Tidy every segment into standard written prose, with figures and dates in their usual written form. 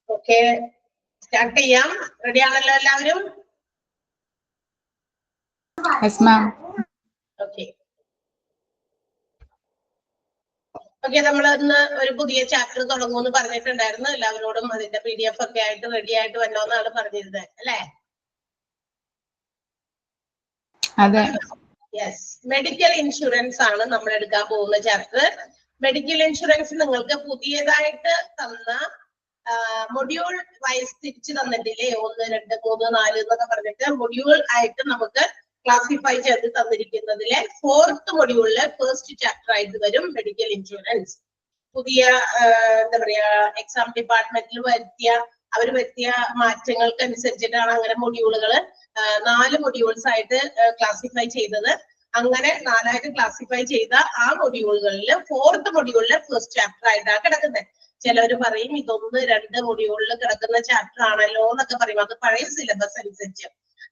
Okay, start ചെയ്യാം. Ready ആണല്ലോ എല്ലാവരും? ഓക്കെ ഓക്കെ, നമ്മൾ ഇന്ന് ഒരു പുതിയ ചാപ്റ്റർ തുടങ്ങുമെന്ന് പറഞ്ഞിട്ടുണ്ടായിരുന്നു. എല്ലാവരോടും അതിന്റെ PDF ഒക്കെ ആയിട്ട് റെഡി ആയിട്ട് വന്നോന്നാണ് പറഞ്ഞിരുന്നത് അല്ലേ? യെസ്, മെഡിക്കൽ ഇൻഷുറൻസ് ആണ് നമ്മൾ എടുക്കാൻ പോകുന്ന ചാപ്റ്റർ. മെഡിക്കൽ ഇൻഷുറൻസ് നിങ്ങൾക്ക് പുതിയതായിട്ട് തന്ന മൊഡ്യൂൾ വൈസ് തിരിച്ചു തന്നിട്ടില്ലേ? 1, 2, 3, 4 എന്നൊക്കെ പറഞ്ഞിട്ട് മൊഡ്യൂൾ ആയിട്ട് നമുക്ക് ക്ലാസിഫൈ ചെയ്ത് തന്നിരിക്കുന്നതിലെ 4th മൊഡ്യൂളിലെ ഫസ്റ്റ് ചാപ്റ്റർ ആയിട്ട് വരും മെഡിക്കൽ ഇൻഷുറൻസ്. പുതിയ എന്താ പറയാ, എക്സാം ഡിപ്പാർട്ട്മെന്റിൽ വരുത്തിയ മാറ്റങ്ങൾക്കനുസരിച്ചിട്ടാണ് അങ്ങനെ മൊഡ്യൂളുകൾ 4 മൊഡ്യൂൾസ് ആയിട്ട് ക്ലാസിഫൈ ചെയ്തത്. അങ്ങനെ 4 ആയിട്ട് ക്ലാസിഫൈ ചെയ്ത ആ മൊഡ്യൂളുകളിൽ 4th മൊഡ്യൂളിലെ ഫസ്റ്റ് ചാപ്റ്റർ ആയിട്ടാണ് കിടക്കുന്നത്. ചിലവര് പറയും ഇതൊന്ന് 2 മൊഡ്യൂളിൽ കിടക്കുന്ന ചാപ്റ്റർ ആണല്ലോ എന്നൊക്കെ പറയും. അത് പഴയ സിലബസ് അനുസരിച്ച്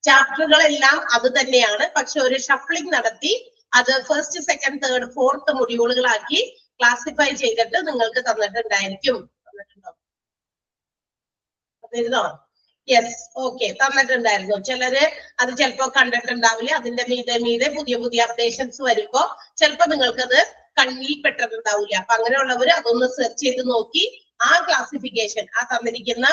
ചാപ്റ്ററുകളെല്ലാം അത് തന്നെയാണ്, പക്ഷെ ഒരു ഷഫ്ലിംഗ് നടത്തി അത് ഫസ്റ്റ്, സെക്കൻഡ്, തേർഡ്, ഫോർത്ത് മൊഡ്യൂളുകളാക്കി ക്ലാസിഫൈ ചെയ്തിട്ട് നിങ്ങൾക്ക് തന്നിട്ടുണ്ടായിരിക്കും. തന്നിരുന്നോ? യെസ്, ഓക്കെ, തന്നിട്ടുണ്ടായിരുന്നു. ചിലര് അത് ചിലപ്പോ കണ്ടിട്ടുണ്ടാവില്ല. അതിന്റെ മീതെ പുതിയ അപ്ഡേഷൻസ് വരുമ്പോ ചിലപ്പോ നിങ്ങൾക്കത് കണ്ണിൽ പെട്ടിട്ടുണ്ടാവില്ല. അപ്പൊ അങ്ങനെയുള്ളവര് അതൊന്ന് സെർച്ച് ചെയ്ത് നോക്കി ആ ക്ലാസിഫിക്കേഷൻ, ആ തന്നിരിക്കുന്ന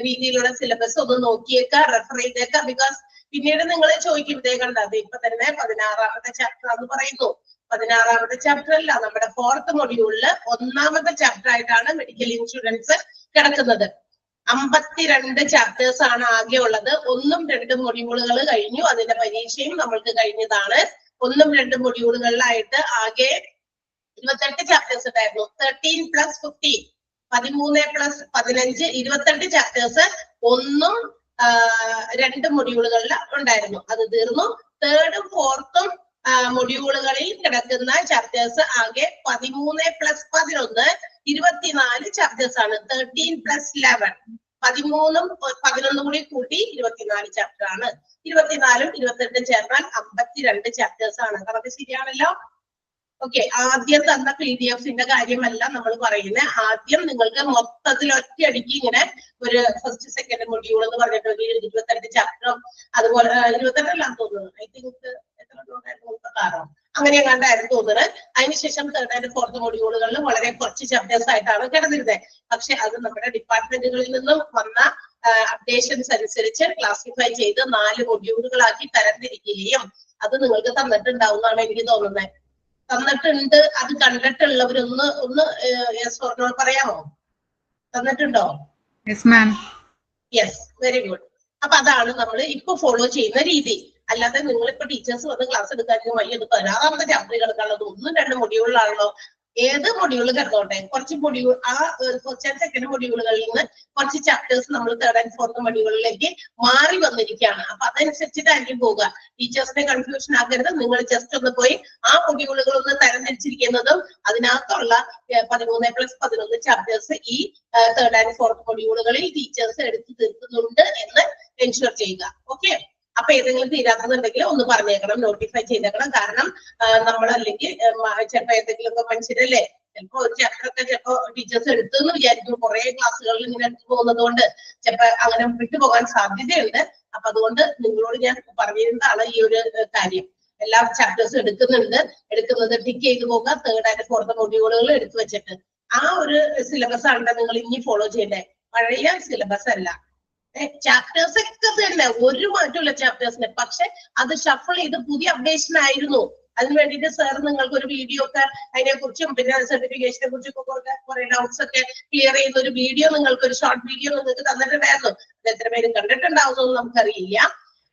രീതിയിലുള്ള സിലബസ് ഒന്ന് നോക്കിയേക്ക, റെഫർ ചെയ്തേക്ക. ബിക്കോസ് പിന്നീട് നിങ്ങൾ ചോദിക്കും, ഇതേ കണ്ടത് ഇപ്പൊ തന്നെ 16ാമത്തെ ചാപ്റ്റർ എന്ന് പറയുന്നു. 16ാമത്തെ ചാപ്റ്റർ അല്ല, നമ്മുടെ 4th മൊഡ്യൂളില് 1ാമത്തെ ചാപ്റ്റർ ആയിട്ടാണ് മെഡിക്കൽ ഇൻഷുറൻസ് കിടക്കുന്നത്. 52 ചാപ്റ്റേഴ്സ് ആണ് ആകെ ഉള്ളത്. 1ഉം 2ഉം മൊഡ്യൂളുകൾ കഴിഞ്ഞു. അതിന്റെ പരീക്ഷയും നമ്മൾക്ക് കഴിഞ്ഞതാണ്. 1ഉം 2ഉം മൊഡ്യൂളുകളിലായിട്ട് ആകെ 28 ചാപ്റ്റേഴ്സ് ഉണ്ടായിരുന്നു. 13 + 15, 13 + 15, 28 ചാപ്റ്റേഴ്സ് 1ഉം 2ഉം മൊഡ്യൂളുകളിൽ ഉണ്ടായിരുന്നു. അത് തീർന്നു. 3ഉം 4ഉം മൊഡ്യൂളുകളിൽ കിടക്കുന്ന ചാപ്റ്റേഴ്സ് ആകെ 13 + 11, 24 ചാപ്റ്റേഴ്സ് ആണ്. 13 + 11, 13ഉം 11ഉം കൂടി കൂട്ടി 24 ചാപ്റ്റർ ആണ്. 24ഉം 28ഉം ചേർന്നാൽ 52 ചാപ്റ്റേഴ്സ് ആണ്. കണക്ക് ശരിയാണല്ലോ? ഓക്കെ, ആദ്യം തന്ന PDF-ന്റെ കാര്യമല്ല നമ്മൾ പറയുന്നത്. ആദ്യം നിങ്ങൾക്ക് മൊത്തത്തിൽ ഒറ്റയടിക്ക് ഇങ്ങനെ ഒരു ഫസ്റ്റ്, സെക്കൻഡ് മൊഡ്യൂൾ എന്ന് പറഞ്ഞിട്ട് 28 ചാപ്റ്ററും അതുപോലെ 28 തോന്നുന്നത്. ഐ തിങ്ക് എത്ര 36 അങ്ങനെ കണ്ടായിരുന്നു തോന്നുന്നത്. അതിനുശേഷം 3rd and 4th മൊഡ്യൂളുകളിൽ വളരെ കുറച്ച് ചാപ്റ്റേഴ്സ് ആയിട്ടാണ് കിടന്നിരുന്നത്. പക്ഷെ അത് നമ്മുടെ ഡിപ്പാർട്ട്മെന്റുകളിൽ നിന്നും വന്ന അപ്ഡേഷൻസ് അനുസരിച്ച് ക്ലാസിഫൈ ചെയ്ത് 4 മൊഡ്യൂളുകളാക്കി തരംതിരിക്കുകയും അത് നിങ്ങൾക്ക് തന്നിട്ടുണ്ടാവുന്നതാണ് എനിക്ക് തോന്നുന്നത്. തന്നിട്ടുണ്ട്. അത് കണ്ടിട്ടുള്ളവരൊന്ന് യെസ് ഓർ നോ പറയാമോ? തന്നിട്ടുണ്ടോ? Yes, very good. അപ്പൊ അതാണ് നമ്മൾ ഇപ്പൊ ഫോളോ ചെയ്യുന്ന രീതി. അല്ലാതെ നിങ്ങളിപ്പോ ടീച്ചേഴ്സ് വന്ന് ക്ലാസ് എടുക്കാനും വയ്യ, ഇത് 16ാമത്തെ ചാപ്റ്റർ കിടക്കാനുള്ളത് 1ഉം 2ഉം മൊഡ്യൂളിലാണല്ലോ. ഏത് മൊഡ്യൂൾ കിടന്നോട്ടെ, കുറച്ച് മൊഡ്യൂൾ ആ ഫസ്റ്റ് ആൻഡ് സെക്കൻഡ് മൊഡ്യൂളുകളിൽ നിന്ന് കുറച്ച് ചാപ്റ്റേഴ്സ് നമ്മൾ 3rd and 4th മൊഡ്യൂളിലേക്ക് മാറി വന്നിരിക്കുകയാണ്. അപ്പൊ അതനുസരിച്ചിട്ടായിരിക്കും പോവുക. ടീച്ചേഴ്സിനെ കൺഫ്യൂഷൻ ആക്കരുത്. നിങ്ങൾ ജസ്റ്റ് ഒന്ന് പോയി ആ മൊഡ്യൂളുകൾ ഒന്ന് തരംതിരിച്ചിരിക്കുന്നതും അതിനകത്തുള്ള 13 + 11 ചാപ്റ്റേഴ്സ് ഈ 3rd and 4th മൊഡ്യൂളുകളിൽ ടീച്ചേഴ്സ് എടുത്തു തീർക്കുന്നുണ്ട് എന്ന് എൻഷുർ ചെയ്യുക. ഓക്കെ, അപ്പൊ ഏതെങ്കിലും തീരാത്തതുണ്ടെങ്കിൽ ഒന്ന് പറഞ്ഞേക്കണം, നോട്ടിഫൈ ചെയ്തേക്കണം. കാരണം നമ്മൾ അല്ലെങ്കിൽ ചിലപ്പോ ഏതെങ്കിലുമൊക്കെ മനുഷ്യരല്ലേ, ചിലപ്പോ ഒരു ചാപ്റ്റർ ഒക്കെ ചിലപ്പോ ടീച്ചേഴ്സ് എടുത്തെന്ന് വിചാരിക്കും. കുറെ ക്ലാസ്സുകളിൽ ഇങ്ങനെ എടുത്തു പോകുന്നത് കൊണ്ട് ചിലപ്പോ അങ്ങനെ വിട്ടുപോകാൻ സാധ്യതയുണ്ട്. അപ്പൊ അതുകൊണ്ട് നിങ്ങളോട് ഞാൻ പറഞ്ഞിരുന്നതാണ് ഈ ഒരു കാര്യം. എല്ലാ ചാപ്റ്റേഴ്സും എടുക്കുന്നത് ടിക്ക് ചെയ്ത് പോകുക. 3rd and 4th മൊഡ്യൂളുകൾ എടുത്തു വെച്ചിട്ട് ആ ഒരു സിലബസ് ആണ് നിങ്ങൾ ഇനി ഫോളോ ചെയ്യേണ്ടത്. പഴയ സിലബസ് അല്ല. ചാപ്റ്റേഴ്സ് ഒക്കെ തന്നെ ഒരു മാറ്റമില്ല ചാപ്റ്റേഴ്സിന്. പക്ഷെ അത് ഷഫിൾ ചെയ്ത് പുതിയ അപ്ഡേഷൻ ആയിരുന്നു. അതിന് വേണ്ടിയിട്ട് സാർ നിങ്ങൾക്ക് ഒരു വീഡിയോ ഒക്കെ അതിനെ കുറിച്ചും പിന്നെ സർട്ടിഫിക്കേഷനെ കുറിച്ചും കുറെ ഡൗട്ട്സ് ഒക്കെ ക്ലിയർ ചെയ്യുന്ന ഒരു വീഡിയോ, നിങ്ങൾക്ക് ഒരു ഷോർട്ട് വീഡിയോ നിങ്ങൾക്ക് തന്നിട്ടുണ്ടായിരുന്നു. അത് എത്ര പേരും കണ്ടിട്ടുണ്ടാവുമെന്ന് നമുക്കറിയില്ല.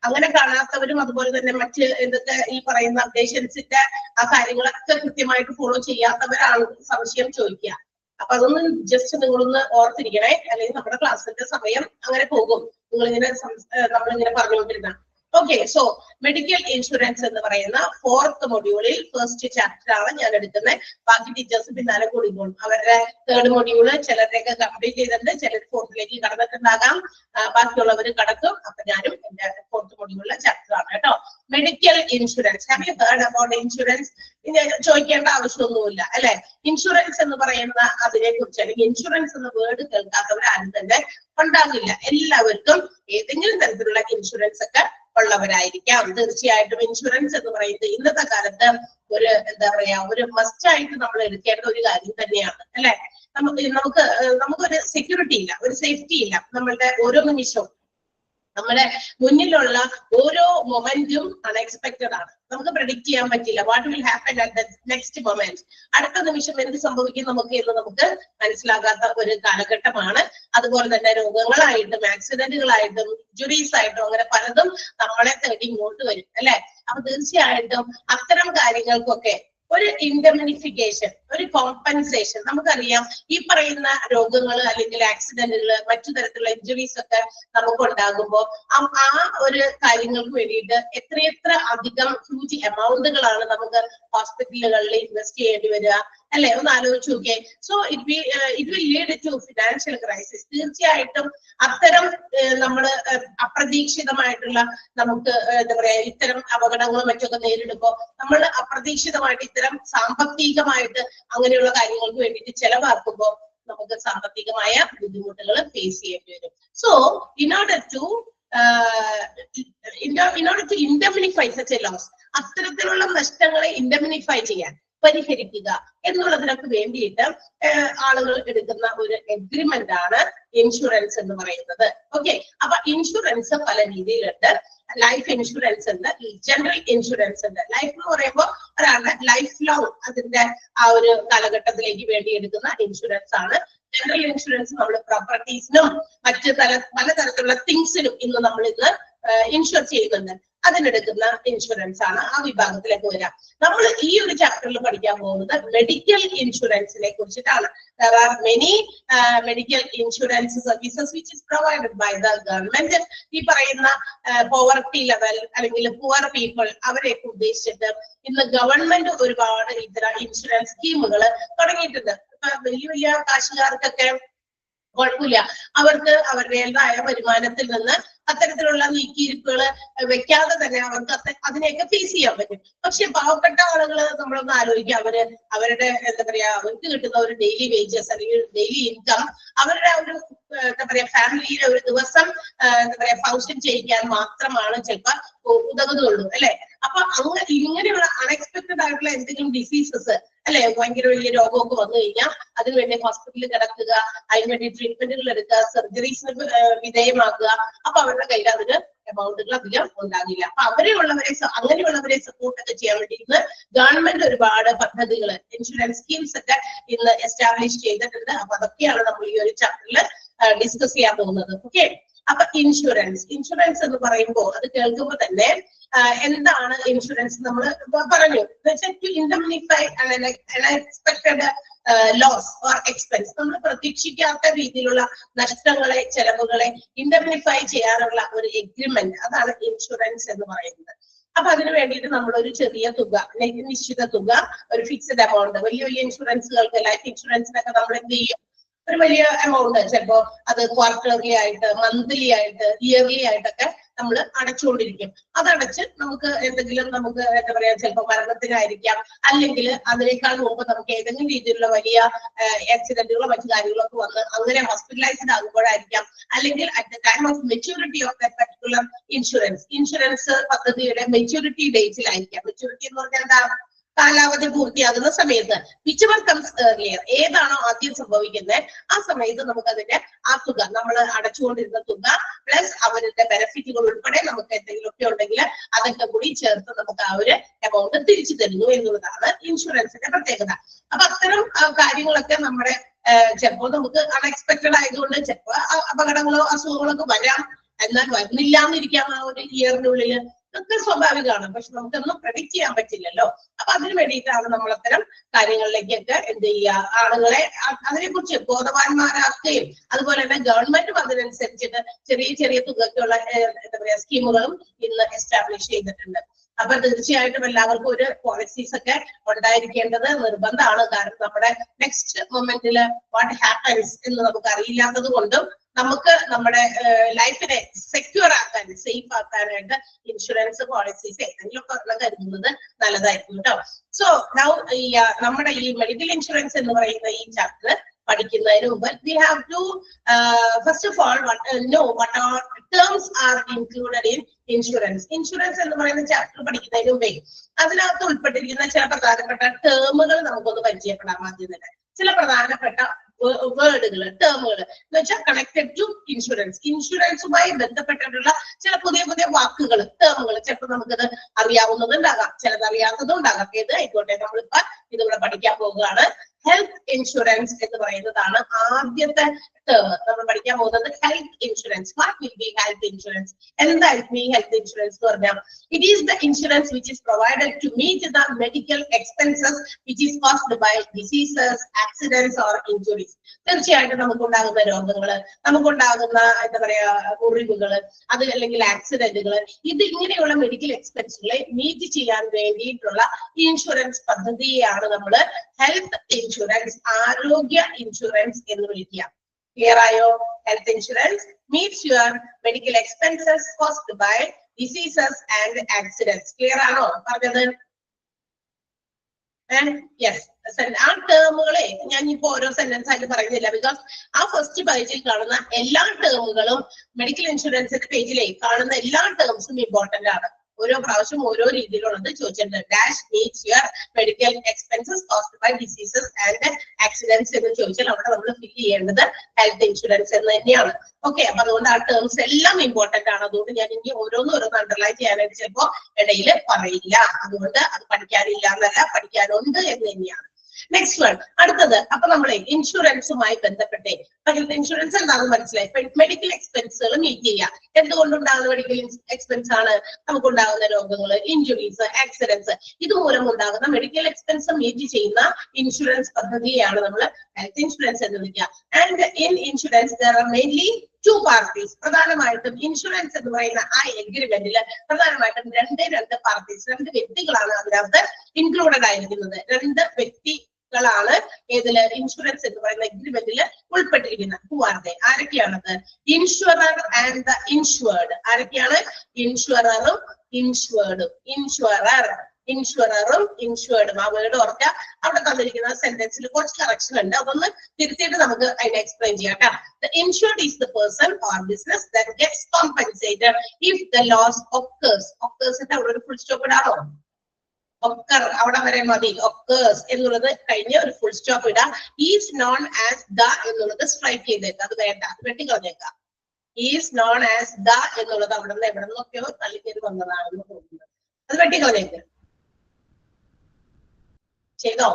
അങ്ങനെ കാണാത്തവരും അതുപോലെ തന്നെ മറ്റ് എന്തൊക്കെ ഈ പറയുന്ന അപ്ഡേഷൻസിന്റെ ആ കാര്യങ്ങളൊക്കെ കൃത്യമായിട്ട് ഫോളോ ചെയ്യാത്തവരാണ് സംശയം ചോദിക്കുക. അപ്പൊ അതൊന്ന് ജസ്റ്റ് നിങ്ങളൊന്ന് ഓർത്തിരിക്കണേ, അല്ലെങ്കിൽ നമ്മുടെ ക്ലാസ്സിന്റെ സമയം അങ്ങനെ പോകും. നമ്മളിങ്ങനെ പറഞ്ഞുകൊണ്ടിരുന്ന ഓക്കെ, സോ മെഡിക്കൽ ഇൻഷുറൻസ് എന്ന് പറയുന്ന 4th മൊഡ്യൂളിൽ ഫസ്റ്റ് ചാപ്റ്റർ ആണ് ഞാൻ എടുക്കുന്നത്. ബാക്കി ടീച്ചേഴ്സ് പിന്നാലെ കൂടി പോകും. അവരുടെ 3rd മൊഡ്യൂള് ചിലരുടെയൊക്കെ കംപ്ലീറ്റ് ചെയ്തിട്ടുണ്ട്, ചിലർ 4th കടന്നിട്ടുണ്ടാകാം, ബാക്കിയുള്ളവർ കടക്കും. അപ്പൊ ഞാനും എന്റെ 4th മൊഡ്യൂളിലെ ചാപ്റ്റർ ആണ് കേട്ടോ. Medical insurance, have you heard about insurance? ചോദിക്കേണ്ട ആവശ്യമൊന്നുമില്ല അല്ലെ. ഇൻഷുറൻസ് എന്ന് പറയുന്ന അതിനെ കുറിച്ച്, അല്ലെങ്കിൽ ഇൻഷുറൻസ് എന്ന വേർഡ് കേൾക്കാത്തവരാരും തന്നെ ഉണ്ടാകില്ല. എല്ലാവർക്കും ഏതെങ്കിലും തരത്തിലുള്ള ഇൻഷുറൻസ് ഒക്കെ ഉള്ളവരായിരിക്കാം. തീർച്ചയായിട്ടും ഇൻഷുറൻസ് എന്ന് പറയുന്നത് ഇന്നത്തെ കാലത്ത് ഒരു എന്താ പറയാ, ഒരു മസ്റ്റ് ആയിട്ട് നമ്മൾ എടുക്കേണ്ട ഒരു കാര്യം തന്നെയാണ് അല്ലെ. നമുക്കൊരു സെക്യൂരിറ്റി ഇല്ല, ഒരു സേഫ്റ്റി ഇല്ല. നമ്മളുടെ ഓരോ നിമിഷവും നമ്മുടെ മുന്നിലുള്ള ഓരോ മൊമെന്റും അൺഎക്സ്പെക്ടഡ് ആണ്. നമുക്ക് പ്രെഡിക്ട് ചെയ്യാൻ പറ്റില്ല. What will happen at the next moment, അടുത്ത നിമിഷം എന്ത് സംഭവിക്കും നമുക്ക് എന്ന് നമുക്ക് മനസ്സിലാകാത്ത ഒരു കാലഘട്ടമാണ്. അതുപോലെ തന്നെ രോഗങ്ങളായിട്ടും ആക്സിഡന്റുകളായിട്ടും ഇഞ്ചുറീസ് ആയിട്ടും അങ്ങനെ പലതും നമ്മളെ തേടി ഇങ്ങോട്ട് വരും അല്ലെ. അപ്പൊ തീർച്ചയായിട്ടും അത്തരം കാര്യങ്ങൾക്കൊക്കെ ഒരു ഇൻഡെമിനിഫിക്കേഷൻ, ഒരു കോമ്പൻസേഷൻ, നമുക്കറിയാം ഈ പറയുന്ന രോഗങ്ങൾ അല്ലെങ്കിൽ ആക്സിഡന്റുകൾ, മറ്റു തരത്തിലുള്ള ഇഞ്ചുറീസ് ഒക്കെ നമുക്ക് ഉണ്ടാകുമ്പോൾ ആ ഒരു കാര്യങ്ങൾക്ക് വേണ്ടിയിട്ട് എത്രയെത്ര അധികം ഹ്യൂജ് എമൗണ്ടുകളാണ് നമുക്ക് ഹോസ്പിറ്റലുകളിൽ ഇൻവെസ്റ്റ് ചെയ്യേണ്ടി വരിക അല്ലെ. ഒന്ന് ആലോചിച്ച് നോക്കിയേ. So it will lead to financial crisis. തീർച്ചയായിട്ടും അത്തരം നമ്മള് അപ്രതീക്ഷിതമായിട്ടുള്ള നമുക്ക് എന്താ പറയാ ഇത്തരം അപകടങ്ങളും മറ്റൊക്കെ നേരിടുമ്പോൾ നമ്മൾ അപ്രതീക്ഷിതമായിട്ട് ഇത്തരം സാമ്പത്തികമായിട്ട് അങ്ങനെയുള്ള കാര്യങ്ങൾക്ക് വേണ്ടിയിട്ട് ചെലവാക്കുമ്പോൾ നമുക്ക് സാമ്പത്തികമായ ബുദ്ധിമുട്ടുകൾ ഫേസ് ചെയ്യേണ്ടി വരും. So in order to indemnify such a loss, അത്തരത്തിലുള്ള നഷ്ടങ്ങളെ ഇൻഡെമിനിഫൈ ചെയ്യാൻ, പരിഹരിക്കുക എന്നുള്ളതിനൊക്കെ വേണ്ടിയിട്ട് ആളുകൾ എടുക്കുന്ന ഒരു എഗ്രിമെന്റ് ആണ് ഇൻഷുറൻസ് എന്ന് പറയുന്നത്. ഓക്കെ, അപ്പൊ ഇൻഷുറൻസ് പല രീതിയിലുണ്ട്. ലൈഫ് ഇൻഷുറൻസ് ഉണ്ട്, ജനറൽ ഇൻഷുറൻസ് ഉണ്ട്. ലൈഫ് എന്ന് പറയുമ്പോൾ ഒരാളുടെ ലൈഫ് ലോങ് അതിന്റെ ആ ഒരു കാലഘട്ടത്തിലേക്ക് വേണ്ടി എടുക്കുന്ന ഇൻഷുറൻസ് ആണ്. ജനറൽ ഇൻഷുറൻസ് നമ്മൾ പ്രോപ്പർട്ടീസിനും മറ്റു പലതരത്തിലുള്ള തിങ്സിനും ഇന്ന് നമ്മൾ ഇന്ന് ഇൻഷുർ ചെയ്യുന്നുണ്ട്. അതിനെടുക്കുന്ന ഇൻഷുറൻസ് ആണ് ആ വിഭാഗത്തിലേക്ക് വരാം. നമ്മൾ ഈ ഒരു ചാപ്റ്ററിൽ പഠിക്കാൻ പോകുന്നത് മെഡിക്കൽ ഇൻഷുറൻസിനെ കുറിച്ചിട്ടാണ്. There are many medical insurance services which is provided by the government. ഈ പറയുന്ന പോവർട്ടി ലെവൽ അല്ലെങ്കിൽ പുവർ പീപ്പിൾ അവരെയൊക്കെ ഉദ്ദേശിച്ചിട്ട് ഇന്ന് ഗവൺമെന്റ് ഒരുപാട് ഇത്തരം ഇൻഷുറൻസ് സ്കീമുകൾ തുടങ്ങിയിട്ടുണ്ട്. വലിയ വലിയ കാശുകാർക്കൊക്കെ കുഴപ്പമില്ല, അവർക്ക് അവരുടേതായ വരുമാനത്തിൽ നിന്ന് അത്തരത്തിലുള്ള നീക്കിയിരിപ്പുകൾ വെക്കാതെ തന്നെ അവർക്ക് അതിനെയൊക്കെ ഫേസ് ചെയ്യാൻ പറ്റും. പക്ഷെ പാവപ്പെട്ട ആളുകൾ നമ്മളൊന്ന് ആലോചിക്കുക, അവരുടെ എന്താ പറയാ അവർക്ക് കിട്ടുന്ന ഒരു ഡെയിലി വേജസ് അല്ലെങ്കിൽ ഡെയിലി ഇൻകം അവരുടെ ഒരു എന്താ പറയാ ഫാമിലിയിലെ ഒരു ദിവസം എന്താ പറയാ ഫങ്ഷൻ ചെയ്യിക്കാൻ മാത്രമാണ് ചിലപ്പോ ഉതകുന്നുള്ളൂ അല്ലെ. അപ്പൊ ഇങ്ങനെയുള്ള അൺഎക്സ്പെക്ടഡ് ആയിട്ടുള്ള എന്തെങ്കിലും ഡിസീസസ് അല്ലെ, ഭയങ്കര വലിയ രോഗമൊക്കെ വന്നു കഴിഞ്ഞാൽ അതിനുവേണ്ടി ഹോസ്പിറ്റലിൽ കിടക്കുക, അതിനുവേണ്ടി ട്രീറ്റ്മെന്റുകൾ എടുക്കുക, സർജറീസിന് വിധേയമാക്കുക. അപ്പൊ അവരുടെ കയ്യിൽ അതിന് എമൗണ്ടുകൾ അധികം ഉണ്ടാകില്ല. അപ്പൊ അങ്ങനെയുള്ളവരെ സപ്പോർട്ട് ഒക്കെ ചെയ്യാൻ വേണ്ടി ഇന്ന് ഗവൺമെന്റ് ഒരുപാട് പദ്ധതികൾ, ഇൻഷുറൻസ് സ്കീംസ് ഒക്കെ ഇന്ന് എസ്റ്റാബ്ലിഷ് ചെയ്തിട്ടുണ്ട്. അപ്പൊ അതൊക്കെയാണ് നമ്മൾ ഈ ഒരു ചാപ്റ്ററിൽ ഡിസ്കസ് ചെയ്യാൻ പോകുന്നത്. ഓക്കെ, അപ്പൊ ഇൻഷുറൻസ് എന്ന് പറയുമ്പോൾ അത് കേൾക്കുമ്പോൾ തന്നെ എന്താണ് ഇൻഷുറൻസ് നമ്മൾ പറഞ്ഞു, to indemnify unexpected loss or expense. നമ്മൾ പ്രതീക്ഷിക്കാത്ത രീതിയിലുള്ള നഷ്ടങ്ങളെ, ചെലവുകളെ ഇൻഡെമിനിഫൈ ചെയ്യാനുള്ള ഒരു എഗ്രിമെന്റ്, അതാണ് ഇൻഷുറൻസ് എന്ന് പറയുന്നത്. അപ്പൊ അതിന് വേണ്ടിയിട്ട് നമ്മൾ ഒരു ചെറിയ തുക, നിശ്ചിത തുക, ഒരു ഫിക്സഡ് എമൗണ്ട്, വലിയ വലിയ ഇൻഷുറൻസുകൾക്ക്, ലൈഫ് ഇൻഷുറൻസിനൊക്കെ നമ്മൾ എന്ത് ചെയ്യും, ഒരു വലിയ എമൗണ്ട് ചിലപ്പോ അത് ക്വാർട്ടർലി ആയിട്ട്, മന്ത്ലി ആയിട്ട്, ഇയർലി ആയിട്ടൊക്കെ നമ്മൾ അടച്ചുകൊണ്ടിരിക്കും. അതടച്ച് നമുക്ക് എന്തെങ്കിലും നമുക്ക് എന്താ പറയാ ചിലപ്പോൾ മരണത്തിനായിരിക്കാം, അല്ലെങ്കിൽ അതിനേക്കാൾ മുമ്പ് നമുക്ക് ഏതെങ്കിലും രീതിയിലുള്ള വലിയ ആക്സിഡന്റുകളോ മറ്റു കാര്യങ്ങളോ ഒക്കെ വന്ന് അങ്ങനെ ഹോസ്പിറ്റലൈസ്ഡ് ആകുമ്പോഴായിരിക്കാം, അല്ലെങ്കിൽ at the time of maturity of the particular insurance പദ്ധതിയുടെ മെച്യൂരിറ്റി ഡേറ്റിലായിരിക്കാം. മെച്യൂരിറ്റി എന്ന് പറഞ്ഞാൽ എന്താ, കാലാവധി പൂർത്തിയാകുന്ന സമയത്ത്. വിച്ചവർ കംസ് ഏർലിയർ, ഏതാണോ ആദ്യം സംഭവിക്കുന്നത് ആ സമയത്ത് നമുക്ക് അതിന്റെ ആ തുക, നമ്മൾ അടച്ചുകൊണ്ടിരുന്ന തുക പ്ലസ് അവരുടെ ബെനിഫിറ്റുകൾ ഉൾപ്പെടെ നമുക്ക് എന്തെങ്കിലും ഒക്കെ ഉണ്ടെങ്കിൽ അതൊക്കെ കൂടി ചേർത്ത് നമുക്ക് ആ ഒരു എമൗണ്ട് തിരിച്ചു തരുന്നു എന്നുള്ളതാണ് ഇൻഷുറൻസിന്റെ പ്രത്യേകത. അപ്പൊ അത്തരം കാര്യങ്ങളൊക്കെ നമ്മുടെ ചിലപ്പോൾ നമുക്ക് അൺഎക്സ്പെക്ടഡ് ആയതുകൊണ്ട് ചിലപ്പോൾ അപകടങ്ങളോ അസുഖങ്ങളോ ഒക്കെ വരാം, എന്നാൽ വരുന്നില്ല എന്നിരിക്കാം ആ ഒരു ഇയറിനുള്ളിൽ. ഇതൊക്കെ സ്വാഭാവികമാണ്. പക്ഷെ നമുക്കൊന്നും പ്രഡിക്റ്റ് ചെയ്യാൻ പറ്റില്ലല്ലോ. അപ്പൊ അതിന് വേണ്ടിയിട്ടാണ് നമ്മൾ അത്തരം കാര്യങ്ങളിലേക്കൊക്കെ എന്ത് ചെയ്യുക, ആളുകളെ അതിനെക്കുറിച്ച് ബോധവാന്മാരാക്കുകയും അതുപോലെ തന്നെ ഗവൺമെന്റും അതിനനുസരിച്ചിട്ട് ചെറിയ ചെറിയ തുകയ്ക്കുള്ള എന്താ പറയാ സ്കീമുകളും ഇന്ന് എസ്റ്റാബ്ലിഷ് ചെയ്തിട്ടുണ്ട്. അപ്പൊ തീർച്ചയായിട്ടും എല്ലാവർക്കും ഒരു പോളിസീസ് ഒക്കെ ഉണ്ടായിരിക്കേണ്ടത് നിർബന്ധമാണ്. കാരണം നമ്മുടെ നെക്സ്റ്റ് മൊമെന്റില് വാട്ട് ഹാപ്പൻസ് എന്ന് നമുക്ക് അറിയില്ലാത്തത് കൊണ്ടും നമുക്ക് നമ്മുടെ ലൈഫിനെ സെക്യൂർ ആക്കാൻ, സേഫ് ആക്കാനായിട്ട് ഇൻഷുറൻസ് പോളിസീസ് ഏതെങ്കിലും ഒരെണ്ണം കരുതുന്നത് നല്ലതായിരിക്കും കേട്ടോ. സോ നൗ നമ്മുടെ ഈ മെഡിക്കൽ ഇൻഷുറൻസ് എന്ന് പറയുന്ന ഈ ചാപ്റ്റർ പഠിക്കുന്നതിന് മുമ്പ് we have to first of all know what are terms are included in insurance. Insurance എന്ന് പറയുന്ന ചാപ്റ്റർ പഠിക്കുന്നതിന് മുമ്പേ അതിനകത്ത് ഉൾപ്പെട്ടിരിക്കുന്ന ചില പ്രധാനപ്പെട്ട ടേമുകൾ നമുക്കൊന്ന് പരിചയപ്പെടാം. ആദ്യം തന്നെ ചില പ്രധാനപ്പെട്ട വേർഡുകൾ, ടേമുകൾ എന്ന് വെച്ചാൽ കണക്റ്റഡ് ടു ഇൻഷുറൻസ്, ഇൻഷുറൻസുമായി ബന്ധപ്പെട്ടിട്ടുള്ള ചില പുതിയ പുതിയ വാക്കുകൾ, ടേമുകൾ. ചിലപ്പോൾ നമുക്കത് അറിയാവുന്നതുണ്ടാകാം, ചിലത് അറിയാത്തതും ഉണ്ടാകാം. ഏത് ആയിക്കോട്ടെ, നമ്മളിപ്പോ ഇതിവിടെ പഠിക്കാൻ പോവുകയാണ്. ഹെൽത്ത് ഇൻഷുറൻസ് എന്ന് പറയുന്നതാണ് ആദ്യത്തെ ടേം. നമ്മൾ പഠിക്കാൻ പോകുന്നത് health insurance. What will be health insurance? എന്തായിരിക്കും ഈ ഹെൽത്ത് ഇൻഷുറൻസ് എന്ന് പറഞ്ഞാൽ? It is the insurance which is provided to meet the medical expenses which is caused by diseases, accidents or injuries. തീർച്ചയായിട്ടും നമുക്കുണ്ടാകുന്ന രോഗങ്ങള്, നമുക്കുണ്ടാകുന്ന എന്താ പറയാ മുറിവുകള്, അത് അല്ലെങ്കിൽ ആക്സിഡന്റുകള്, ഇത് ഇങ്ങനെയുള്ള മെഡിക്കൽ എക്സ്പെൻസുകളെ മീറ്റ് ചെയ്യാൻ വേണ്ടിയിട്ടുള്ള ഇൻഷുറൻസ് പദ്ധതിയെയാണ് നമ്മൾ ഹെൽത്ത് ഇൻഷുറൻസ്, ആരോഗ്യ ഇൻഷുറൻസ് എന്ന് വിളിക്കുക. ക്ലിയർ ആയോ? Health insurance meets your medical expenses caused by diseases and accidents. Clear ആണോ പറഞ്ഞത്? യെസ്. ആ ടേമുകളെ ഞാൻ ഇപ്പോ ഓരോ സെന്റൻസ് ആയിട്ട് പറയുന്നില്ല. ബിക്കോസ് ആ ഫസ്റ്റ് പേജിൽ കാണുന്ന എല്ലാ ടേമുകളും, മെഡിക്കൽ ഇൻഷുറൻസിന്റെ പേജിലെ കാണുന്ന എല്ലാ ടേംസും ഇമ്പോർട്ടന്റ് ആണ്. ഓരോ പ്രാവശ്യം ഓരോ രീതിയിലുള്ളത് ചോദിച്ചിട്ടുണ്ട്. Dash meets your medical expenses caused by diseases and accidents എന്ന് ചോദിച്ചാൽ അവിടെ നമ്മൾ ഫിൽ ചെയ്യേണ്ടത് ഹെൽത്ത് ഇൻഷുറൻസ് എന്ന് തന്നെയാണ്. ഓക്കെ, അപ്പൊ അതുകൊണ്ട് ആ ടേംസ് എല്ലാം ഇമ്പോർട്ടന്റ് ആണ്. അതുകൊണ്ട് ഞാൻ ഇനി ഓരോന്ന് അണ്ടർലൈൻ ചെയ്യാനായിട്ട് ചിലപ്പോ ഇടയിൽ പറയില്ല. അതുകൊണ്ട് അത് പഠിക്കാനില്ല എന്നല്ല, പഠിക്കാനുണ്ട് എന്ന് തന്നെയാണ്. നെക്സ്റ്റ് വൺ, അടുത്തത്. അപ്പൊ നമ്മളെ ഇൻഷുറൻസുമായി ബന്ധപ്പെട്ടേ ഹെൽത്ത് ഇൻഷുറൻസ് എന്താണെന്ന് മനസ്സിലായി. മെഡിക്കൽ എക്സ്പെൻസുകൾ മീറ്റ് ചെയ്യുക. എന്തുകൊണ്ടുണ്ടാകുന്ന മെഡിക്കൽ എക്സ്പെൻസ് ആണ്? നമുക്കുണ്ടാകുന്ന രോഗങ്ങൾ, ഇഞ്ചുറീസ്, ആക്സിഡന്റ്സ്, ഇതുമൂലം ഉണ്ടാകുന്ന മെഡിക്കൽ എക്സ്പെൻസ് മീറ്റ് ചെയ്യുന്ന ഇൻഷുറൻസ് പദ്ധതിയാണ് നമ്മൾ ഹെൽത്ത് ഇൻഷുറൻസ് എന്ന് വിളിക്കുക. And in insurance there are mainly two parties. പ്രധാനമായിട്ടും ഇൻഷുറൻസ് എന്ന് പറയുന്ന ആ എഗ്രിമെന്റിൽ പ്രധാനമായിട്ടും രണ്ട് പാർട്ടീസ്, രണ്ട് വ്യക്തികളാണ് അതിനകത്ത് ഇൻക്ലൂഡഡ് ആയിരിക്കുന്നത്. രണ്ട് വ്യക്തികളാണ് ഏതില്? ഇൻഷുറൻസ് എന്ന് പറയുന്ന എഗ്രിമെന്റിൽ ഉൾപ്പെട്ടിരിക്കുന്നത്. ആരൊക്കെയാണത്? Insurer and the insured. ആരൊക്കെയാണ്? ഇൻഷുററും ഇൻഷുവേർഡും. ഇൻഷുററും ഇൻഷുവേർഡും. ആ വേർഡ് ഓർക്കുക. അവിടെ തന്നിരിക്കുന്ന സെന്റൻസിൽ കുറച്ച് കറക്ഷൻ ഉണ്ട്, അതൊന്ന് തിരുത്തിയിട്ട് നമുക്ക് അതിനെ എക്സ്പ്ലെയിൻ ചെയ്യാം. The insured is the person or business that gets compensated if the loss occurs. Occurs അവിടെ ഒരു ഫുൾ സ്റ്റോപ്പ് ഇടാറോ? ഒക്കർ അവിടെ വരെ മതി. ഒക്കേഴ്സ് എന്നുള്ളത് കഴിഞ്ഞ ഒരു ഫുൾ സ്റ്റോപ്പ് ഇടാം. ഈസ് നോൺ ആസ് ദ എന്നുള്ളത് സ്ട്രൈക്ക് ചെയ്തേക്കാം. അത് വേണ്ട, അത് വെട്ടിക്കളഞ്ഞേക്കാം. ഈസ് നോൺ ആസ് ദ എന്നുള്ളത് അവിടെ നിന്ന് എവിടെ നിന്നൊക്കെയോ തള്ളിക്കേറി വന്നതാണെന്ന് തോന്നുന്നത്. അത് വെട്ടിക്കളഞ്ഞേക്ക്. ചെയ്തോ?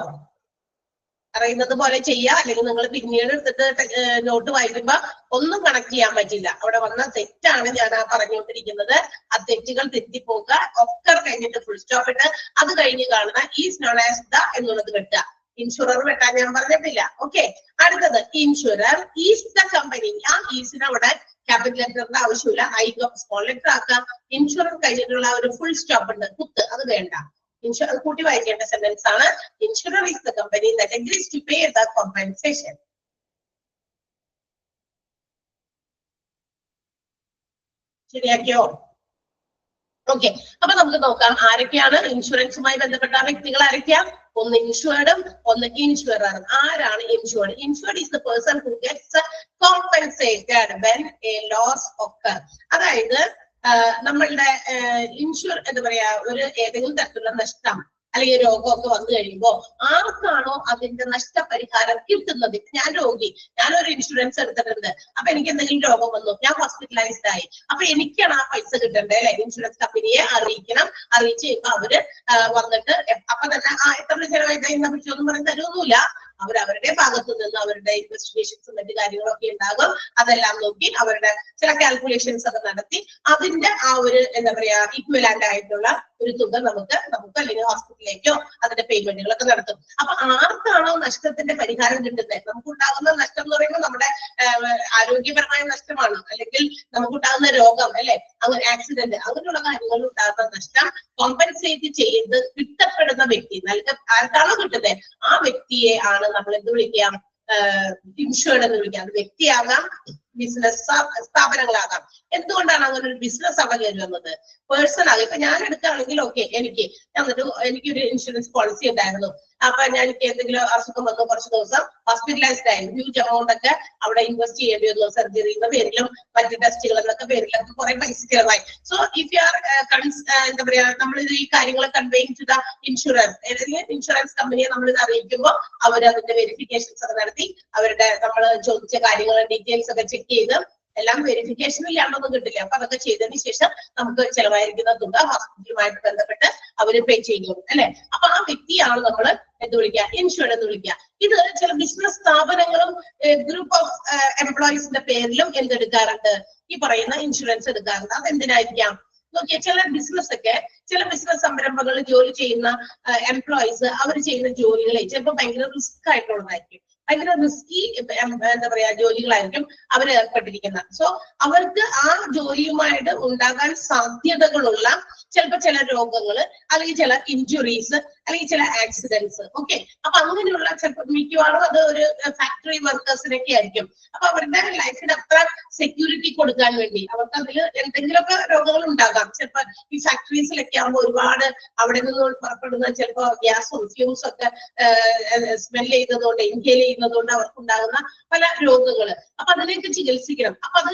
അറിയുന്നത് പോലെ ചെയ്യുക. അല്ലെങ്കിൽ നിങ്ങൾ പിന്നീട് എടുത്തിട്ട് നോട്ട് വായിക്കുമ്പോ ഒന്നും കണക്ട് ചെയ്യാൻ പറ്റില്ല. അവിടെ വന്ന തെറ്റാണ് ഞാൻ പറഞ്ഞുകൊണ്ടിരിക്കുന്നത്. ആ തെറ്റുകൾ തെറ്റിപ്പോക. ഒക്കർ കഴിഞ്ഞിട്ട് ഫുൾ സ്റ്റോപ്പ് ഇട്ട് അത് കഴിഞ്ഞ് കാണുന്ന ഈസ് നോൺ ആസ് ദ എന്നുള്ളത് വെട്ടുക. ഇൻഷുറർ വെട്ടാൻ ഞാൻ പറഞ്ഞിട്ടില്ല. ഓക്കെ, അടുത്തത് ഇൻഷുറർ ഈസ് ദ കമ്പനി. ആ ഈസിന് അവിടെ ക്യാപിറ്റൽ ലെറ്ററിന്റെ ആവശ്യമില്ല, ഐ സ്മോൾ ലെറ്റർ ആക്കാം. ഇൻഷുറർ കഴിഞ്ഞിട്ടുള്ള ഒരു ഫുൾ സ്റ്റോപ്പ് ഉണ്ട്, കുത്ത്, അത് വേണ്ട. ഇൻഷുറർ കൂട്ടി വായിക്കേണ്ട സെന്റൻസ് ആണ്. Insurer is the company that agrees to pay the compensation. ശരിയാക്കിയോ? ഓക്കെ, അപ്പൊ നമുക്ക് നോക്കാം ആരൊക്കെയാണ് ഇൻഷുറൻസുമായി ബന്ധപ്പെട്ട വ്യക്തികൾ. ആരൊക്കെയാ? ഒന്ന് ഇൻഷുർഡും ഒന്ന് ഇൻഷുററും. ആരാണ് insured? Insured is the person who gets compensated when a loss occur. അതായത് നമ്മളുടെ ഇൻഷുർ എന്താ പറയാ, ഒരു ഏതെങ്കിലും തരത്തിലുള്ള നഷ്ടം അല്ലെങ്കിൽ രോഗമൊക്കെ വന്നു കഴിയുമ്പോൾ ആർക്കാണോ അതിന്റെ നഷ്ടപരിഹാരം കിട്ടുന്നത്. ഞാൻ രോഗി, ഞാനൊരു ഇൻഷുറൻസ് എടുത്തിട്ടുണ്ട്, അപ്പൊ എനിക്ക് എന്തെങ്കിലും രോഗം വന്നു, ഞാൻ ഹോസ്പിറ്റലൈസ്ഡ് ആയി, അപ്പൊ എനിക്കാണ് ആ പൈസ കിട്ടേണ്ടത് അല്ലെ? ഇൻഷുറൻസ് കമ്പനിയെ അറിയിക്കണം. അറിയിച്ച് കഴിയുമ്പോൾ അവര് വന്നിട്ട് അപ്പൊ തന്നെ എത്ര ചെലവായിട്ട് പൈസ ഒന്നും പറഞ്ഞ് തരുമൊന്നുമില്ല. അവരവരുടെ ഭാഗത്തു നിന്ന് അവരുടെ ഇൻവെസ്റ്റിഗേഷൻസും മറ്റു കാര്യങ്ങളൊക്കെ ഉണ്ടാകും. അതെല്ലാം നോക്കി അവരുടെ ചില കാൽക്കുലേഷൻസ് ഒക്കെ നടത്തി അതിന്റെ ആ ഒരു എന്താ പറയാ ഇക്വലാന്റ് ആയിട്ടുള്ള ഒരു തുക നമുക്ക് അല്ലെങ്കിൽ ഹോസ്പിറ്റലിലേക്കോ അതിന്റെ പേയ്മെന്റുകളൊക്കെ നടത്തും. അപ്പൊ ആർക്കാണോ നഷ്ടത്തിന്റെ പരിഹാരം കിട്ടുന്നത്, നമുക്കുണ്ടാകുന്ന നഷ്ടം എന്ന് പറയുമ്പോൾ നമ്മുടെ ആരോഗ്യപരമായ നഷ്ടമാണ്, അല്ലെങ്കിൽ നമുക്കുണ്ടാകുന്ന രോഗം അല്ലെ, അങ്ങനെ ആക്സിഡന്റ് അങ്ങനെയുള്ള കാര്യങ്ങൾ ഉണ്ടാകുന്ന നഷ്ടം കോമ്പൻസേറ്റ് ചെയ്ത് കിട്ടപ്പെടുന്ന വ്യക്തി ആർക്കാണോ കിട്ടുന്നത് ആ വ്യക്തിയെ ആണ് നമ്മൾ എന്ത് വിളിക്കാം, ഇൻഷുർഡ് എന്ന് വിളിക്കാം. അത് വ്യക്തിയാകാം, ബിസിനസ് സ്ഥാപനങ്ങളാകാം. എന്തുകൊണ്ടാണ് അങ്ങനെ ഒരു ബിസിനസ് അവിടെ കയറി വന്നത്? പേഴ്സൺ ആകും. ഇപ്പൊ ഞാൻ എടുക്കുകയാണെങ്കിൽ ഓക്കെ, എനിക്കൊരു ഇൻഷുറൻസ് പോളിസി ഉണ്ടായിരുന്നു. അപ്പൊ എനിക്ക് എന്തെങ്കിലും അസുഖം വന്നു, കുറച്ച് ദിവസം ഹോസ്പിറ്റലൈസ്ഡ് ആയിരുന്നു, ഹ്യൂജ് എമൗണ്ട് ഒക്കെ അവിടെ ഇൻവെസ്റ്റ് ചെയ്യേണ്ടി വന്നു, സർജറിയുടെ പേരിലും മറ്റു ടെസ്റ്റുകൾ എന്നൊക്കെ പേരിലൊക്കെ കുറെ പൈസ ചെലവായി. സോ ഇഫ് യു ആർ എന്താ പറയാ, നമ്മളിത് ഈ കാര്യങ്ങൾ കൺവേയിങ് ടു ദ ഇൻഷുറൻസ്, ഏതെങ്കിലും ഇൻഷുറൻസ് കമ്പനിയെ നമ്മളിത് അറിയിക്കുമ്പോൾ അവർ അതിന്റെ വെരിഫിക്കേഷൻസ് ഒക്കെ നടത്തി അവരുടെ നമ്മൾ ചോദിച്ച കാര്യങ്ങൾ ഡീറ്റെയിൽസ് ഒക്കെ ചെക്ക് ചെയ്ത് എല്ലാം വെരിഫിക്കേഷൻ ഇല്ലാണ്ടൊന്നും കിട്ടില്ല. അപ്പൊ അതൊക്കെ ചെയ്തതിന് ശേഷം നമുക്ക് ചെലവായിരിക്കുന്ന തുക ഹോസ്പിറ്റലുമായിട്ട് ബന്ധപ്പെട്ട് അവര് പേ ചെയ്യും അല്ലെ. അപ്പൊ ആ വ്യക്തിയാണ് നമ്മൾ എന്ത് വിളിക്കുക, ഇൻഷുർഡ് എന്ന് വിളിക്കുക. ഇത് ചില ബിസിനസ് സ്ഥാപനങ്ങളും ഗ്രൂപ്പ് ഓഫ് എംപ്ലോയീസിന്റെ പേരിലും എന്തെടുക്കാറുണ്ട്, ഈ പറയുന്ന ഇൻഷുറൻസ് എടുക്കാറുണ്ട്. അതെന്തിനായിരിക്കാം നോക്കിയാൽ ചില ബിസിനസ് സംരംഭങ്ങളിൽ ജോലി ചെയ്യുന്ന എംപ്ലോയീസ് അവർ ചെയ്യുന്ന ജോലികളെ ചിലപ്പോൾ ഭയങ്കര റിസ്ക് ആയിട്ടുള്ളതായിരിക്കും, ഭയങ്കര റിസ്കി എന്താ പറയാ ജോലികളായിരിക്കും അവർ ഏർപ്പെട്ടിരിക്കുന്നത്. സോ അവർക്ക് ആ ജോലിയുമായിട്ട് ഉണ്ടാകാൻ സാധ്യതകളുള്ള ചിലപ്പോൾ ചില രോഗങ്ങൾ, അല്ലെങ്കിൽ ചില ഇഞ്ചുറീസ്, അല്ലെങ്കിൽ ചില ആക്സിഡന്റ്സ്. ഓക്കെ, അപ്പൊ അങ്ങനെയുള്ള ചിലപ്പോൾ മിക്കവാറും അത് ഒരു ഫാക്ടറി വർക്കേഴ്സിനൊക്കെ ആയിരിക്കും. അപ്പൊ അവരുടെ ലൈഫിന് അത്ര സെക്യൂരിറ്റി കൊടുക്കാൻ വേണ്ടി അവർക്ക് അതിൽ എന്തെങ്കിലുമൊക്കെ രോഗങ്ങൾ ഉണ്ടാകാം. ചിലപ്പോൾ ഈ ഫാക്ടറീസിലൊക്കെ ആകുമ്പോൾ ഒരുപാട് അവിടെ നിന്ന് പുറപ്പെടുന്ന ചിലപ്പോൾ ഗ്യാസും ഫ്യൂംസും ഒക്കെ സ്മെൽ ചെയ്തതുകൊണ്ട്, ഇൻഹേൽ ചെയ്യുന്നതുകൊണ്ട് അവർക്കുണ്ടാകുന്ന പല രോഗങ്ങള്. അപ്പൊ അതിലേക്ക് ചികിത്സിക്കണം. അപ്പൊ അത്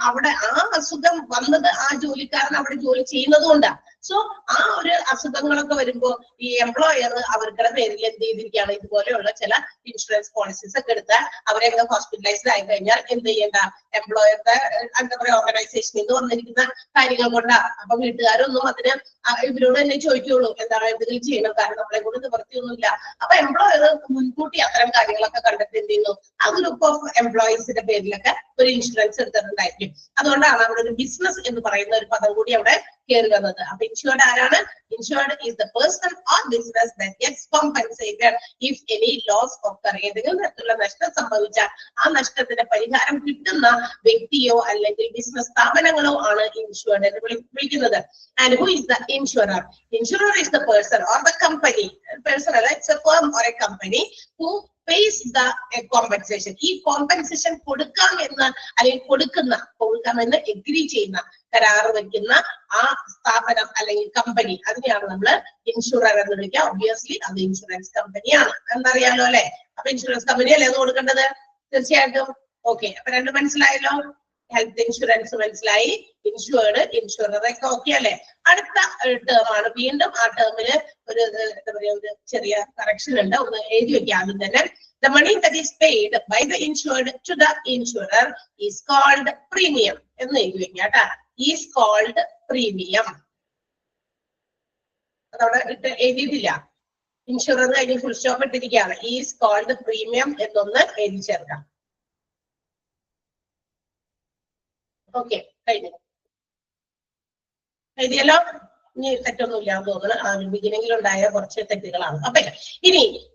അവിടെ ആ അസുഖം വന്നത് ആ ജോലിക്കാരൻ അവിടെ ജോലി ചെയ്യുന്നത് കൊണ്ടാണ്. സോ ആ ഒരു അസുഖങ്ങളൊക്കെ വരുമ്പോ ഈ എംപ്ലോയർ അവരുടെ പേരിൽ എന്ത് ചെയ്തിരിക്കുകയാണ്, ഇതുപോലെയുള്ള ചില ഇൻഷുറൻസ് പോളിസീസ് ഒക്കെ എടുത്താൽ അവരെ ഹോസ്പിറ്റലൈസ്ഡ് ആയി കഴിഞ്ഞാൽ എന്ത് ചെയ്യേണ്ട, എംപ്ലോയറുടെ എന്താ പറയാ ഓർഗനൈസേഷനിൽ നിന്ന് വന്നിരിക്കുന്ന കാര്യങ്ങൾ കൊണ്ടാണ്. അപ്പൊ വീട്ടുകാരൊന്നും അതിന് ഇവരോട് തന്നെ ചോദിക്കുള്ളൂ എന്താണ് എന്തെങ്കിലും ചെയ്യണം, കാരണം നമ്മളെ കൊണ്ട് നിവൃത്തിയൊന്നുമില്ല. അപ്പൊ എംപ്ലോയർ മുൻകൂട്ടി അത്തരം കാര്യങ്ങളൊക്കെ കണ്ടെത്തി എന്ത് ചെയ്യുന്നു, ആ ഗ്രൂപ്പ് ഓഫ് എംപ്ലോയീസിന്റെ പേരിലൊക്കെ ഒരു ഇൻഷുറൻസ് എടുത്തിട്ടുണ്ടായിരിക്കും. അതുകൊണ്ടാണ് അവിടെ ഒരു ബിസിനസ് എന്ന് പറയുന്ന ഒരു പദം കൂടി അവിടെ കയറി വന്നത്. അപ്പൊ ഇൻഷുർഡ് ആരാണ്? Insured is the person or business that gets compensated if any loss occur. ഏതെങ്കിലും തരത്തിലുള്ള നഷ്ടം സംഭവിച്ചാൽ ആ നഷ്ടത്തിന് പരിഹാരം കിട്ടുന്ന വ്യക്തിയോ അല്ലെങ്കിൽ ബിസിനസ് സ്ഥാപനങ്ങളോ ആണ് ഇൻഷുർഡ് എന്ന് വിളിക്കുന്നത്. And who is the insurer? Insurer is the person or the company. Person, it's a firm or a company who pays the compensation. ഈ കോമ്പൻസേഷൻ കൊടുക്കാം എന്ന് അല്ലെങ്കിൽ കൊടുക്കാമെന്ന് എഗ്രി ചെയ്യുന്ന, കരാറ് വയ്ക്കുന്ന ആ സ്ഥാപനം അല്ലെങ്കിൽ കമ്പനി, അതിനെയാണ് നമ്മൾ ഇൻഷുറർ എന്ന് വിളിക്കുക. ഒബ്വിയസ്ലി അത് ഇൻഷുറൻസ് കമ്പനിയാണ് എന്നറിയാലോ അല്ലെ. അപ്പൊ ഇൻഷുറൻസ് കമ്പനിയല്ലേ അത് കൊടുക്കേണ്ടത്? തീർച്ചയായിട്ടും. ഓക്കെ, അപ്പൊ രണ്ടും മനസ്സിലായല്ലോ. ഹെൽത്ത് ഇൻഷുറൻസ് മനസ്സിലായി, ഇൻഷുർഡ്, ഇൻഷുറർ ഒക്കെ ഓക്കെ അല്ലെ. അടുത്ത ടേം ആണ്, വീണ്ടും ആ ടേമില് ഒരു എന്താ പറയാ ഒരു ചെറിയ കറക്ഷൻ ഉണ്ട്, ഒന്ന് എഴുതി വെക്കാം ആദ്യം തന്നെ. The money that is paid by the insured to the insurer is called premium എന്ന് എഴുതി വെക്കാം കേട്ടാ. is called premium. അതവിടെ എഴുതിയിട്ടില്ല, ഇൻഷുറർ കഴിഞ്ഞ് ഫുൾ സ്റ്റോപ്പ് ഇട്ടിരിക്കുകയാണ്. is called premium എന്നൊന്ന് എഴുതി ചേർക്കാം. ഓക്കെ, കഴിഞ്ഞു. എഴുതിയല്ലോ. ഇനി തെറ്റൊന്നുമില്ല എന്ന് തോന്നുന്നു. ആ ബിഗിനിങ്ങിൽ ഉണ്ടായ കുറച്ച് തെറ്റുകളാണ്.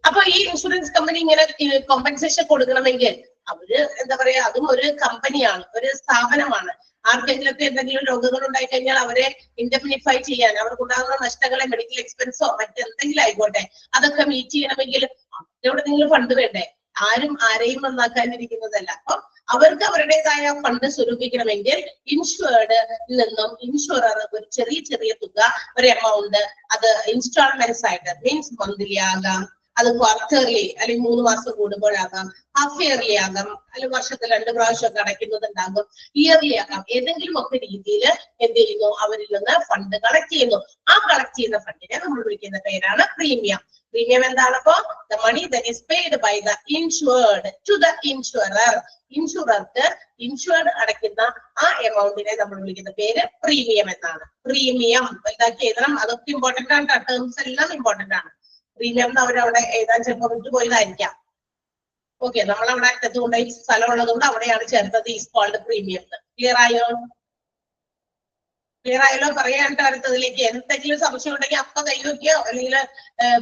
അപ്പൊ ഈ ഇൻഷുറൻസ് കമ്പനി ഇങ്ങനെ കോമ്പൻസേഷൻ കൊടുക്കണമെങ്കിൽ അവര് എന്താ പറയാ, അതും ഒരു കമ്പനിയാണ്, ഒരു സ്ഥാപനമാണ്. ആർക്കെങ്കിലൊക്കെ എന്തെങ്കിലും രോഗങ്ങൾ ഉണ്ടായി കഴിഞ്ഞാൽ അവരെ ഇൻഡെംനിഫൈ ചെയ്യാൻ, അവർക്കുണ്ടാകുന്ന നഷ്ടങ്ങളെ മെഡിക്കൽ എക്സ്പെൻസോ മറ്റെന്തെങ്കിലും ആയിക്കോട്ടെ അതൊക്കെ മീറ്റ് ചെയ്യണമെങ്കിൽ അവരോട് നിങ്ങൾ ഫണ്ട് വേണ്ടേ? ആരും ആരെയും നന്നാക്കാനിരിക്കുന്നതല്ല. അപ്പൊ അവർക്ക് അവരുടേതായ ഫണ്ട് സ്വരൂപിക്കണമെങ്കിൽ ഇൻഷുർഡ് നിന്നും ഇൻഷുറർ ഒരു ചെറിയ തുക, ഒരു എമൗണ്ട്, അത് ഇൻസ്റ്റാൾമെന്റ്സ് ആയിട്ട്, മീൻസ് മന്ത്ലി ആകാം, അത് ക്വാർട്ടർലി അല്ലെങ്കിൽ 3 മാസം കൂടുമ്പോഴാകാം, ഹാഫ് ഇയർലി ആകാം, അല്ലെങ്കിൽ വർഷത്തിൽ 2 പ്രാവശ്യമൊക്കെ അടയ്ക്കുന്നതുണ്ടാകും, ഇയർലി ആകാം. ഏതെങ്കിലും ഒക്കെ രീതിയിൽ എന്ത് ചെയ്യുന്നു, അവരിൽ നിന്ന് ഫണ്ട് കളക്ട് ചെയ്യുന്നു. ആ കളക്ട് ചെയ്യുന്ന ഫണ്ടിനെ നമ്മൾ വിളിക്കുന്ന പേരാണ് പ്രീമിയം. പ്രീമിയം എന്താണപ്പോ? The money that is paid by the insured to the insurer. ഇൻഷുറർക്ക് ഇൻഷുർഡ് അടയ്ക്കുന്ന ആ എമൗണ്ടിനെ നമ്മൾ വിളിക്കുന്ന പേര് പ്രീമിയം എന്നാണ്. പ്രീമിയം വലുതാക്കി എഴുതണം, അതൊക്കെ ഇമ്പോർട്ടന്റ് ആണ്. ടേംസ് എല്ലാം ഇമ്പോർട്ടന്റ് ആണ്. പ്രീമിയം എന്ന് അവരവിടെ എഴുതാൻ ചിലപ്പോൾ വിട്ടുപോയതായിരിക്കാം. ഓക്കെ, നമ്മളവിടെ അറ്റത്ത് കൊണ്ടുപോയി സ്ഥലം ഉള്ളതുകൊണ്ട് അവിടെയാണ് ചേർത്തത് ഈസ് കോൾഡ് പ്രീമിയം. ക്ലിയർ ആയോ? ക്ലിയർ ആയാലോ? പറയാനായിട്ട് അടുത്തതിലേക്ക് എന്തെങ്കിലും സംശയം ഉണ്ടെങ്കിൽ അപ്പൊ കൈവയ്ക്കോ അല്ലെങ്കിൽ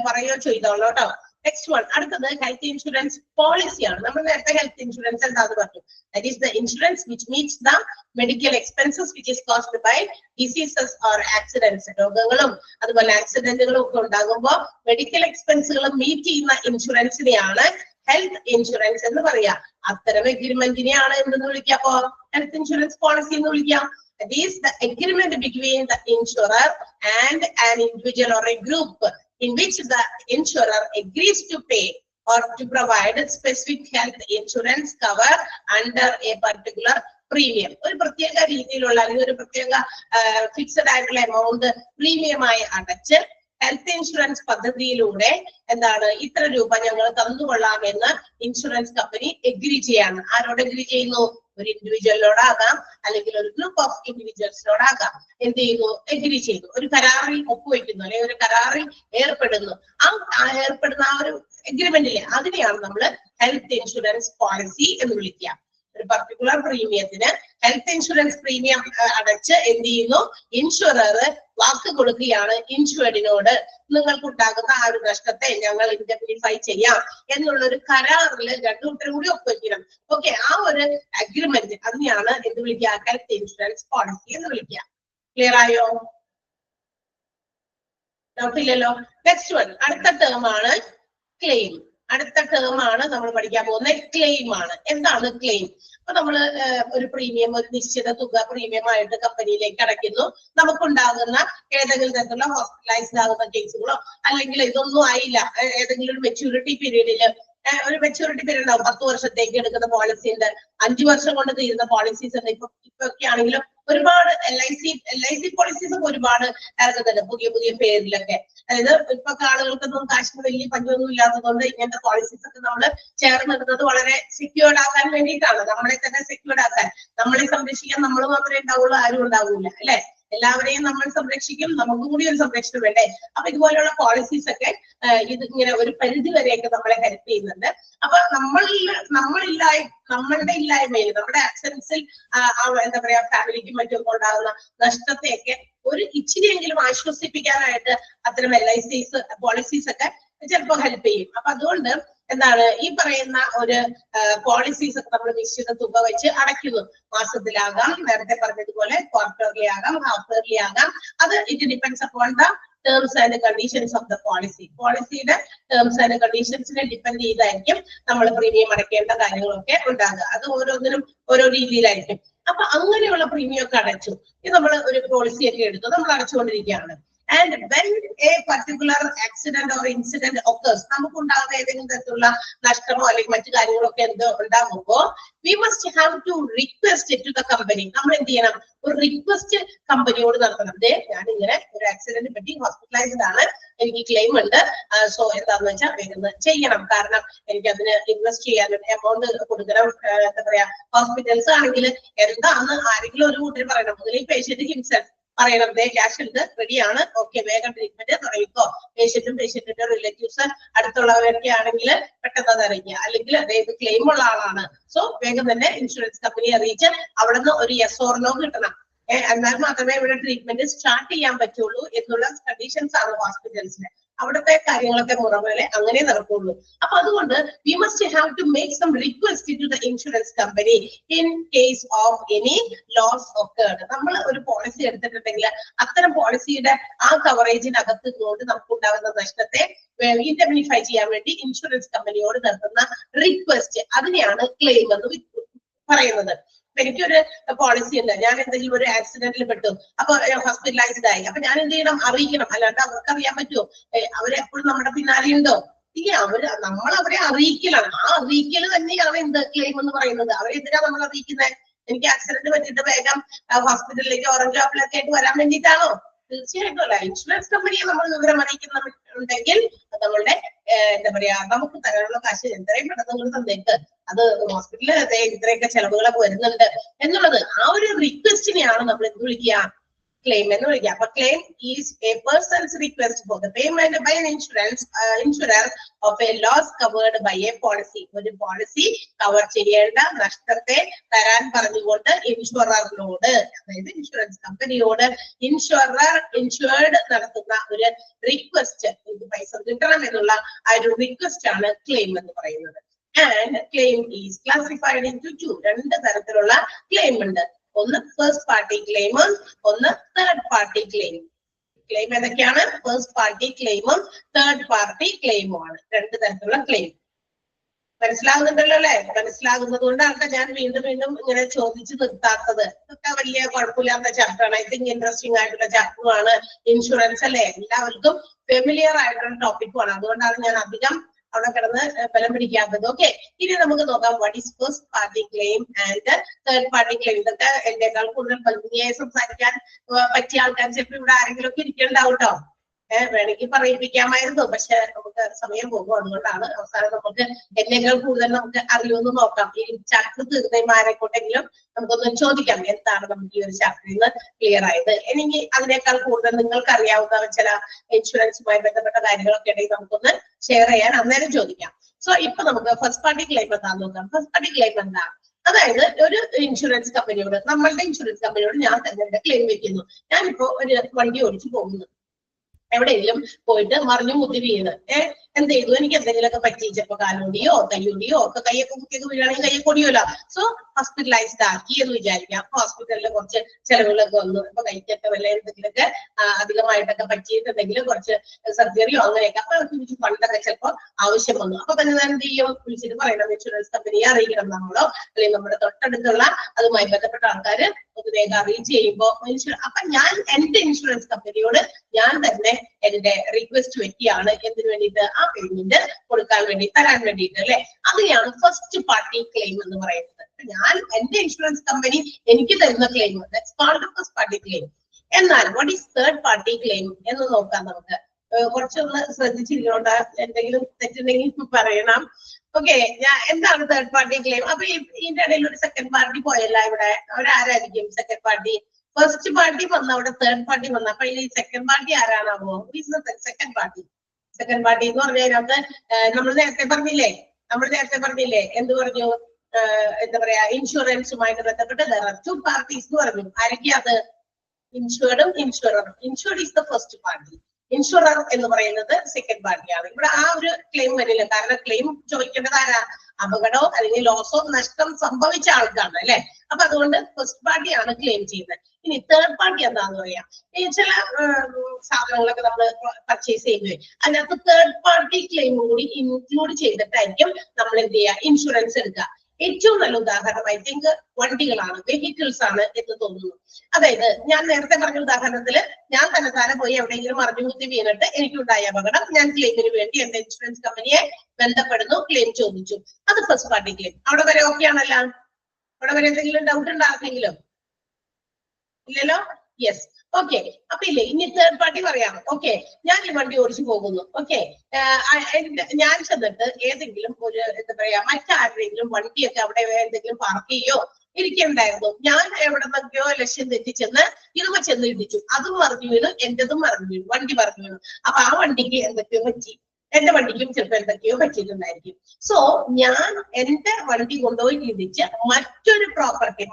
പറയോ ചെയ്തോളൂ കേട്ടോ. നെക്സ്റ്റ് വൺ, അടുത്തത് ഹെൽത്ത് ഇൻഷുറൻസ് പോളിസിയാണ്. നമ്മൾ നേരത്തെ ഹെൽത്ത് ഇൻഷുറൻസ് എന്താന്ന് പറഞ്ഞു. That is the insurance which meets the medical expenses which is caused by diseases or accidents. രോഗങ്ങളും അതുപോലെ ആക്സിഡന്റുകളും ഒക്കെ ഉണ്ടാകുമ്പോൾ മെഡിക്കൽ എക്സ്പെൻസുകൾ മീറ്റ് ചെയ്യുന്ന ഇൻഷുറൻസിനെയാണ് ഹെൽത്ത് ഇൻഷുറൻസ് എന്ന് പറയാ. അത്തരം എഗ്രിമെന്റിനെയാണ് എന്തെന്ന് വിളിക്കുക? അപ്പോ ഹെൽത്ത് ഇൻഷുറൻസ് പോളിസി എന്ന് വിളിക്കാം. That is the agreement between the insurer and an individual or a group in which the insurer agrees to pay or to provide specific health insurance cover under a particular premium. ഒരു പ്രത്യേക രീതിയിലുള്ള അല്ലെങ്കിൽ ഒരു പ്രത്യേക fixed ആയിട്ടുള്ള amount പ്രീമിയമായി അടച്ച് health insurance പദ്ധതിയിലൂടെ എന്താണ് ഇത്ര രൂപ ഞങ്ങൾ തന്നുകൊള്ളാമെന്ന് ഇൻഷുറൻസ് കമ്പനി എഗ്രി ചെയ്യാണ്. ആരോട് എഗ്രി ചെയ്യുന്നു? ഒരു ഇൻഡിവിജ്വലിനോടാകാം അല്ലെങ്കിൽ ഒരു ഗ്രൂപ്പ് ഓഫ് ഇൻഡിവിജ്വൽസിനോടാകാം. എന്ത് ചെയ്യുന്നു? എഗ്രി ചെയ്തു, ഒരു കരാറിൽ ഒപ്പുവെക്കുന്നു അല്ലെങ്കിൽ ഒരു കരാറിൽ ഏർപ്പെടുന്നു. ആ ഏർപ്പെടുന്ന ആ ഒരു എഗ്രിമെന്റിലെ അതിനെയാണ് നമ്മൾ ഹെൽത്ത് ഇൻഷുറൻസ് പോളിസി എന്ന് വിളിക്കുക. ഒരു പർട്ടിക്കുലർ പ്രീമിയത്തിന് ഹെൽത്ത് ഇൻഷുറൻസ് പ്രീമിയം അടച്ച് എന്ത് ചെയ്യുന്നു? ഇൻഷുറർ വാക്ക് കൊടുക്കുകയാണ് ഇൻഷുർഡിനോട്, നിങ്ങൾക്കുണ്ടാകുന്ന ആ ഒരു നഷ്ടത്തെ ഞങ്ങൾ ഇൻഡെംനിഫൈ ചെയ്യാം എന്നുള്ള ഒരു കരാറിൽ രണ്ടു കൂട്ടരും കൂടി ഒപ്പുവെക്കണം. ഓക്കെ, ആ ഒരു അഗ്രിമെന്റ് അതിനെയാണ് എന്ത് വിളിക്കുക? ഹെൽത്ത് ഇൻഷുറൻസ് പോളിസി എന്ന് വിളിക്കുക. ക്ലിയർ ആയോ? ഡൗട്ടില്ലല്ലോ? നെക്സ്റ്റ് വൺ, അടുത്ത ടേം ആണ് ക്ലെയിം. അടുത്ത ടേം ആണ് നമ്മൾ പഠിക്കാൻ പോകുന്നത് ക്ലെയിം ആണ്. എന്താണ് ക്ലെയിം? അപ്പൊ നമ്മള് ഒരു പ്രീമിയം, ഒരു നിശ്ചിത തുക പ്രീമിയമായിട്ട് കമ്പനിയിലേക്ക് അടയ്ക്കുന്നു. നമുക്കുണ്ടാകുന്ന ഏതെങ്കിലും തരത്തിലുള്ള ഹോസ്പിറ്റലൈസ്ഡ് ആകുന്ന കേസുകളോ അല്ലെങ്കിൽ ഇതൊന്നും ആയില്ല, ഏതെങ്കിലും ഒരു മെച്യൂരിറ്റി പീരീഡില് ഒരു മെച്യൂരിറ്റി പീരീഡ് ഉണ്ടാവും. 10 വർഷത്തേക്ക് എടുക്കുന്ന പോളിസി ഉണ്ട്, 5 വർഷം കൊണ്ട് തീരുന്ന പോളിസീസ് ഉണ്ട്. ഇപ്പൊക്കെ ആണെങ്കിലും ഒരുപാട് LIC പോളിസീസ് ഒക്കെ ഒരുപാട് ഇറങ്ങുന്നുണ്ട് പുതിയ പുതിയ പേരിലൊക്കെ. അതായത് ഇപ്പൊ ആളുകൾക്കൊന്നും കാശിന് വലിയ പഞ്ഞൊന്നും ഇല്ലാത്തതുകൊണ്ട് ഇങ്ങനത്തെ പോളിസീസ് ഒക്കെ നമ്മൾ ചേർന്നിടുന്നത് വളരെ സെക്യൂർഡ് ആക്കാൻ വേണ്ടിയിട്ടാണ്. നമ്മളെ തന്നെ സെക്യൂർഡ് ആക്കാൻ, നമ്മളെ സംരക്ഷിക്കാൻ നമ്മൾ മാത്രമേ ഉണ്ടാവുള്ളൂ, ആരും ഉണ്ടാവൂല അല്ലെ. എല്ലാവരെയും നമ്മൾ സംരക്ഷിക്കും, നമുക്കും കൂടി ഒരു സംരക്ഷണം വേണ്ടേ. അപ്പൊ ഇതുപോലെയുള്ള പോളിസീസ് ഒക്കെ ഇത് ഇങ്ങനെ ഒരു പരിധി വരെയൊക്കെ നമ്മളെ ഹെൽപ്പ് ചെയ്യുന്നുണ്ട്. അപ്പൊ നമ്മളുടെ ഇല്ലായ്മയിൽ, നമ്മുടെ ആക്സിഡൻസിൽ എന്താ പറയാ ഫാമിലിക്കും മറ്റും ഉണ്ടാകുന്ന നഷ്ടത്തെയൊക്കെ ഒരു ഇച്ചിരിയെങ്കിലും ആശ്വസിപ്പിക്കാനായിട്ട് അത്തരം LIC പോളിസീസ് ഒക്കെ ചിലപ്പോൾ ഹെൽപ്പ് ചെയ്യും. അപ്പൊ അതുകൊണ്ട് എന്താണ് ഈ പറയുന്ന ഒരു പോളിസീസ് ഒക്കെ നമ്മൾ നിശ്ചിത തുക വെച്ച് അടയ്ക്കുന്നു. മാസത്തിലാകാം, നേരത്തെ പറഞ്ഞതുപോലെ ക്വാർട്ടർലി ആകാം, ഹാഫ് ഇയർലി ആകാം. അത് it depends upon the terms and conditions of the policy. പോളിസിയുടെ ടേംസ് ആൻഡ് കണ്ടീഷൻസിനെ ഡിപ്പെൻഡ് ചെയ്തായിരിക്കും നമ്മൾ പ്രീമിയം അടയ്ക്കേണ്ട കാര്യങ്ങളൊക്കെ ഉണ്ടാകുക. അത് ഓരോന്നിനും ഓരോ രീതിയിലായിരിക്കും. അപ്പൊ അങ്ങനെയുള്ള പ്രീമിയം ഒക്കെ അടച്ചു. ഇത് നമ്മൾ ഒരു പോളിസി ഒക്കെ എടുത്തു, നമ്മൾ അടച്ചുകൊണ്ടിരിക്കുകയാണ്. And when a particular accident or incident occurs, നമുക്കുണ്ടാകുന്ന ഏതെങ്കിലും തരത്തിലുള്ള നഷ്ടമോ അല്ലെങ്കിൽ മറ്റു കാര്യങ്ങളൊക്കെ എന്തോ ഉണ്ടാകുമ്പോൾ we must have to request it to the company. നമ്മൾ എന്ത് ചെയ്യണം? ഒരു റിക്വസ്റ്റ് കമ്പനിയോട് നടത്തണം. ഞാൻ ഇങ്ങനെ ഒരു ആക്സിഡന്റ് പറ്റി ഹോസ്പിറ്റലൈസ്ഡ് ആണ്, എനിക്ക് ക്ലെയിം ഉണ്ട്, സോ എന്താന്ന് വെച്ചാൽ വേഗം ചെയ്യണം. കാരണം എനിക്ക് അതിന് ഇൻവെസ്റ്റ് ചെയ്യാൻ എമൗണ്ട് കൊടുക്കണം. എന്താ പറയാ, ഹോസ്പിറ്റൽസ് ആണെങ്കിൽ എന്താന്ന് ആരെങ്കിലും ഒരു കൂട്ടർ പറയണം, അല്ലെങ്കിൽ പേഷ്യന്റ് ഹിംസെൽഫ് പറയണം, ക്യാഷ് ഉണ്ട്, റെഡിയാണ്, ഓക്കെ വേഗം ട്രീറ്റ്മെന്റ് തുടങ്ങിക്കോ. പേഷ്യന്റിന്റെ റിലേറ്റീവ്സ് അടുത്തുള്ളവരൊക്കെ ആണെങ്കിൽ പെട്ടെന്ന് അത് അറിയിക്കുക. അല്ലെങ്കിൽ അതായത് ക്ലെയിം ഉള്ള ആളാണ്, സോ വേഗം തന്നെ ഇൻഷുറൻസ് കമ്പനിയെ അറിയിച്ച് അവിടെ നിന്ന് ഒരു യെസ് ഓർ നോ കിട്ടണം. എന്നാൽ മാത്രമേ ഇവിടെ ട്രീറ്റ്മെന്റ് സ്റ്റാർട്ട് ചെയ്യാൻ പറ്റുള്ളൂ എന്നുള്ള കണ്ടീഷൻസ് ആണ് ഹോസ്പിറ്റൽസിന്. അവിടുത്തെ കാര്യങ്ങളൊക്കെ മുറപോലെ അങ്ങനെ നടക്കുള്ളൂ. അപ്പൊ അതുകൊണ്ട് we must have to make some request to the insurance company in case of any loss occurred. നമ്മൾ ഒരു പോളിസി എടുത്തിട്ടുണ്ടെങ്കിൽ അത്തരം പോളിസിയുടെ ആ കവറേജിനകത്ത് കൊണ്ട് നമുക്കുണ്ടാകുന്ന നഷ്ടത്തെ ഇൻഡെംനിഫൈ ചെയ്യാൻ വേണ്ടി ഇൻഷുറൻസ് കമ്പനിയോട് നടത്തുന്ന റിക്വസ്റ്റ്, അതിനെയാണ് ക്ലെയിം എന്ന് പറയുന്നത്. എനിക്കൊരു പോളിസി ഉണ്ട്, ഞാൻ എന്തെങ്കിലും ഒരു ആക്സിഡന്റിൽ പെട്ടു, അപ്പൊ ഹോസ്പിറ്റലൈസ്ഡ് ആയി, അപ്പൊ ഞാൻ എന്ത് ചെയ്യണം? അറിയിക്കണം. അല്ലാണ്ട് അവർക്ക് അറിയാൻ പറ്റുമോ? അവരെപ്പോഴും നമ്മുടെ പിന്നാലെ ഉണ്ടോ? ഇല്ല, നമ്മൾ അവരെ അറിയിക്കലാണ്. ആ അറിയിക്കൽ തന്നെയാണ് എന്ത് ക്ലെയിം എന്ന് പറയുന്നത്. അവരെന്തിനാ നമ്മൾ അറിയിക്കുന്നത്? എനിക്ക് ആക്സിഡന്റ് പറ്റിയിട്ട് വേഗം ഹോസ്പിറ്റലിലേക്ക് ഓറഞ്ച് ആപ്പിലൊക്കെ ആയിട്ട് വരാൻ വേണ്ടിയിട്ടാണോ? തീർച്ചയായിട്ടും അല്ല. ഇൻഷുറൻസ് കമ്പനിയെ നമ്മൾ വിവരം അറിയിക്കുന്നുണ്ടെങ്കിൽ നമ്മളുടെ എന്താ പറയാ നമുക്ക് തരാനുള്ള കാശ് എത്രയും പെട്ടെന്ന് നിങ്ങൾ തന്നേക്ക്, അത് ഹോസ്പിറ്റലിൽ ഇത്രയൊക്കെ ചെലവുകളൊക്കെ വരുന്നുണ്ട് എന്നുള്ളത്, ആ ഒരു റിക്വസ്റ്റിനെയാണ് നമ്മൾ എന്ത് വിളിക്കുക? ക്ലെയിം എന്ന് വിളിക്കാം. അപ്പൊ claim is a person's request for the payment by an insurer of a loss covered by a policy. ഒരു പോളിസി കവർ ചെയ്യേണ്ട നഷ്ടത്തെ തരാൻ പറഞ്ഞുകൊണ്ട് ഇൻഷുററിനോട്, അതായത് ഇൻഷുറൻസ് കമ്പനിയോട് ഇൻഷുർഡ് നടത്തുന്ന ഒരു റിക്വസ്റ്റ്, ഇത് പൈസ കിട്ടണം എന്നുള്ള ആ ഒരു റിക്വസ്റ്റ് ആണ് ക്ലെയിം എന്ന് പറയുന്നത്. And claim is classified into two. രണ്ട് തരത്തിലുള്ള ക്ലെയിം ഉണ്ട്. ഒന്ന് ഫസ്റ്റ് പാർട്ടി ക്ലെയിമും ഒന്ന് തേർഡ് പാർട്ടി ക്ലെയിം. ക്ലെയിം ഏതൊക്കെയാണ്? ഫസ്റ്റ് പാർട്ടി ക്ലെയിമും തേർഡ് പാർട്ടി ക്ലെയിമും ആണ്. രണ്ട് തരത്തിലുള്ള ക്ലെയിം. മനസ്സിലാകുന്നുണ്ടല്ലോ അല്ലെ? മനസ്സിലാകുന്നത് കൊണ്ടാണ് ഞാൻ വീണ്ടും വീണ്ടും ഇങ്ങനെ ചോദിച്ചു നിർത്താത്തത്. ഇതൊക്കെ വലിയ കുഴപ്പമില്ലാത്ത ചാപ്റ്ററാണ്. ഐ തിങ്ക് ഇൻട്രസ്റ്റിംഗ് ആയിട്ടുള്ള ചാപ്റ്ററുമാണ് ഇൻഷുറൻസ് അല്ലെ. എല്ലാവർക്കും ഫെമിലിയർ ആയിട്ടുള്ള ടോപ്പിക്കുമാണ്. അതുകൊണ്ടാണ് ഞാൻ അധികം അവിടെ കിടന്ന് ബലം പിടിക്കാത്തത്. ഓക്കെ, ഇനി നമുക്ക് നോക്കാം what is first party claim and third party claim. ഇതൊക്കെ എന്റെക്കാൾ കൂടുതൽ ഭംഗിയായി സംസാരിക്കാൻ പറ്റിയ ആൾക്കാർ ചിലപ്പോൾ ഇവിടെ ആരെങ്കിലും ഒക്കെ ഇരിക്കണ്ടാവും കേട്ടോ. വേണമെങ്കിൽ പറയിപ്പിക്കാമായിരുന്നു, പക്ഷെ നമുക്ക് സമയം പോകും. അതുകൊണ്ടാണ് അവസാനം നമുക്ക് എന്നേക്കാൾ കൂടുതൽ നമുക്ക് അറിയുമെന്ന് നോക്കാം. ഈ ചാപ്റ്റർ തീർന്നേയും ആരെക്കൊണ്ടെങ്കിലും നമുക്കൊന്ന് ചോദിക്കാം എന്താണ് നമുക്ക് ഈ ഒരു ചാപ്റ്ററിൽ നിന്ന് ക്ലിയർ ആയത്. എനിക്ക് അതിനേക്കാൾ കൂടുതൽ നിങ്ങൾക്ക് അറിയാവുന്ന ചില ഇൻഷുറൻസുമായി ബന്ധപ്പെട്ട കാര്യങ്ങളൊക്കെ ഉണ്ടെങ്കിൽ നമുക്കൊന്ന് ഷെയർ ചെയ്യാൻ അന്നേരം ചോദിക്കാം. സോ ഇപ്പൊ നമുക്ക് ഫസ്റ്റ് പാർട്ടി ക്ലെയിം എന്താന്ന് നോക്കാം. ഫസ്റ്റ് പാർട്ടി ക്ലെയിം എന്താ? അതായത് ഒരു ഇൻഷുറൻസ് കമ്പനിയോട്, നമ്മളുടെ ഇൻഷുറൻസ് കമ്പനിയോട് ഞാൻ തന്നെ എന്റെ ക്ലെയിം വെക്കുന്നു. ഞാനിപ്പോ ഒരു വണ്ടി ഓടിച്ചു പോകുന്നു, എവിടെയെങ്കിലും പോയിട്ട് മറിഞ്ഞു മുതി വീണ് എന്ത് ചെയ്തു, എനിക്ക് എന്തെങ്കിലുമൊക്കെ പറ്റി, ചിലപ്പോ കാലുകൊടിയോ കയ്യൊടിയോ ഒക്കെ, കൈയൊക്കെ കുത്തിയൊക്കെ വീഴാണെങ്കിൽ കയ്യൊക്കെ ഒടിയോല്ലോ. സോ ഹോസ്പിറ്റലൈസ്ഡ് ആക്കി എന്ന് വിചാരിക്കാം. ഹോസ്പിറ്റലിൽ കുറച്ച് ചെലവുകളൊക്കെ വന്നു. ഇപ്പൊ കൈക്കൊക്കെ വല്ല എന്തെങ്കിലുമൊക്കെ അധികമായിട്ടൊക്കെ പറ്റിയിട്ടുണ്ടെങ്കിൽ കുറച്ച് സർജറിയോ അങ്ങനെയൊക്കെ, അപ്പൊ എനിക്ക് ഫണ്ടൊക്കെ ചിലപ്പോൾ ആവശ്യം വന്നു. അപ്പൊ തന്നെ എന്ത് ചെയ്യും, വിളിച്ചിട്ട് പറയണം, ഇൻഷുറൻസ് കമ്പനിയെ അറിയിക്കണം നമ്മളോ അല്ലെങ്കിൽ നമ്മുടെ തൊട്ടടുത്തുള്ള അതുമായി ബന്ധപ്പെട്ട ആൾക്കാര് ഒന്ന് വേഗം അറിയിച്ച് ചെയ്യുമ്പോ അപ്പൊ ഞാൻ എന്റെ ഇൻഷുറൻസ് കമ്പനിയോട് ഞാൻ തന്നെ എന്റെ റിക്വസ്റ്റ് വെക്കുകയാണ്. എന്തിനു വേണ്ടിയിട്ട്? ആ പേയ്മെന്റ് കൊടുക്കാൻ വേണ്ടി, തരാൻ വേണ്ടിയിട്ട് അല്ലെ. അതിനെയാണ് ഫസ്റ്റ് പാർട്ടി ക്ലെയിം എന്ന് പറയുന്നത്. ഞാൻ എന്റെ ഇൻഷുറൻസ് കമ്പനി എനിക്ക് തരുന്ന claim, that's called first party claim. എന്നാൽ what is third party claim എന്ന് നോക്കാം നമുക്ക്. കുറച്ചൊന്ന് ശ്രദ്ധിച്ചിരിക്കണോണ്ട് എന്തെങ്കിലും തെറ്റുണ്ടെങ്കിൽ പറയണം. ഓക്കെ, എന്താണ് തേർഡ് പാർട്ടി ക്ലെയിം? അപ്പൊ ഇതിന്റെ ഇടയിൽ ഒരു സെക്കൻഡ് പാർട്ടി പോയല്ല ഇവിടെ. അവരാരായിരിക്കും സെക്കൻഡ് പാർട്ടി? ഫസ്റ്റ് പാർട്ടി വന്ന അവിടെ തേർഡ് പാർട്ടി വന്ന, അപ്പൊ ഈ സെക്കൻഡ് പാർട്ടി ആരാണാവോ? Second party. സെക്കൻഡ് പാർട്ടി എന്ന് പറഞ്ഞാൽ അതിനകത്ത് നമ്മൾ നേരത്തെ പറഞ്ഞില്ലേ എന്ത് പറഞ്ഞു? എന്താ പറയാ, ഇൻഷുറൻസുമായിട്ട് ബന്ധപ്പെട്ട് ടു പാർട്ടീസ് എന്ന് പറഞ്ഞു. ആരൊക്കെയാ അത്? ഇൻഷുർഡും ഇൻഷുററും. Insured is the first party, insurer എന്ന് പറയുന്നത് സെക്കൻഡ് പാർട്ടിയാണ്. ഇവിടെ ആ ഒരു ക്ലെയിം വരില്ല. കാരണം ക്ലെയിം ചോദിക്കേണ്ടത് ആരാ? അപകടമോ അല്ലെങ്കിൽ ലോസോ നഷ്ടം സംഭവിച്ച ആൾക്കാണ് അല്ലെ. അപ്പൊ അതുകൊണ്ട് ഫസ്റ്റ് പാർട്ടിയാണ് ക്ലെയിം ചെയ്യുന്നത്. ഇനി തേർഡ് പാർട്ടി എന്താന്ന് പറയാം, ഈ ചില സാധനങ്ങളൊക്കെ നമ്മൾ പർച്ചേസ് ചെയ്യുന്നത് അതിനകത്ത് തേർഡ് പാർട്ടി ക്ലെയിം കൂടി ഇൻക്ലൂഡ് ചെയ്തിട്ടായിരിക്കും നമ്മൾ എന്ത് ചെയ്യുക, ഇൻഷുറൻസ് എടുക്കുക. ഏറ്റവും നല്ല ഉദാഹരണം ഐ തിങ്ക് വണ്ടികളാണ്, വെഹിക്കിൾസ് ആണ് എന്ന് തോന്നുന്നു. അതായത് ഞാൻ നേരത്തെ പറഞ്ഞ ഉദാഹരണത്തില് ഞാൻ തന്നെ പോയി എവിടെയെങ്കിലും മറിഞ്ഞു കുത്തി വീണിട്ട് എനിക്കുണ്ടായ അപകടം, ഞാൻ ക്ലെയിമിന് വേണ്ടി എന്റെ ഇൻഷുറൻസ് കമ്പനിയെ ബന്ധപ്പെടുന്നു, ക്ലെയിം ചോദിച്ചു. അത് ഫസ്റ്റ് പാർട്ടി ക്ലെയിം. അവിടെ വരെ ഓക്കെ ആണല്ലോ? അവിടെ വരെ എന്തെങ്കിലും ഡൗട്ട് ഉണ്ടാകുന്നെങ്കിലും? ഇല്ലല്ലോ? Yes, okay. അപ്പൊ ഇല്ലേ, ഇനി തേർഡ് പാർട്ടി പറയാം. ഓക്കെ, ഞാൻ ഈ വണ്ടി ഓടിച്ചു പോകുന്നു. ഓക്കെ, ഞാൻ ചെന്നിട്ട് ഏതെങ്കിലും ഒരു എന്താ പറയാ മറ്റാരുടെയെങ്കിലും വണ്ടിയൊക്കെ അവിടെ എന്തെങ്കിലും പാർക്ക് ചെയ്യോ ഇരിക്കണ്ടായിരുന്നു. ഞാൻ എവിടെ നിന്നൊക്കെയോ ലക്ഷ്യം തെറ്റിച്ചെന്ന് ഇതുമ ചെന്ന് ഇടിച്ചു. അതും മറിഞ്ഞു വീണു, എന്റേതും മറിഞ്ഞു വീണു, വണ്ടി മറിഞ്ഞു വീണു. അപ്പൊ ആ വണ്ടിക്ക് എന്തൊക്കെയോ പറ്റി, എന്റെ വണ്ടിക്കും ചിലപ്പോൾ എന്തൊക്കെയോ പറ്റിയിട്ടുണ്ടായിരിക്കും. സോ ഞാൻ എന്റെ വണ്ടി കൊണ്ടുപോയി ഇടിച്ച് മറ്റൊരു പ്രോപ്പർട്ടി,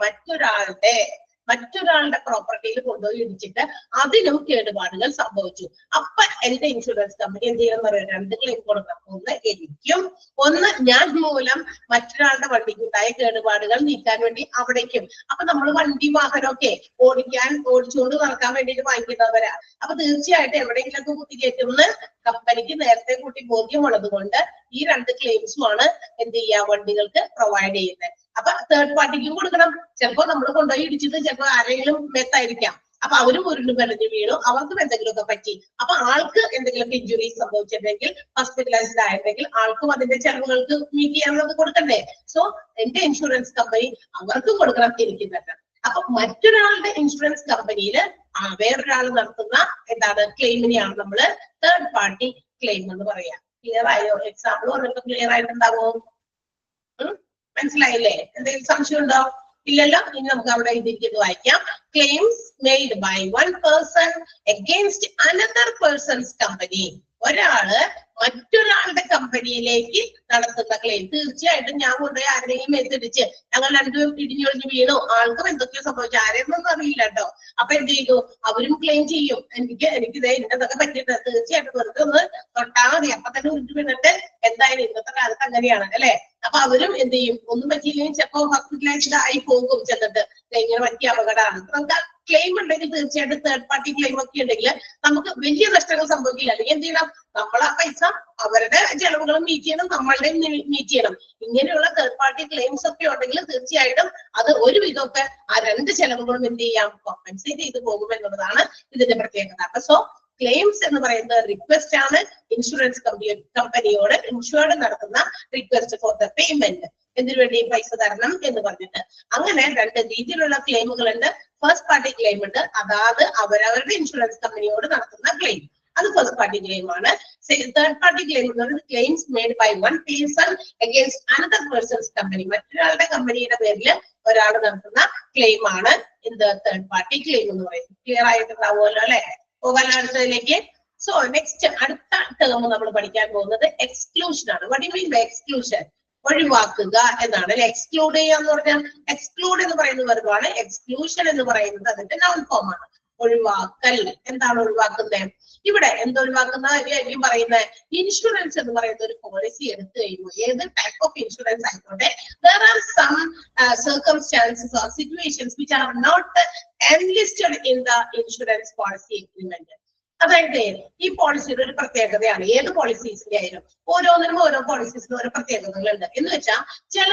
മറ്റൊരാളുടെ പ്രോപ്പർട്ടിയിൽ കൊണ്ടുപോയി ഇടിച്ചിട്ട് അതിനും കേടുപാടുകൾ സംഭവിച്ചു. അപ്പൊ എന്റെ ഇൻഷുറൻസ് കമ്പനി എന്ത് ചെയ്യണം പറയാം, രണ്ട് ക്ലെയിം കൊടുക്കണം. ഒന്ന് എനിക്കും, ഒന്ന് ഞാൻ മൂലം മറ്റൊരാളുടെ വണ്ടിക്കുണ്ടായ കേടുപാടുകൾ നീക്കാൻ വേണ്ടി അവിടേക്കും. അപ്പൊ നമ്മൾ വണ്ടി വാഹനമൊക്കെ ഓടിച്ചുകൊണ്ട് നടക്കാൻ വേണ്ടിയിട്ട് വാങ്ങിക്കുന്നവരാ. അപ്പൊ തീർച്ചയായിട്ടും എവിടെയെങ്കിലൊക്കെ കുത്തിക്കയറ്റുമെന്ന് കമ്പനിക്ക് നേരത്തെ കൂട്ടി ബോധ്യമുള്ളത് കൊണ്ട് ഈ രണ്ട് ക്ലെയിംസുമാണ് എന്ത് ചെയ്യുക, വണ്ടികൾക്ക് പ്രൊവൈഡ് ചെയ്യുന്നത്. അപ്പൊ തേർഡ് പാർട്ടിക്കും കൊടുക്കണം. ചിലപ്പോ നമ്മൾ കൊണ്ടുപോയി ഇടിച്ചിട്ട് ചിലപ്പോ ആരെങ്കിലും മെത്തായിരിക്കാം. അപ്പൊ അവരും ഉരുണ്ട് പെരഞ്ഞു വീണു, അവർക്കും എന്തെങ്കിലുമൊക്കെ പറ്റി. അപ്പൊ ആൾക്ക് എന്തെങ്കിലുമൊക്കെ ഇഞ്ചുറീസ് സംഭവിച്ചിട്ടുണ്ടെങ്കിൽ, ഹോസ്പിറ്റലൈസ്ഡ് ആയിട്ടുണ്ടെങ്കിൽ ആൾക്കും അതിന്റെ ചെലവുകൾക്ക് മീറ്റ് ചെയ്യാനുള്ളത് കൊടുക്കണ്ടേ? സോ എന്റെ ഇൻഷുറൻസ് കമ്പനി അവർക്കും കൊടുക്കണം, എനിക്ക് തന്നെ. അപ്പൊ മറ്റൊരാളുടെ ഇൻഷുറൻസ് കമ്പനിയിൽ വേറൊരാൾ നടത്തുന്ന എന്താണ് ക്ലെയിമിനെയാണ് നമ്മള് തേർഡ് പാർട്ടി ക്ലെയിം എന്ന് പറയാം. ക്ലിയർ ആയോ? എക്സാമ്പിൾ പറഞ്ഞിട്ട് ക്ലിയർ ആയിട്ടുണ്ടാവോ? മനസ്സിലായില്ലേ? എന്തെങ്കിലും സംശയം ഉണ്ടോ? ഇല്ലല്ലോ? ഇനി നമുക്ക് അവിടെ ഇതിരിക്കുന്നത് വായിക്കാം. Claims made by one person against another person's company. ഒരാള് മറ്റൊരാളുടെ കമ്പനിയിലേക്ക് നടത്തുന്ന ക്ലെയിം. തീർച്ചയായിട്ടും ഞാൻ കൊണ്ടുപോയി ആരെങ്കിലും മേത്തിടിച്ച് ഞങ്ങൾ രണ്ടും ഇടിഞ്ഞൊഴിഞ്ഞ് വീണു, ആൾക്കും എന്തൊക്കെയോ സംഭവിച്ചു, ആരെയൊന്നും അറിയില്ല കേട്ടോ. അപ്പൊ എന്ത് ചെയ്തു? അവരും ക്ലെയിം ചെയ്യും, എനിക്കിത് ഇന്നതൊക്കെ പറ്റിയിട്ട്. തീർച്ചയായിട്ടും വെറുതെ ഒന്ന് തൊട്ടാൽ മതി, അപ്പൊ തന്നെ ഉരുട്ട് വീണിട്ട് എന്തായാലും ഇന്നത്തെ കാലത്ത് അങ്ങനെയാണ് അല്ലെ. അപ്പൊ അവരും എന്ത് ചെയ്യും? ഒന്നും പറ്റിയില്ലെങ്കിൽ ചിലപ്പോ ഹോസ്പിറ്റലൈസ്ഡ് ആയി പോകും ചെന്നിട്ട്, ഇങ്ങനെ പറ്റിയ അപകടമാണ്. നമുക്ക് ക്ലെയിം ഉണ്ടെങ്കിൽ തീർച്ചയായിട്ടും തേർഡ് പാർട്ടി ക്ലെയിം ഒക്കെ ഉണ്ടെങ്കിൽ നമുക്ക് വലിയ നഷ്ടങ്ങൾ സംഭവിക്കില്ല. അല്ലെങ്കിൽ എന്ത് ചെയ്യണം? നമ്മൾ ആ പൈസ അവരുടെ ചെലവുകളും മീറ്റ് ചെയ്യണം, നമ്മളുടെയും മീറ്റ് ചെയ്യണം. ഇങ്ങനെയുള്ള തേർഡ് പാർട്ടി ക്ലെയിംസ് ഒക്കെ ഉണ്ടെങ്കിൽ തീർച്ചയായിട്ടും അത് ഒരുവിധമൊക്കെ ആ രണ്ട് ചെലവുകളും എന്ത് ചെയ്യാം? കോമ്പൻസേറ്റ് ചെയ്ത് പോകും എന്നുള്ളതാണ് ഇതിന്റെ പ്രത്യേകത. അപ്പൊ സോ ക്ലെയിംസ് എന്ന് പറയുന്നത് റിക്വസ്റ്റ് ആണ്, ഇൻഷുറൻസ് കമ്പനിയോട് ഇൻഷുർഡ് നടത്തുന്ന റിക്വസ്റ്റ് ഫോർ ദ പേയ്മെന്റ്. എന്തിനു വേണ്ടി? പൈസ തരണം എന്ന് പറഞ്ഞിട്ട്. അങ്ങനെ രണ്ട് രീതിയിലുള്ള ക്ലെയിമുകളുണ്ട്. ഫസ്റ്റ് പാർട്ടി ക്ലെയിം ഉണ്ട്, അതായത് അവരവരുടെ ഇൻഷുറൻസ് കമ്പനിയോട് നടത്തുന്ന ക്ലെയിം, അത് ഫസ്റ്റ് പാർട്ടി ക്ലെയിം ആണ്. തേർഡ് പാർട്ടി ക്ലെയിം എന്ന് പറയുന്നത് claims made by one person against another person's company. മറ്റൊരാളുടെ കമ്പനിയുടെ പേരിൽ ഒരാൾ നടത്തുന്ന ക്ലെയിം ആണ് ഇത് തേർഡ് പാർട്ടി ക്ലെയിം എന്ന് പറയുന്നത്. ക്ലിയർ ആയിട്ടുണ്ടാവുമല്ലോ അല്ലെ? പോകാൻ അടുത്തതിലേക്ക്. സോ നെക്സ്റ്റ് അടുത്ത ടേം നമ്മൾ പഠിക്കാൻ പോകുന്നത് എക്സ്ക്ലൂഷൻ ആണ്. What you mean by exclusion? ഒഴിവാക്കുക എന്നാണ് അല്ലെ. എക്സ്ക്ലൂഡ് ചെയ്യുക എന്ന് പറഞ്ഞാൽ എക്സ്ക്ലൂഡ് എന്ന് പറയുന്ന വെർബാണ്. എക്സ്ക്ലൂഷൻ എന്ന് പറയുന്നത് അതിന്റെ നൗൺ ഫോം ആണ്. ഒഴിവാക്കൽ. എന്താണ് ഒഴിവാക്കുന്നത്? ഇവിടെ എന്തൊഴിവാക്കുന്നതായിരിക്കും പറയുന്നത്? ഇൻഷുറൻസ് എന്ന് പറയുന്ന ഒരു പോളിസി എടുത്തു കഴിയുമ്പോൾ, ഏത് ടൈപ്പ് ഓഫ് ഇൻഷുറൻസ് ആയിക്കോട്ടെ, there are some circumstances or situations which are not enlisted in the insurance policy agreement. അതായത് ഈ പോളിസിയുടെ ഒരു പ്രത്യേകതയാണ്. ഏത് പോളിസീസിന്റെ ആയാലും ഓരോന്നിനും ഓരോ പോളിസീസിനും ഓരോ പ്രത്യേകതകളുണ്ട്. എന്ന് വെച്ചാൽ ചില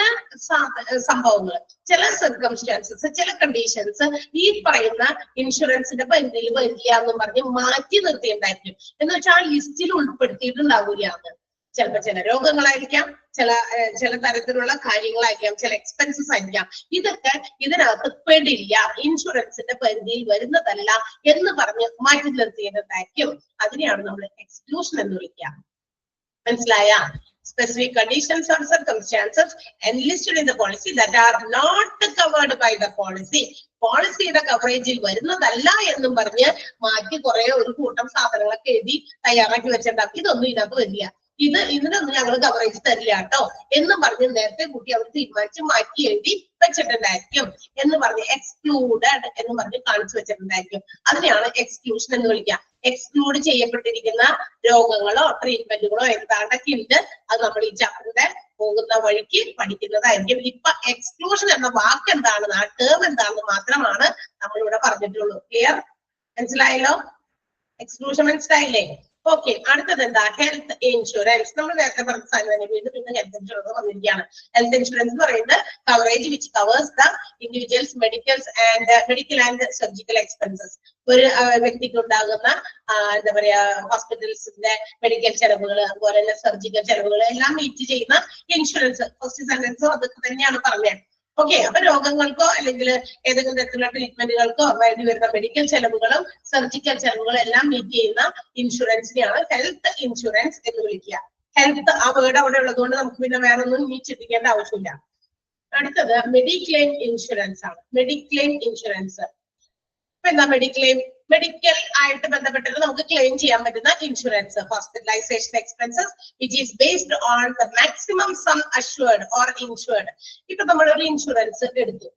സംഭവങ്ങൾ, ചില സർക്കംസ്റ്റാൻസസ്, ചില കണ്ടീഷൻസ് ഈ പറയുന്ന ഇൻഷുറൻസിന്റെ പരിധിയിൽ വരില്ല എന്നും പറഞ്ഞ് മാറ്റി നിർത്തിയിട്ടുണ്ടായിരിക്കും. എന്ന് വെച്ചാൽ ആ ലിസ്റ്റിൽ ഉൾപ്പെടുത്തിയിട്ടുണ്ടാവില്ല. അത് ചിലപ്പോ ചില രോഗങ്ങളായിരിക്കാം, ചില തരത്തിലുള്ള കാര്യങ്ങളായിരിക്കാം, ചില എക്സ്പെൻസസ് ആയിരിക്കാം. ഇതൊക്കെ ഇതിനകത്ത് പെടില്ല, ഇൻഷുറൻസിന്റെ പരിധിയിൽ വരുന്നതല്ല എന്ന് പറഞ്ഞ് മാറ്റി നിർത്തിയിട്ടുണ്ടായിരിക്കും. അതിനെയാണ് നമ്മൾ എക്സ്ക്ലൂഷൻ എന്ന് വിളിക്കുക. മനസ്സിലായ? Specific conditions or circumstances enlisted in the policy that are not covered by the policy. പോളിസിയുടെ കവറേജിൽ വരുന്നതല്ല എന്നും പറഞ്ഞ് മാറ്റി കുറെ ഒരു കൂട്ടം സാധനങ്ങളൊക്കെ എഴുതി തയ്യാറാക്കി വെച്ചിട്ടുണ്ടാവും. ഇതൊന്നും ഇതിനകത്ത് വരില്ല, ഇതിനൊന്നും ഞങ്ങൾ കവറേജ് തരില്ല കേട്ടോ എന്ന് പറഞ്ഞ് നേരത്തെ കൂട്ടി അവർ തീരുമാനിച്ച് മാറ്റി എഴുതി വെച്ചിട്ടുണ്ടായിരിക്കും എന്ന് പറഞ്ഞ് എക്സ്ക്ലൂഡഡ് എന്ന് പറഞ്ഞ് കാണിച്ചു വെച്ചിട്ടുണ്ടായിരിക്കും. അതിനെയാണ് എക്സ്ക്ലൂഷൻ എന്ന് വിളിക്കുക. എക്സ്ക്ലൂഡ് ചെയ്യപ്പെട്ടിരിക്കുന്ന രോഗങ്ങളോ ട്രീറ്റ്മെന്റുകളോ എന്താണ്ടൊക്കെ ഉണ്ട്, അത് നമ്മൾ ഈ ചാപ്റ്ററിന്റെ പോകുന്ന വഴിക്ക് പഠിക്കുന്നതായിരിക്കും. ഇപ്പൊ എക്സ്ക്ലൂഷൻ എന്ന വാക്ക് എന്താണെന്ന്, ആ ടേം എന്താണെന്ന് മാത്രമാണ് നമ്മളിവിടെ പറഞ്ഞിട്ടുള്ളൂ. ക്ലിയർ? മനസ്സിലായല്ലോ? എക്സ്ക്ലൂഷൻ മനസ്സിലായില്ലേ? ഓക്കെ. അടുത്തത് എന്താ? Health insurance. നമ്മൾ നേരത്തെ പറഞ്ഞ സാധനം വീണ്ടും പിന്നെ ഹെൽത്ത് ഇൻഷുറൻസ് വന്നിരിക്കുകയാണ്. ഹെൽത്ത് ഇൻഷുറൻസ് എന്ന് പറയുന്നത് coverage which covers the individuals medical and surgical expenses. ഒരു വ്യക്തിക്ക് ഉണ്ടാകുന്ന എന്താ പറയാ ഹോസ്പിറ്റൽസിന്റെ മെഡിക്കൽ ചെലവുകൾ, അതുപോലെ തന്നെ സർജിക്കൽ ചെലവുകൾ എല്ലാം മീറ്റ് ചെയ്യുന്ന ഇൻഷുറൻസ്. ഫസ്റ്റ് സെന്റൻസും അതൊക്കെ തന്നെയാണ് പറഞ്ഞത്. ഓക്കെ. അപ്പൊ രോഗങ്ങൾക്കോ അല്ലെങ്കിൽ ഏതെങ്കിലും തരത്തിലുള്ള ട്രീറ്റ്മെന്റുകൾക്കോ വേണ്ടി വരുന്ന മെഡിക്കൽ ചെലവുകളും സർജിക്കൽ ചെലവുകളും എല്ലാം മീറ്റ് ചെയ്യുന്ന ഇൻഷുറൻസിനെയാണ് ഹെൽത്ത് ഇൻഷുറൻസ് എന്ന് വിളിക്കുക. ഹെൽത്ത് ആ വേർഡ് അവിടെ ഉള്ളതുകൊണ്ട് നമുക്ക് പിന്നെ വേറെ ഒന്നും ഇനി ചിന്തിക്കേണ്ട ആവശ്യമില്ല. അടുത്തത് മെഡിക്ലെയിം ഇൻഷുറൻസ് ആണ്. മെഡിക്ലെയിം ഇൻഷുറൻസ് ഇപ്പൊ എന്താ? മെഡിക്കൽ ആയിട്ട് ബന്ധപ്പെട്ടിട്ട് നമുക്ക് ക്ലെയിം ചെയ്യാൻ പറ്റുന്ന insurance. Hospitalisation expenses which is based on the maximum sum assured or insured. ഇപ്പൊ നമ്മളൊരു ഇൻഷുറൻസ് എടുത്തു,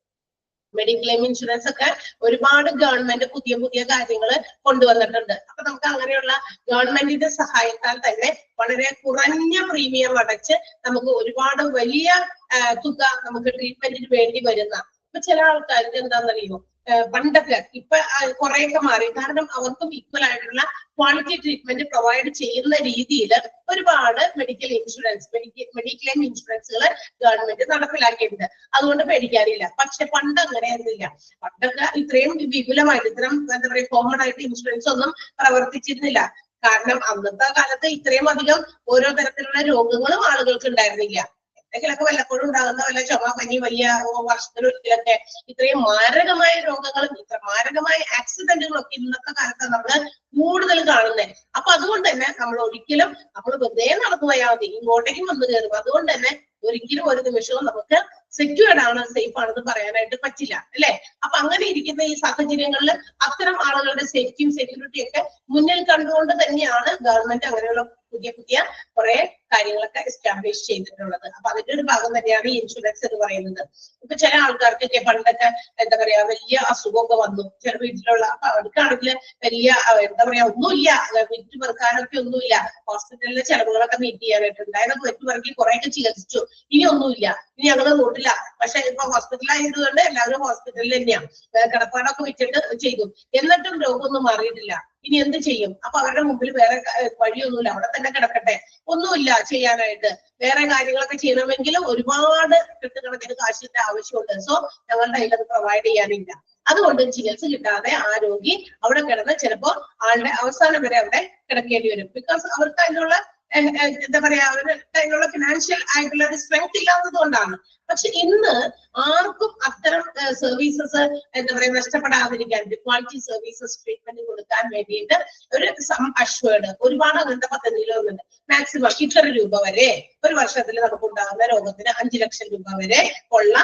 മെഡിക്ലെയിം ഇൻഷുറൻസ് ഒക്കെ ഒരുപാട് ഗവൺമെന്റ് പുതിയ പുതിയ കാര്യങ്ങൾ കൊണ്ടുവന്നിട്ടുണ്ട്. അപ്പൊ നമുക്ക് അങ്ങനെയുള്ള ഗവൺമെന്റിന്റെ സഹായത്താൽ തന്നെ വളരെ കുറഞ്ഞ പ്രീമിയം അടച്ച് നമുക്ക് ഒരുപാട് വലിയ തുക നമുക്ക് ട്രീറ്റ്മെന്റിന് വേണ്ടി വരുന്ന. ഇപ്പൊ ചില ആൾക്കാർക്ക് എന്താണെന്നറിയുമോ, പണ്ടൊക്കെ ഇപ്പൊ കുറെയൊക്കെ മാറി. കാരണം അവർക്കും ഈക്വൽ ആയിട്ടുള്ള ക്വാളിറ്റി ട്രീറ്റ്മെന്റ് പ്രൊവൈഡ് ചെയ്യുന്ന രീതിയിൽ ഒരുപാട് മെഡിക്ലെയിം ഇൻഷുറൻസുകൾ ഗവൺമെന്റ് നടപ്പിലാക്കിയിട്ടുണ്ട്. അതുകൊണ്ട് പേടിക്കാറില്ല. പക്ഷെ പണ്ട് അങ്ങനെ ആയിരുന്നില്ല. പണ്ടൊക്കെ ഇത്രയും വിപുലമായിട്ട് ഇത്തരം എന്താ പറയുക കോമൺ ആയിട്ട് ഇൻഷുറൻസ് ഒന്നും പ്രവർത്തിച്ചിരുന്നില്ല. കാരണം അന്നത്തെ കാലത്ത് ഇത്രയും അധികം ഓരോ തരത്തിലുള്ള രോഗങ്ങളും ആളുകൾക്ക് ഉണ്ടായിരുന്നില്ല. എന്തെങ്കിലൊക്കെ വല്ലപ്പോഴും ഉണ്ടാകുന്ന വല്ല ചുമ, പനി, വലിയ വർഷത്തിലൊരിക്കലൊക്കെ ഇത്രയും മാരകമായ രോഗങ്ങളും ഇത്ര മാരകമായ ആക്സിഡന്റുകളും ഒക്കെ ഇന്നത്തെ കാലത്ത് നമ്മള് കൂടുതൽ കാണുന്നത്. അപ്പൊ അതുകൊണ്ട് തന്നെ നമ്മൾ വെറുതെ നടന്നു പോയാൽ മതി, ഇങ്ങോട്ടേക്കും വന്നു കയറും. അതുകൊണ്ട് തന്നെ ഒരിക്കലും ഒരു നിമിഷവും നമുക്ക് സെക്യൂർഡ് ആണ്, സേഫ് ആണെന്ന് പറയാനായിട്ട് പറ്റില്ല അല്ലെ. അപ്പൊ അങ്ങനെ ഇരിക്കുന്ന ഈ സാഹചര്യങ്ങളിൽ അത്തരം ആളുകളുടെ സേഫ്റ്റിയും സെക്യൂരിറ്റിയും ഒക്കെ മുന്നിൽ കണ്ടുകൊണ്ട് തന്നെയാണ് ഗവൺമെന്റ് അങ്ങനെയുള്ള പുതിയ പുതിയ കുറെ കാര്യങ്ങളൊക്കെ എസ്റ്റാബ്ലിഷ് ചെയ്തിട്ടുള്ളത്. അപ്പൊ അതിന്റെ ഒരു ഭാഗം തന്നെയാണ് ഈ ഇൻഷുറൻസ് എന്ന് പറയുന്നത്. ഇപ്പൊ ചില ആൾക്കാർക്കൊക്കെ പണ്ടൊക്കെ എന്താ പറയാ വലിയ അസുഖമൊക്കെ വന്നു ചില വീട്ടിലുള്ള, അപ്പൊ അവർക്കാണെങ്കിൽ വലിയ എന്താ പറയാ ഒന്നുമില്ല, വിറ്റ് പെറുക്കാനൊക്കെ ഒന്നുമില്ല, ഹോസ്പിറ്റലിലെ ചെലവുകളൊക്കെ മീറ്റ് ചെയ്യാനായിട്ടുണ്ട്, അതൊക്കെ വിറ്റ് പെറുക്കി കുറെയൊക്കെ ചികിത്സിച്ചു, ഇനി ഒന്നുമില്ല, ഇനി ഞങ്ങൾ നോട്ടില്ല. പക്ഷെ ഇപ്പൊ ഹോസ്പിറ്റലായതുകൊണ്ട് എല്ലാവരും ഹോസ്പിറ്റലിൽ തന്നെയാണ്, കിടപ്പാടൊക്കെ വെച്ചിട്ട് ചെയ്തു, എന്നിട്ടും രോഗമൊന്നും മാറിയിട്ടില്ല. ഇനി എന്ത് ചെയ്യും? അപ്പൊ അവരുടെ മുമ്പിൽ വേറെ വഴിയൊന്നുമില്ല, അവിടെ തന്നെ കിടക്കട്ടെ, ഒന്നുമില്ല ചെയ്യാനായിട്ട്. വേറെ കാര്യങ്ങളൊക്കെ ചെയ്യണമെങ്കിൽ ഒരുപാട് കെട്ടുകണക്കിന് കാശിന്റെ ആവശ്യമുണ്ട്. സോ ഞങ്ങളുടെ കയ്യിൽ അത് പ്രൊവൈഡ് ചെയ്യാനില്ല. അതുകൊണ്ട് ചികിത്സ കിട്ടാതെ ആ രോഗി അവിടെ കിടന്ന് ചിലപ്പോ ആളുടെ അവസാനം വരെ അവിടെ കിടക്കേണ്ടി വരും. ബിക്കോസ് അവർക്ക് അതിനുള്ള എന്താ പറയാ അതിനുള്ള ഫിനാൻഷ്യൽ ആയിട്ടുള്ള ഒരു സ്ട്രെങ്ത് ഇല്ലാത്തത് കൊണ്ടാണ്. പക്ഷെ ഇന്ന് ആർക്കും അത്തരം സർവീസസ് എന്താ പറയാ നഷ്ടപ്പെടാതിരിക്കാൻ, ക്വാളിറ്റി സർവീസസ് ട്രീറ്റ്മെന്റ് കൊടുക്കാൻ വേണ്ടിയിട്ട് ഒരു സം അഷ്വേർഡ് ഒരുപാട് അങ്ങനത്തെ പദ്ധതികളൊന്നുണ്ട്. മാക്സിമം ഇത്ര രൂപ വരെ ഒരു വർഷത്തിൽ നമുക്ക് ഉണ്ടാകുന്ന രോഗത്തിന് 5 ലക്ഷം രൂപ വരെ ഉള്ള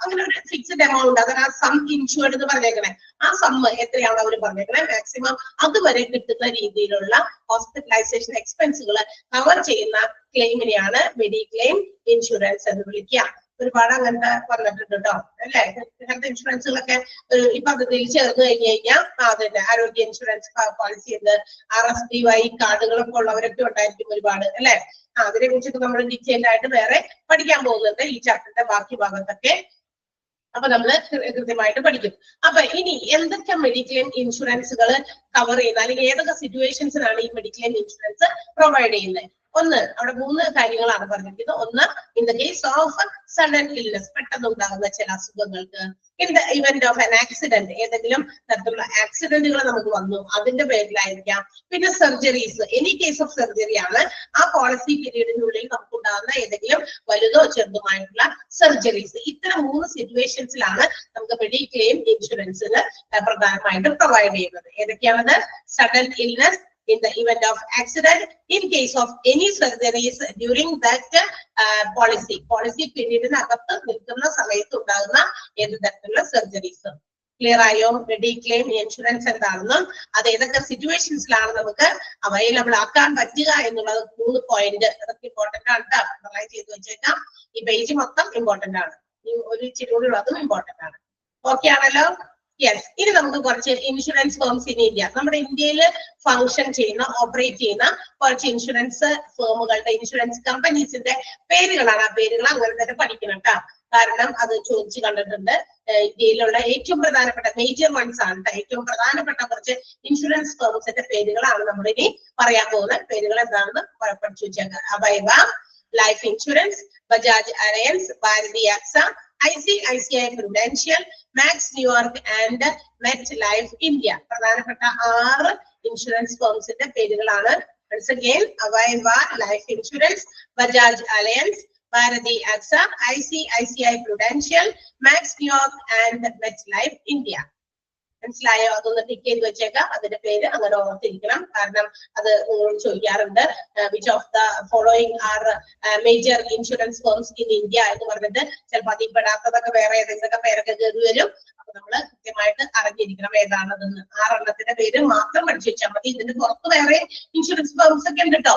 അങ്ങനെ ഒരു ഫിക്സ്ഡ് എമൗണ്ട്, അതാണ് ആ സം ഇൻഷുർഡ് എന്ന് പറഞ്ഞേക്കണേ. ആ സമ്മ് എത്രയാണ് അവർ പറഞ്ഞേക്കണേ മാക്സിമം അതുവരെ കിട്ടുന്ന രീതിയിലുള്ള ഹോസ്പിറ്റലൈസേഷൻ എക്സ്പെൻസുകൾ കവർ ചെയ്യുന്ന ക്ലെയിമിനെയാണ് മെഡിക്ലെയിം ഇൻഷുറൻസ് എന്ന് വിളിക്കുക. ഒരുപാട് അങ്ങനത്തെ പറഞ്ഞിട്ടുണ്ട് കേട്ടോ അല്ലെ. ഹെൽത്ത് ഇൻഷുറൻസുകളൊക്കെ ഈ പദ്ധതിയിൽ ചേർന്ന് കഴിഞ്ഞ് കഴിഞ്ഞാൽ അതന്നെ ആരോഗ്യ ഇൻഷുറൻസ് പോളിസി ഉണ്ട്, RSBY കാർഡുകളൊക്കെ ഉള്ളവരൊക്കെ ഉണ്ടായിരിക്കും ഒരുപാട് അല്ലെ. അതിനെ കുറിച്ചൊക്കെ നമ്മൾ ഡീറ്റെയിൽഡ് ആയിട്ട് വേറെ പഠിക്കാൻ പോകുന്നുണ്ട് ഈ ചാപ്റ്ററിന്റെ ബാക്കി ഭാഗത്തൊക്കെ. അപ്പൊ നമ്മള് കൃത്യമായിട്ട് പഠിക്കും. അപ്പൊ ഇനി എന്തൊക്കെ മെഡിക്ലെയിം ഇൻഷുറൻസുകൾ കവർ ചെയ്യുന്ന അല്ലെങ്കിൽ ഏതൊക്കെ സിറ്റുവേഷൻസിനാണ് ഈ മെഡിക്ലെയിം ഇൻഷുറൻസ് പ്രൊവൈഡ് ചെയ്യുന്നത്? ഒന്ന്, അവിടെ 3 കാര്യങ്ങളാണ് പറഞ്ഞിരിക്കുന്നത്. ഒന്ന്, in the case of sudden illness, പെട്ടെന്നുണ്ടാകുന്ന ചില അസുഖങ്ങൾക്ക്. In the event of an accident, ഏതെങ്കിലും തരത്തിലുള്ള ആക്സിഡന്റുകൾ നമുക്ക് വന്നു അതിന്റെ പേരിലായിരിക്കാം. പിന്നെ surgeries, any case of surgery ആണ് ആ പോളിസി പീരീഡിനുള്ളിൽ നമുക്കുണ്ടാകുന്ന ഏതെങ്കിലും വലുതോ ചെറുതുമായിട്ടുള്ള സർജറീസ്. ഇത്തരം 3 സിറ്റുവേഷൻസിലാണ് നമുക്ക് മെഡിക്ലെയിം ഇൻഷുറൻസിന് പ്രധാനമായിട്ടും പ്രൊവൈഡ് ചെയ്യുന്നത്. ഏതൊക്കെയാണത്? Sudden illness, in the event of accident, in case of any surgeries during that policy പീരീഡിനകത്ത് നിൽക്കുന്ന സമയത്ത് ഉണ്ടാകുന്ന ഏത് തരത്തിലുള്ള സർജറീസ്. ക്ലിയർ ആയോ? മെഡിക്ലെയിം ഇൻഷുറൻസ് എന്താണെന്നും അത് ഏതൊക്കെ സിറ്റുവേഷൻസിലാണ് നമുക്ക് അവൈലബിൾ ആക്കാൻ പറ്റുക എന്നുള്ളത് 3 പോയിന്റ്. അതൊക്കെ ഇമ്പോർട്ടന്റ് ആണ് കേട്ടോ, അണ്ടർലൈൻ ചെയ്ത് വെച്ചേക്കാം. ഈ പേജ് മൊത്തം ഇമ്പോർട്ടന്റ് ആണ്, ഈ ഒരു ഇച്ചിരി കൂടി ഉള്ളതും ഇമ്പോർട്ടന്റ് ആണ്. ഓക്കെ ആണല്ലോ? യെസ്. ഇനി നമുക്ക് കുറച്ച് ഇൻഷുറൻസ് ഫേംസ് ഇൻ ഇന്ത്യ, നമ്മുടെ ഇന്ത്യയിൽ ഫംഗ്ഷൻ ചെയ്യുന്ന ഓപ്പറേറ്റ് ചെയ്യുന്ന കുറച്ച് ഇൻഷുറൻസ് ഫേമുകളുടെ ഇൻഷുറൻസ് കമ്പനീസിന്റെ പേരുകളാണ്. ആ പേരുകൾ അങ്ങനെ തന്നെ പഠിക്കണം കേട്ടോ, കാരണം അത് ചോദിച്ചു കണ്ടിട്ടുണ്ട്. ഇന്ത്യയിലുള്ള ഏറ്റവും പ്രധാനപ്പെട്ട മേജർ വൺസ് ആണ്, ഏറ്റവും പ്രധാനപ്പെട്ട കുറച്ച് ഇൻഷുറൻസ് ഫേംസിന്റെ പേരുകളാണ് നമ്മൾ ഇനി പറയാൻ പോകുന്ന പേരുകൾ. എന്താണെന്ന് പഠിച്ചു വെച്ചേക്കാം. Aviva Life Insurance, Bajaj Allianz, Bharti AXA, ICICI Prudential, Max New York and Met Life India. പ്രധാനപ്പെട്ട 6 ഇൻഷുറൻസ് ഫേംസിന്റെ പേരുകളാണ്. once again, Aviva Life Insurance, Bajaj Allianz, Bharti AXA, ICICI Prudential, Max New York and Met Life India. മനസ്സിലായോ? അതൊന്ന് ടിക്ക് ചെയ്ത് വെച്ചേക്കാം. അതിന്റെ പേര് അങ്ങനെ ഓർത്തിരിക്കണം, കാരണം അത് നിങ്ങളോട് ചോദിക്കാറുണ്ട്. Which of the following are major insurance firms in India എന്ന് പറഞ്ഞിട്ട് ചിലപ്പോൾ അതിൽ പെടാത്തതൊക്കെ വേറെ ഏതെങ്കിലുമൊക്കെ പേരൊക്കെ കയറി വരും. അപ്പൊ നമ്മള് കൃത്യമായിട്ട് അറിഞ്ഞിരിക്കണം ഏതാണതെന്ന്. 6 എണ്ണത്തിന്റെ പേര് മാത്രം പഠിച്ചു വെച്ചാൽ മതി. ഇതിന്റെ പുറത്ത് വേറെ ഇൻഷുറൻസ് ഫേംസ് ഒക്കെ ഉണ്ട് കേട്ടോ.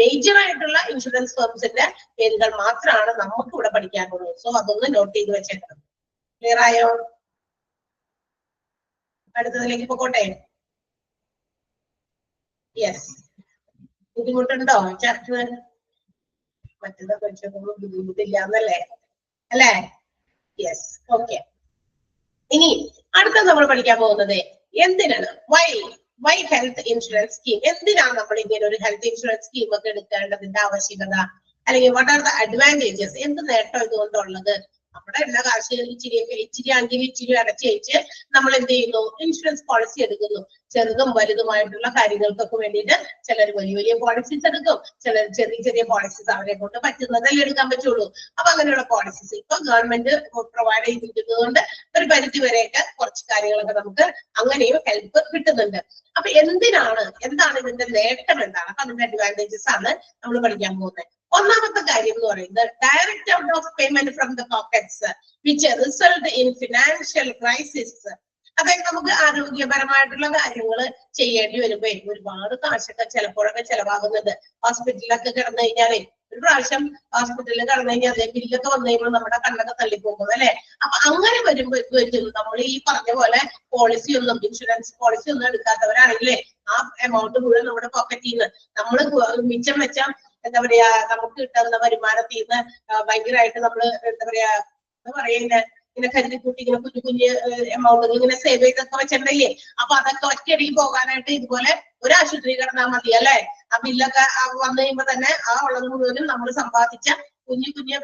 മേജർ ആയിട്ടുള്ള ഇൻഷുറൻസ് ഫേംസിന്റെ പേരുകൾ മാത്രമാണ് നമുക്ക് ഇവിടെ പഠിക്കാനുള്ളൂ. സോ അതൊന്ന് നോട്ട് ചെയ്ത് വെച്ചേക്കണം. ക്ലിയർ ആയോ? അടുത്തതിലേക്ക് പോകട്ടെ. യെസ്. ബുദ്ധിമുട്ടുണ്ടോ ചാപ്റ്റർ? മറ്റേതൊക്കെ വെച്ചപ്പോൾ ബുദ്ധിമുട്ടില്ല എന്നല്ലേ അല്ലേ? യെസ്. ഓക്കെ. ഇനി അടുത്ത നമ്മൾ പഠിക്കാൻ പോകുന്നത് എന്തിനാണ് വൈ ഹെൽത്ത് ഇൻഷുറൻസ് സ്കീം. എന്തിനാണ് നമ്മൾ ഇങ്ങനെ ഒരു ഹെൽത്ത് ഇൻഷുറൻസ് സ്കീം ഒക്കെ എടുക്കേണ്ടതിന്റെ ആവശ്യകത, അല്ലെങ്കിൽ വാട്ട് ആർ ദ അഡ്വാൻറ്റേജസ്, എന്ത് നേട്ടം ഇതുകൊണ്ടുള്ളത്? നമ്മുടെ എല്ലാ കാശ് ഇച്ചിരി അഞ്ചിൽ ഇച്ചിരി അടച്ചയച്ച് നമ്മൾ എന്ത് ചെയ്യുന്നു? ഇൻഷുറൻസ് പോളിസി എടുക്കുന്നു. ചെറുതും വലുതുമായിട്ടുള്ള കാര്യങ്ങൾക്കൊക്കെ വേണ്ടിയിട്ട് ചിലർ വലിയ വലിയ പോളിസീസ് എടുക്കും, ചിലർ ചെറിയ ചെറിയ പോളിസീസ് അവരെ കൊണ്ട് പറ്റുന്നതല്ലേ എടുക്കാൻ പറ്റുള്ളൂ. അപ്പൊ അങ്ങനെയുള്ള പോളിസീസ് ഇപ്പൊ ഗവൺമെന്റ് പ്രൊവൈഡ് ചെയ്തിരിക്കുന്നത് കൊണ്ട് ഒരു പരിധി വരെയൊക്കെ കുറച്ച് കാര്യങ്ങളൊക്കെ നമുക്ക് അങ്ങനെയും ഹെൽപ്പ് കിട്ടുന്നുണ്ട്. അപ്പൊ എന്താണ് ഇതിന്റെ നേട്ടം, എന്താണ്? അപ്പൊ അതിന്റെ അഡ്വാൻറ്റേജസ് ആണ് നമ്മൾ പഠിക്കാൻ പോകുന്നത്. ഒന്നാമത്തെ കാര്യം എന്ന് പറയുന്നത് direct out of payment from the pockets which result in financial crisis. അതായത് നമുക്ക് ആരോഗ്യപരമായിട്ടുള്ള കാര്യങ്ങൾ ചെയ്യേണ്ടി വരുമ്പോ ഒരുപാട് കാശൊക്കെ ചിലപ്പോഴൊക്കെ ചെലവാകുന്നുണ്ട്. ഹോസ്പിറ്റലിലൊക്കെ കിടന്നു കഴിഞ്ഞാലേ ഒരു പ്രാവശ്യം ഹോസ്പിറ്റലിൽ കിടന്നു കഴിഞ്ഞാൽ അതേ ബില്ലൊക്കെ വന്നു കഴിയുമ്പോൾ നമ്മുടെ കണ്ണൊക്കെ തള്ളിപ്പോകും അല്ലെ. അപ്പൊ അങ്ങനെ വരുമ്പോഴേക്കും നമ്മൾ ഈ പറഞ്ഞ പോലെ ഇൻഷുറൻസ് പോളിസി ഒന്നും എടുക്കാത്തവരാണെങ്കിലേ ആ എമൗണ്ട് മുഴുവൻ നമ്മുടെ പോക്കറ്റിൽ നിന്ന് നമ്മൾ മിച്ചം വെച്ച എന്താ പറയാ നമുക്ക് കിട്ടുന്ന വരുമാനത്തിൽ നിന്ന് ഭയങ്കരമായിട്ട് നമ്മള് എന്താ പറയുന്നത് ഇങ്ങനെ കരുതി കൂട്ടി ഇങ്ങനെ കുഞ്ഞു കുഞ്ഞ് എമൗണ്ട് ഇങ്ങനെ സേവ് ചെയ്തൊക്കെ വെച്ചിട്ടുണ്ടെങ്കിൽ അപ്പൊ അതൊക്കെ ഒറ്റയടിക്ക് പോകാനായിട്ട് ഇതുപോലെ ഒരു ആശുപത്രി കിടന്നാൽ മതി അല്ലെ. ആ ബില്ലൊക്കെ വന്നു കഴിയുമ്പോ തന്നെ ആ ഉള്ളത് മുഴുവനും നമ്മൾ സമ്പാദിച്ച കുഞ്ഞു കുഞ്ഞ്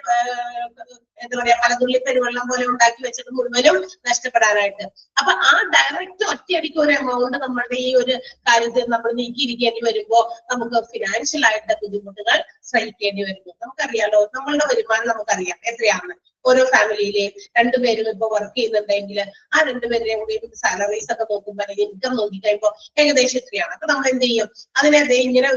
എന്താ പറയാ പലതുള്ളി പെരുവെള്ളം പോലെ ഉണ്ടാക്കി വെച്ചത് മുഴുവനും നഷ്ടപ്പെടാനായിട്ട്. അപ്പൊ ആ ഡയറക്റ്റ് ഒറ്റയടിക്ക് ഒരു എമൗണ്ട് നമ്മളുടെ ഈ ഒരു കാര്യത്തിൽ നമ്മൾ നീക്കിയിരിക്കേണ്ടി വരുമ്പോ നമുക്ക് ഫിനാൻഷ്യൽ ആയിട്ട് ബുദ്ധിമുട്ടുകൾ സഹിക്കേണ്ടി വരുന്നു. നമുക്കറിയാലോ നമ്മളുടെ വരുമാനം നമുക്കറിയാം എത്രയാണ്. ഓരോ ഫാമിലിയിലെ രണ്ടുപേരും ഇപ്പൊ വർക്ക് ചെയ്യുന്നുണ്ടെങ്കിൽ ആ രണ്ടുപേരുടെയും കൂടി സാലറീസ് ഒക്കെ നോക്കുമ്പോൾ അല്ലെങ്കിൽ ഇൻകം നോക്കി കഴിയുമ്പോൾ ഏകദേശം എത്രയാണ്. അപ്പൊ നമ്മൾ എന്ത് ചെയ്യും, അതിനെ ഇങ്ങനെ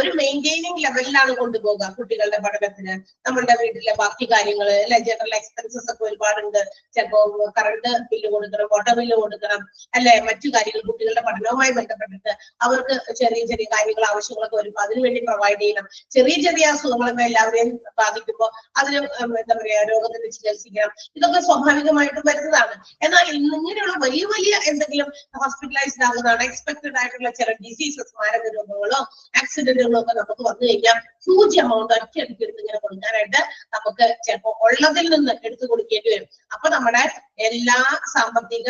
ഒരു മെയിൻറ്റെയിനിങ് ലെവലിലാണ് കൊണ്ടുപോകുക. കുട്ടികളുടെ പഠനത്തിന്, നമ്മളുടെ വീട്ടിലെ ബാക്കി കാര്യങ്ങൾ അല്ലെ, ജനറൽ എക്സ്പെൻസസ് ഒക്കെ ഒരുപാടുണ്ട്. ചിലപ്പോ കറണ്ട് ബില്ല് കൊടുക്കണം, വാട്ടർ ബില്ല് കൊടുക്കണം അല്ലെ, മറ്റു കാര്യങ്ങൾ കുട്ടികളുടെ പഠനവുമായി ബന്ധപ്പെട്ടിട്ട് അവർക്ക് ചെറിയ ചെറിയ കാര്യങ്ങൾ ആവശ്യങ്ങളൊക്കെ വരുമ്പോൾ അതിനുവേണ്ടി പ്രൊവൈഡ് ചെയ്യണം. ചെറിയ ചെറിയ അസുഖങ്ങളൊക്കെ എല്ലാവരെയും ബാധിക്കുമ്പോൾ അതിന് എന്താ പറയാ രോഗത്തിന് ചികിത്സിക്കണം. ഇതൊക്കെ സ്വാഭാവികമായിട്ടും വരുന്നതാണ്. എന്നാൽ ഇങ്ങനെയുള്ള വലിയ വലിയ എന്തെങ്കിലും ഹോസ്പിറ്റലൈസ്ഡ് ആകുന്ന അൺഎക്സ്പെക്ടഡ് ആയിട്ടുള്ള ചില ഡിസീസസ്, മാരക രോഗങ്ങളോ ആക്സിഡന്റുകളോ ഒക്കെ നമുക്ക് വന്നു കഴിഞ്ഞാൽ ഹ്യൂജ് എമൗണ്ട് ഒറ്റയടിക്ക് എടുത്ത് ഇങ്ങനെ കൊടുക്കാനായിട്ട് നമുക്ക് ചിലപ്പോൾ ഉള്ളതിൽ നിന്ന് എടുത്തു കൊടുക്കേണ്ടി വരും. അപ്പൊ നമ്മുടെ എല്ലാ സാമ്പത്തിക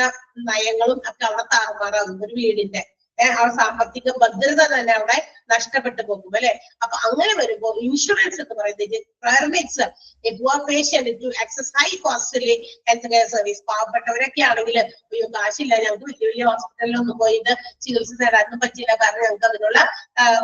നയങ്ങളും ഒക്കെ അവിടെ താറുമാറാകും. ഒരു വീടിന്റെ ആ സാമ്പത്തിക ഭദ്രത തന്നെ അവിടെ നഷ്ടപ്പെട്ടു പോകും അല്ലെ. അപ്പൊ അങ്ങനെ വരുമ്പോൾ ഇൻഷുറൻസ് എന്ന് പറയുന്നത് permits a poor patient to access high costly health care service. പാവപ്പെട്ടവരൊക്കെ ആണെങ്കിൽ അയ്യോ കാശില്ല, ഞങ്ങൾക്ക് വലിയ വലിയ ഹോസ്പിറ്റലിലൊന്നും പോയിട്ട് ചികിത്സ നേടാനൊന്നും പറ്റില്ല, കാരണം ഞങ്ങൾക്ക് അതിനുള്ള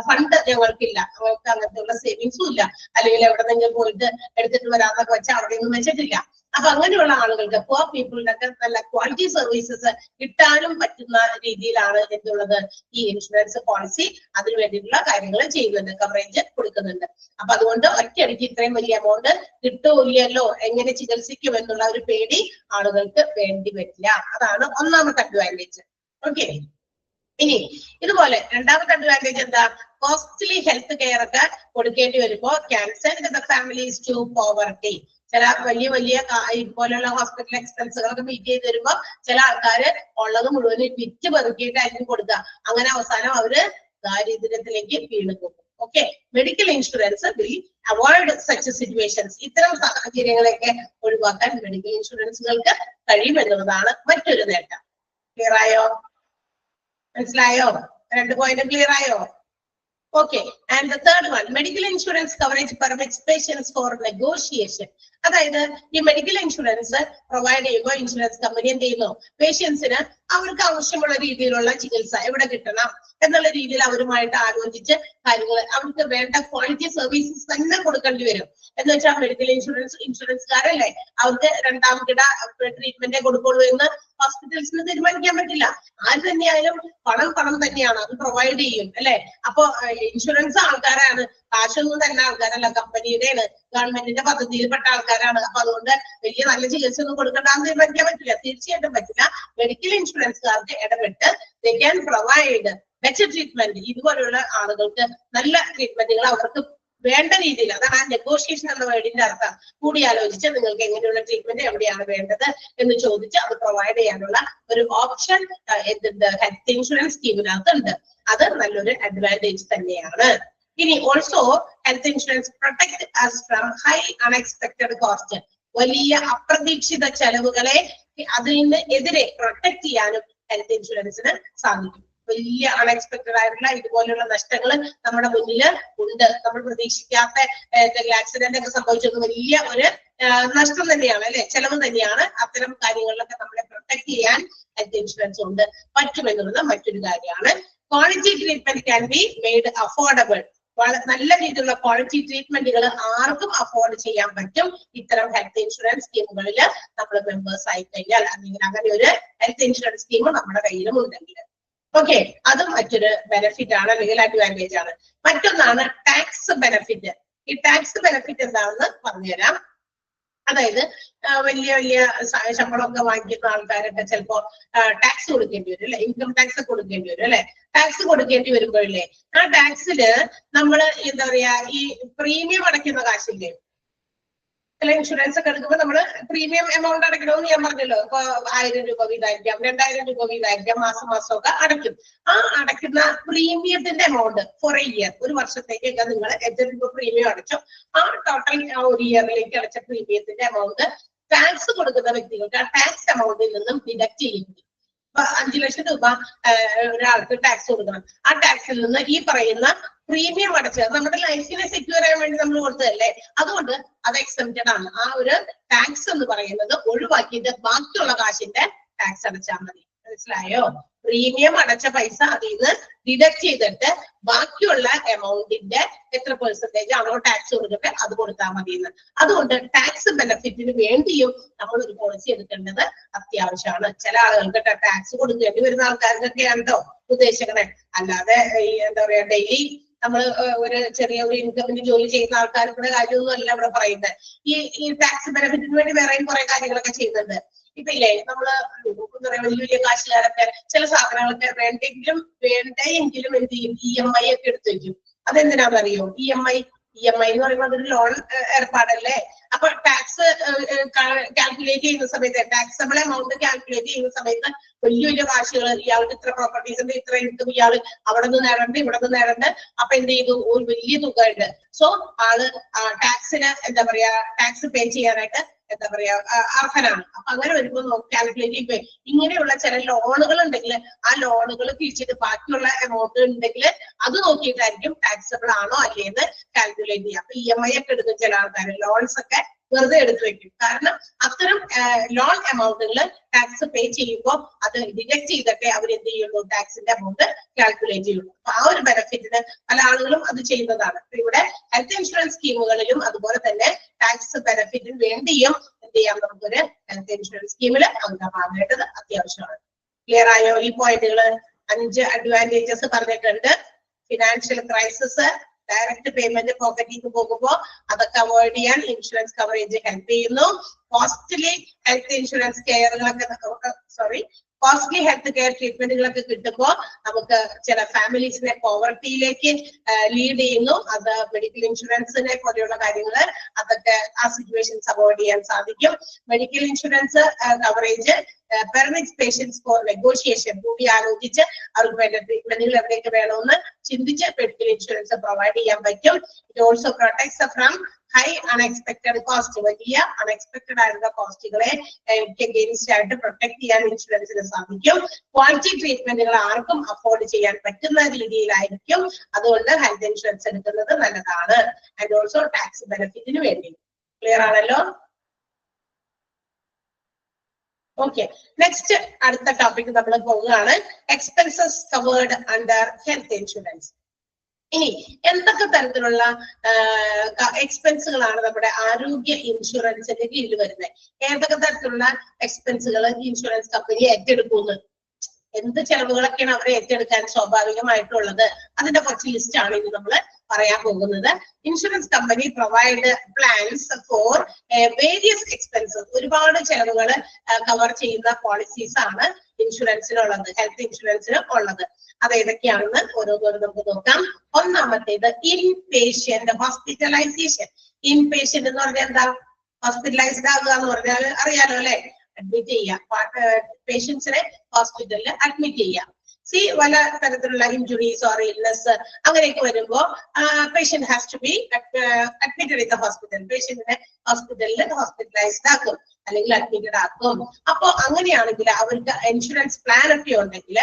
ഫണ്ട് ഞങ്ങൾക്കില്ല, ഞങ്ങൾക്ക് അങ്ങനത്തെ ഉള്ള സേവിങ്സും ഇല്ല, അല്ലെങ്കിൽ എവിടെന്നെങ്കിലും പോയിട്ട് എടുത്തിട്ട് വരാന്നൊക്കെ വെച്ചാൽ അവിടെയൊന്നും വെച്ചിട്ടില്ല. അപ്പൊ അങ്ങനെയുള്ള ആളുകൾക്ക് പുവർ പീപ്പിളിനൊക്കെ നല്ല ക്വാളിറ്റി സർവീസസ് കിട്ടാനും പറ്റുന്ന രീതിയിലാണ് എന്തുള്ളത് ഈ ഇൻഷുറൻസ് പോളിസി അതിനു വേണ്ടിയിട്ടുള്ള കാര്യങ്ങൾ ചെയ്യുന്നുണ്ട്, കവറേജ് കൊടുക്കുന്നുണ്ട്. അപ്പൊ അതുകൊണ്ട് ഒറ്റയടിക്ക് ഇത്രയും വലിയ എമൗണ്ട് കിട്ടൂല്ലല്ലോ, എങ്ങനെ ചികിത്സിക്കും എന്നുള്ള ഒരു പേടി ആളുകൾക്ക് വേണ്ടി വരില്ല. അതാണ് ഒന്നാമത്തെ അഡ്വാൻറ്റേജ്. ഓക്കെ, ഇനി ഇതുപോലെ രണ്ടാമത്തെ അഡ്വാൻറ്റേജ് എന്താ, കോസ്റ്റ്ലി ഹെൽത്ത് കെയർ ഒക്കെ കൊടുക്കേണ്ടി വരുമ്പോ cancer the families to poverty. ചില വലിയ വലിയ ഇതുപോലെയുള്ള ഹോസ്പിറ്റൽ എക്സ്പെൻസുകളൊക്കെ മീറ്റ് ചെയ്ത് വരുമ്പോ ചില ആൾക്കാര് ഉള്ളത് മുഴുവനും വിറ്റ് പെറുക്കിയിട്ടായിരിക്കും കൊടുക്കുക. അങ്ങനെ അവസാനം അവര് ദാരിദ്ര്യത്തിലേക്ക് വീണ് പോകും. Okay, medical insurance will avoid such situations. ഇത്തരം സാഹചര്യങ്ങളെയൊക്കെ ഒഴിവാക്കാൻ മെഡിക്കൽ ഇൻഷുറൻസുകൾക്ക് കഴിയുമെന്നുള്ളതാണ് മറ്റൊരു നേട്ടം. ക്ലിയർ ആയോ? മനസ്സിലായോ? 2 പോയിന്റ് ക്ലിയർ ആയോ? Okay, and the third one, medical insurance coverage permits patients for negotiation. അതായത് ഈ മെഡിക്കൽ ഇൻഷുറൻസ് പ്രൊവൈഡ് ചെയ്യുമ്പോൾ ഇൻഷുറൻസ് കമ്പനി എന്ത് ചെയ്യുന്നു, പേഷ്യൻസിന് അവർക്ക് ആവശ്യമുള്ള രീതിയിലുള്ള ചികിത്സ എവിടെ കിട്ടണം എന്നുള്ള രീതിയിൽ അവരുമായിട്ട് ആലോചിച്ച് കാര്യങ്ങൾ അവർക്ക് വേണ്ട ക്വാളിറ്റി സർവീസസ് തന്നെ കൊടുക്കേണ്ടി വരും. എന്ന് വെച്ചാൽ മെഡിക്കൽ ഇൻഷുറൻസുകാരല്ലേ, അവർക്ക് രണ്ടാം കിട ട്രീറ്റ്മെന്റേ കൊടുക്കുള്ളൂ എന്ന് ഹോസ്പിറ്റൽസിന് തീരുമാനിക്കാൻ പറ്റില്ല. ആര് തന്നെയായാലും പണം തന്നെയാണ്, അത് പ്രൊവൈഡ് ചെയ്യും അല്ലെ. അപ്പൊ ഇൻഷുറൻസ് ആൾക്കാരാണ്, കാശൊന്നും തന്നെ ആൾക്കാരല്ല, കമ്പനിയുടെയാണ്, ഗവൺമെന്റിന്റെ പദ്ധതിയിൽപ്പെട്ട ആൾക്കാരാണ്. അപ്പൊ അതുകൊണ്ട് വലിയ നല്ല ചികിത്സ ഒന്നും കൊടുക്കണ്ടെന്ന് തീരുമാനിക്കാൻ പറ്റില്ല, തീർച്ചയായിട്ടും പറ്റില്ല. മെഡിക്കൽ ഇൻഷുറൻസുകാർക്ക് ഇടപെട്ട് they can provide better treatment. ഇതുപോലെയുള്ള ആളുകൾക്ക് നല്ല ട്രീറ്റ്മെന്റുകൾ അവർക്ക് വേണ്ട രീതിയിൽ, അതാണ് ആ നെഗോഷിയേഷൻ എന്ന വേർഡിന്റെ അർത്ഥം, കൂടിയാലോചിച്ച് നിങ്ങൾക്ക് എങ്ങനെയുള്ള ട്രീറ്റ്മെന്റ് എവിടെയാണ് വേണ്ടത് എന്ന് ചോദിച്ച് അത് പ്രൊവൈഡ് ചെയ്യാനുള്ള ഒരു ഓപ്ഷൻ ഹെൽത്ത് ഇൻഷുറൻസ് സ്കീമിനകത്ത് ഉണ്ട്. അത് നല്ലൊരു അഡ്വാൻറ്റേജ് തന്നെയാണ്. ഇനി also health insurance protect us from high unexpected cost. വലിയ അപ്രതീക്ഷിത ചെലവുകളെ അതിന് എതിരെ പ്രൊട്ടക്ട് ചെയ്യാനും ഹെൽത്ത് ഇൻഷുറൻസിന് സാധിക്കും. വലിയ അൺഎക്സ്പെക്ടഡ് ആയിട്ടുള്ള ഇതുപോലെയുള്ള നഷ്ടങ്ങൾ നമ്മുടെ മുന്നിൽ ഉണ്ട്. നമ്മൾ പ്രതീക്ഷിക്കാത്ത ആക്സിഡന്റ് ഒക്കെ സംഭവിച്ചത് വലിയ ഒരു നഷ്ടം തന്നെയാണ് അല്ലെ, ചെലവ് തന്നെയാണ്. അത്തരം കാര്യങ്ങളിലൊക്കെ നമ്മളെ പ്രൊട്ടക്ട് ചെയ്യാൻ ഹെൽത്ത് ഇൻഷുറൻസ് കൊണ്ട് പറ്റുമെന്നുള്ളത് മറ്റൊരു കാര്യമാണ്. Quality treatment can be made affordable. നല്ല രീതിയിലുള്ള ക്വാളിറ്റി ട്രീറ്റ്മെന്റുകൾ ആർക്കും അഫോർഡ് ചെയ്യാൻ പറ്റും ഇത്തരം ഹെൽത്ത് ഇൻഷുറൻസ് സ്കീമുകളിൽ നമ്മൾ മെമ്പേഴ്സ് ആയി കഴിഞ്ഞാൽ, അല്ലെങ്കിൽ അങ്ങനെ ഒരു ഹെൽത്ത് ഇൻഷുറൻസ് സ്കീം നമ്മുടെ കയ്യിലും ഉണ്ടെങ്കിൽ. ഓക്കെ, അതും മറ്റൊരു ബെനിഫിറ്റ് ആണ്, അല്ലെങ്കിൽ അഡ്വാൻറ്റേജ് ആണ്. മറ്റൊന്നാണ് ടാക്സ് ബെനിഫിറ്റ്. ഈ ടാക്സ് ബെനിഫിറ്റ് എന്താണെന്ന് പറഞ്ഞുതരാം. അതായത് വലിയ വലിയ ശമ്പളമൊക്കെ വാങ്ങിക്കുന്ന ആൾക്കാരൊക്കെ ചിലപ്പോ ടാക്സ് കൊടുക്കേണ്ടി വരും അല്ലെ, ഇൻകം ടാക്സ് കൊടുക്കേണ്ടി വരും അല്ലെ. ടാക്സ് കൊടുക്കേണ്ടി വരുമ്പോഴല്ലേ ആ ടാക്സില് നമ്മള് എന്താ പറയാ ഈ പ്രീമിയം അടയ്ക്കുന്ന കാശില്ലേ, ചില ഇൻഷുറൻസ് ഒക്കെ എടുക്കുമ്പോൾ നമ്മള് പ്രീമിയം എമൗണ്ട് അടയ്ക്കണമെന്ന് ഞാൻ പറഞ്ഞല്ലോ. ഇപ്പൊ 1000 രൂപ വീതായിരിക്കാം, 2000 രൂപ വീതായിരിക്കാം, മാസം ഒക്കെ അടയ്ക്കും. ആ അടയ്ക്കുന്ന പ്രീമിയത്തിന്റെ എമൗണ്ട് ഫോർ എ ഇയർ, ഒരു വർഷത്തേക്കൊക്കെ നിങ്ങൾ എത്ര രൂപ പ്രീമിയം അടച്ചോ ആ ടോട്ടൽ ആ ഒരു ഇയറിലേക്ക് അടച്ച പ്രീമിയത്തിന്റെ എമൗണ്ട് ടാക്സ് കൊടുക്കുന്ന വ്യക്തികൾക്ക് ആ ടാക്സ് എമൗണ്ടിൽ നിന്നും ഡിഡക്ട് ചെയ്യുന്നു. 5 ലക്ഷം രൂപ ഒരാൾക്ക് ടാക്സ് കൊടുക്കണം. ആ ടാക്സിൽ നിന്ന് ഈ പറയുന്ന പ്രീമിയം അടച്ചത് നമ്മുടെ ലൈഫിനെ സെക്യൂർ ചെയ്യാൻ വേണ്ടി നമ്മൾ കൊടുത്തതല്ലേ, അതുകൊണ്ട് അത് എക്സംപ്റ്റഡ് ആണ്. ആ ഒരു ടാക്സ് എന്ന് പറയുന്നത് ഒഴിവാക്കിയിട്ട് ബാക്കിയുള്ള കാശിന്റെ ടാക്സ് അടച്ചാൽ മതി. മനസ്സിലായോ? പ്രീമിയം അടച്ച പൈസ അതിൽ നിന്ന് ഡിഡക്ട് ചെയ്തിട്ട് ബാക്കിയുള്ള എമൗണ്ടിന്റെ എത്ര പെർസെന്റേജ് ആണോ ടാക്സ് കൊടുക്കട്ടെ അത് കൊടുത്താൽ മതി എന്ന്. അതുകൊണ്ട് ടാക്സ് ബെനിഫിറ്റിന് വേണ്ടിയും നമ്മൾ ഒരു പോളിസി എടുക്കേണ്ടത് അത്യാവശ്യമാണ്. ചില ആളുകൾക്ക് ടാക്സ് കൊടുക്കേണ്ടി വരുന്ന ആൾക്കാർക്കൊക്കെയാണ് കേട്ടോ ഉദ്ദേശിക്കണേ. അല്ലാതെ ഈ എന്താ പറയാ ഡെയിലി നമ്മൾ ഒരു ചെറിയ ഒരു ഇൻകമിന് ജോലി ചെയ്യുന്ന ആൾക്കാരുടെ കാര്യമൊന്നും അല്ല ഇവിടെ പറയുന്നത്. ഈ ടാക്സ് ബെനിഫിറ്റിന് വേണ്ടി വേറെയും കുറെ കാര്യങ്ങളൊക്കെ ചെയ്യുന്നുണ്ട്. ഇപ്പൊ ഇല്ലേ നമ്മള് എന്താ പറയാ വലിയ വലിയ കാശുകാരൊക്കെ ചില സാധനങ്ങളൊക്കെ വേണ്ടെങ്കിലും എന്ത് ചെയ്യും, EMI ഒക്കെ എടുത്തു വെക്കും. അതെന്തിനാണെന്ന് അറിയോ? EMI എന്ന് പറയുമ്പോൾ അതൊരു ലോൺ ഏർപ്പാടല്ലേ. അപ്പൊ ടാക്സ് കാൽക്കുലേറ്റ് ചെയ്യുന്ന സമയത്ത്, ടാക്സബിൾ എമൗണ്ട് കാൽക്കുലേറ്റ് ചെയ്യുന്ന സമയത്ത് വലിയ വലിയ കാശുകൾ, ഇയാൾക്ക് ഇത്ര പ്രോപ്പർട്ടീസിന്റെ ഇത്ര ഇൻകം, ഇയാള് അവിടെ നിന്ന് നേടണ്ട് ഇവിടെ നിന്ന് നേടണ്ട്, അപ്പൊ എന്ത് ചെയ്തു ഒരു വലിയ തുക ഉണ്ട്. സോ ആള് ടാക്സിന് എന്താ പറയാ ടാക്സ് പേ ചെയ്യാനായിട്ട് എന്താ പറയാ അർഹനാണ്. അപ്പൊ അങ്ങനെ വരുമ്പോൾ കാൽക്കുലേറ്റ് ചെയ്യുമ്പോൾ ഇങ്ങനെയുള്ള ചില ലോണുകൾ ഉണ്ടെങ്കിൽ ആ ലോണുകൾ തിരിച്ചിട്ട് ബാക്കിയുള്ള എമൗണ്ട് ഉണ്ടെങ്കിൽ അത് നോക്കിയിട്ടായിരിക്കും ടാക്സബിൾ ആണോ അല്ലേന്ന് കാൽക്കുലേറ്റ് ചെയ്യുക. അപ്പൊ EMI ഒക്കെ എടുക്കും ചില ആൾക്കാർ, ലോൺസ് ഒക്കെ വെറുതെ എടുത്തു വെക്കും. കാരണം അത്തരം ലോൺ എമൗണ്ടുകൾ ടാക്സ് പേ ചെയ്യുമ്പോൾ അത് ഡിഡക്ട് ചെയ്തിട്ടേ അവർ എന്ത് ചെയ്യുള്ളൂ, ടാക്സിന്റെ എമൗണ്ട് കാൽക്കുലേറ്റ് ചെയ്യുള്ളൂ. അപ്പൊ ആ ഒരു ബെനിഫിറ്റിന് പല ആളുകളും അത് ചെയ്യുന്നതാണ്. ഇവിടെ ഹെൽത്ത് ഇൻഷുറൻസ് സ്കീമുകളിലും അതുപോലെ തന്നെ ടാക്സ് ബെനിഫിറ്റിന് വേണ്ടിയും എന്ത് ചെയ്യാം, നമുക്കൊരു ഹെൽത്ത് ഇൻഷുറൻസ് സ്കീമിൽ അംഗമാകേണ്ടത് അത്യാവശ്യമാണ്. ക്ലിയർ ആയോ? ഈ പോയിന്റുകൾ 5 അഡ്വാൻറ്റേജസ് പറഞ്ഞിട്ടുണ്ട്. ഫിനാൻഷ്യൽ ക്രൈസിസ്, ഡയറക്റ്റ് പേയ്മെന്റ് പോക്കറ്റിലേക്ക് പോകുമ്പോൾ അതൊക്കെ അവോയ്ഡ് ചെയ്യാൻ ഇൻഷുറൻസ് കവറേജ് ഹെൽപ്പ് ചെയ്യുന്നു. Costly health insurance costly health care ട്രീറ്റ്മെന്റുകളൊക്കെ കിട്ടുമ്പോൾ നമുക്ക് ചില ഫാമിലീസിനെ പോവർട്ടിയിലേക്ക് ലീഡ് ചെയ്യുന്നു. അത് മെഡിക്കൽ ഇൻഷുറൻസിനെ പോലെയുള്ള കാര്യങ്ങൾ അതൊക്കെ ആ സിറ്റുവേഷൻസ് അവോയ്ഡ് ചെയ്യാൻ സാധിക്കും. Medical insurance coverage permits patients for negotiation, കൂടി ആലോചിച്ച് അവർക്ക് വേണ്ട ട്രീറ്റ്മെന്റുകൾ എവിടെയൊക്കെ വേണമെന്ന് ചിന്തിച്ച് മെഡിക്കൽ ഇൻഷുറൻസ് പ്രൊവൈഡ് ചെയ്യാൻ പറ്റും. It also protects from high unexpected cost, വലിയ അൺഎക്സ്പെക്ടഡ് ആയിട്ടുള്ള കോസ്റ്റുകളെ അഗെയിൻസ്റ്റ് ആയിട്ട് പ്രൊട്ടക്ട് ചെയ്യാൻ ഇൻഷുറൻസിന് സാധിക്കും. ക്വാളിറ്റി ട്രീറ്റ്മെന്റുകൾ ആർക്കും അഫോർഡ് ചെയ്യാൻ പറ്റുന്ന രീതിയിലായിരിക്കും. അതുകൊണ്ട് ഹെൽത്ത് ഇൻഷുറൻസ് എടുക്കുന്നത് നല്ലതാണ്. ആൻഡ് ഓൾസോ ടാക്സ് ബെനിഫിറ്റിന് വേണ്ടി. ക്ലിയർ ആണല്ലോ? ഓക്കെ, നെക്സ്റ്റ് അടുത്ത ടോപ്പിക് നമ്മൾ പോവുകയാണ്. Expenses covered under health insurance. ഇനി എന്തൊക്കെ തരത്തിലുള്ള എക്സ്പെൻസുകളാണ് നമ്മുടെ ആരോഗ്യ ഇൻഷുറൻസിന്റെ കീഴിൽ വരുന്നത്? ഏതൊക്കെ തരത്തിലുള്ള എക്സ്പെൻസുകൾ ഇൻഷുറൻസ് കമ്പനി ഏറ്റെടുക്കുന്നത്? എന്ത് ചെലവുകളൊക്കെയാണ് അവരെ ഏറ്റെടുക്കാൻ സ്വാഭാവികമായിട്ടുള്ളത്? അതിന്റെ കുറച്ച് ലിസ്റ്റ് ആണ് ഇനി നമ്മൾ പറയാൻ പോകുന്നത്. Insurance company provide plans for various expenses. ഒരുപാട് ചെലവുകൾ കവർ ചെയ്യുന്ന പോളിസീസ് ആണ് ഇൻഷുറൻസിനുള്ളത്, ഹെൽത്ത് ഇൻഷുറൻസിന് ഉള്ളത്. അത് ഏതൊക്കെയാണെന്ന് ഓരോന്നോരും നമുക്ക് നോക്കാം. ഒന്നാമത്തേത് ഇൻപേഷ്യന്റ് ഹോസ്പിറ്റലൈസേഷൻ. ഇൻപേഷ്യന്റ് എന്ന് പറഞ്ഞാൽ എന്താ? ഹോസ്പിറ്റലൈസ്ഡ് ആകുക എന്ന് പറഞ്ഞാൽ അറിയാലോ അല്ലെ? അഡ്മിറ്റ് ചെയ്യാം, പേഷ്യൻസിനെ ഹോസ്പിറ്റലിൽ അഡ്മിറ്റ് ചെയ്യാം. പല തരത്തിലുള്ള ഇഞ്ചുറീസ് ഓർ ഇൽനെസ് അങ്ങനെയൊക്കെ വരുമ്പോ patient has to be admitted in the hospital. പേഷ്യന്റിനെ ഹോസ്പിറ്റലിൽ ഹോസ്പിറ്റലൈസ്ഡ് ആക്കും അല്ലെങ്കിൽ അഡ്മിറ്റഡ് ആക്കും. അപ്പൊ അങ്ങനെയാണെങ്കിൽ അവർക്ക് ഇൻഷുറൻസ് പ്ലാൻ ഒക്കെ ഉണ്ടെങ്കിൽ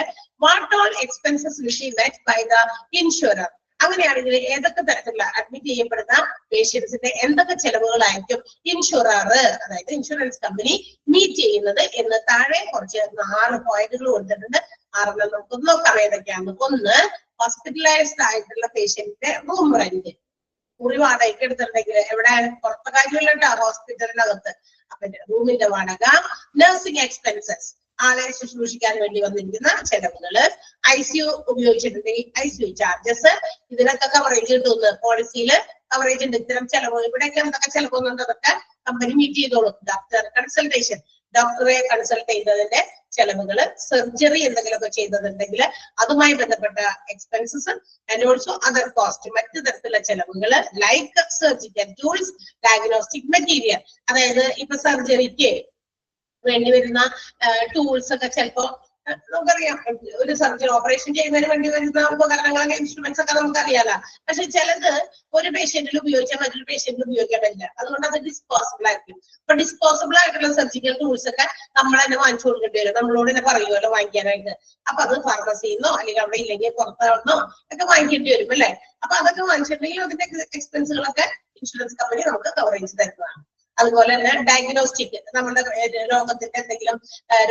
what all expenses will be met by the insurer. അങ്ങനെയാണെങ്കിൽ ഏതൊക്കെ തരത്തിലുള്ള അഡ്മിറ്റ് ചെയ്യപ്പെടുന്ന പേഷ്യൻസിന്റെ എന്തൊക്കെ ചെലവുകളായിരിക്കും ഇൻഷുറർ, അതായത് ഇൻഷുറൻസ് കമ്പനി മീറ്റ് ചെയ്യുന്നത് എന്ന് താഴെ കുറച്ച് 6 പോയിന്റുകൾ കൊടുത്തിട്ടുണ്ട്. 6 നമുക്ക് നോക്കാം ഏതൊക്കെയാണ്. ഒന്ന്, ഹോസ്പിറ്റലൈസ്ഡ് ആയിട്ടുള്ള പേഷ്യന്റിന്റെ റൂം റെന്റ്. മുറി വാടകയ്ക്ക് എടുത്തിട്ടുണ്ടെങ്കിൽ എവിടെ പുറത്തെ കാര്യമല്ല കേട്ടോ, ഹോസ്പിറ്റലിനകത്ത്. അപ്പൊ റൂമിന്റെ വാടക. നഴ്സിംഗ് എക്സ്പെൻസസ്, ആളെ ശുശ്രൂഷിക്കാൻ വേണ്ടി വന്നിരിക്കുന്ന ചെലവുകള്. ICU ഉപയോഗിച്ചിട്ടുണ്ടെങ്കിൽ ICU charges. ഇതിനൊക്കെ കവറേജ് കിട്ടുന്നു പോളിസിയിൽ കവറേജ് ഉണ്ട്. ഇത്തരം ചെലവ് ഇവിടെയൊക്കെ എന്തൊക്കെ ചെലവുന്നുണ്ട് അതൊക്കെ കമ്പനി മീറ്റ് ചെയ്തോളും. ഡോക്ടർ കൺസൾട്ടേഷൻ, ഡോക്ടറെ കൺസൾട്ട് ചെയ്തതിന്റെ ചെലവുകള്, സർജറി എന്തെങ്കിലുമൊക്കെ ചെയ്തതുണ്ടെങ്കിൽ അതുമായി ബന്ധപ്പെട്ട expenses and also other cost, മറ്റു തരത്തിലുള്ള ചെലവുകള് like surgical tools, diagnostic material. അതായത് ഇപ്പൊ സർജറിക്ക് വേണ്ടി വരുന്ന ടൂൾസ് ഒക്കെ ചിലപ്പോ നമുക്കറിയാം, ഒരു സർജറി ഓപ്പറേഷൻ ചെയ്യുന്നതിന് വേണ്ടി വരുന്ന ഉപകരണങ്ങളൊക്കെ ഇൻസ്ട്രുമെന്റ്സ് ഒക്കെ നമുക്കറിയാലോ. പക്ഷെ ചിലത് ഒരു പേഷ്യന്റിൽ ഉപയോഗിച്ചാൽ മറ്റൊരു പേഷ്യന്റിൽ ഉപയോഗിക്കാൻ പറ്റില്ല. അതുകൊണ്ട് അത് ഡിസ്പോസിബിൾ ആയിരിക്കും. അപ്പൊ ഡിസ്പോസിബിൾ ആയിട്ടുള്ള സർജിക്കൽ ടൂൾസ് ഒക്കെ നമ്മൾ തന്നെ വാങ്ങിച്ചു കൊടുക്കേണ്ടി വരും. നമ്മളോട് തന്നെ പറയുമല്ലോ വാങ്ങിക്കാനായിട്ട്. അപ്പൊ അത് ഫാർമസിന്നോ അല്ലെങ്കിൽ അവിടെ ഇല്ലെങ്കിൽ പുറത്താണെന്നോ ഒക്കെ വാങ്ങിക്കേണ്ടി വരും അല്ലെ. അപ്പൊ അതൊക്കെ വാങ്ങിച്ചിട്ടുണ്ടെങ്കിൽ അതിന്റെ എക്സ്പെൻസുകളൊക്കെ ഇൻഷുറൻസ് കമ്പനി നമുക്ക് കവറേജ് തരുന്നതാണ്. അതുപോലെ തന്നെ ഡയഗ്നോസ്റ്റിക്, നമ്മുടെ രോഗത്തിന്റെ എന്തെങ്കിലും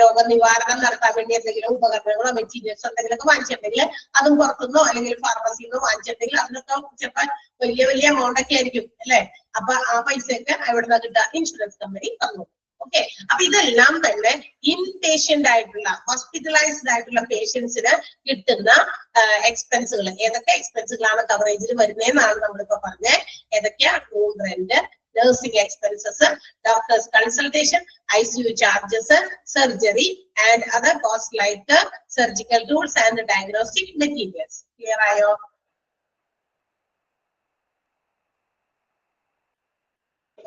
രോഗനിവാരണം നടത്താൻ വേണ്ടി എന്തെങ്കിലും ഉപകരണങ്ങളോ മെറ്റീരിയൽസോ എന്തെങ്കിലുമൊക്കെ വാങ്ങിച്ചിട്ടുണ്ടെങ്കിൽ അതും പുറത്തുനിന്നോ അല്ലെങ്കിൽ ഫാർമസിന്നോ വാങ്ങിച്ചിട്ടുണ്ടെങ്കിൽ അതിനൊക്കെ ചിലപ്പോൾ വലിയ വലിയ എമൗണ്ട് ഒക്കെ ആയിരിക്കും അല്ലെ. അപ്പൊ ആ പൈസയൊക്കെ എവിടെ കിട്ടുക, ഇൻഷുറൻസ് കമ്പനി തന്നു. ഓക്കെ, അപ്പൊ ഇതെല്ലാം തന്നെ ഇൻപേഷ്യന്റ് ആയിട്ടുള്ള ഹോസ്പിറ്റലൈസ്ഡ് ആയിട്ടുള്ള പേഷ്യൻസിന് കിട്ടുന്ന എക്സ്പെൻസുകൾ. ഏതൊക്കെ എക്സ്പെൻസുകളാണ് കവറേജിൽ വരുന്നതെന്നാണ് നമ്മളിപ്പോ പറഞ്ഞത്. ഏതൊക്കെയാ? Room rent, nursing expenses, doctor's consultation, ICU charges, surgery and other costs like surgical tools and diagnostic materials. Clear ayo?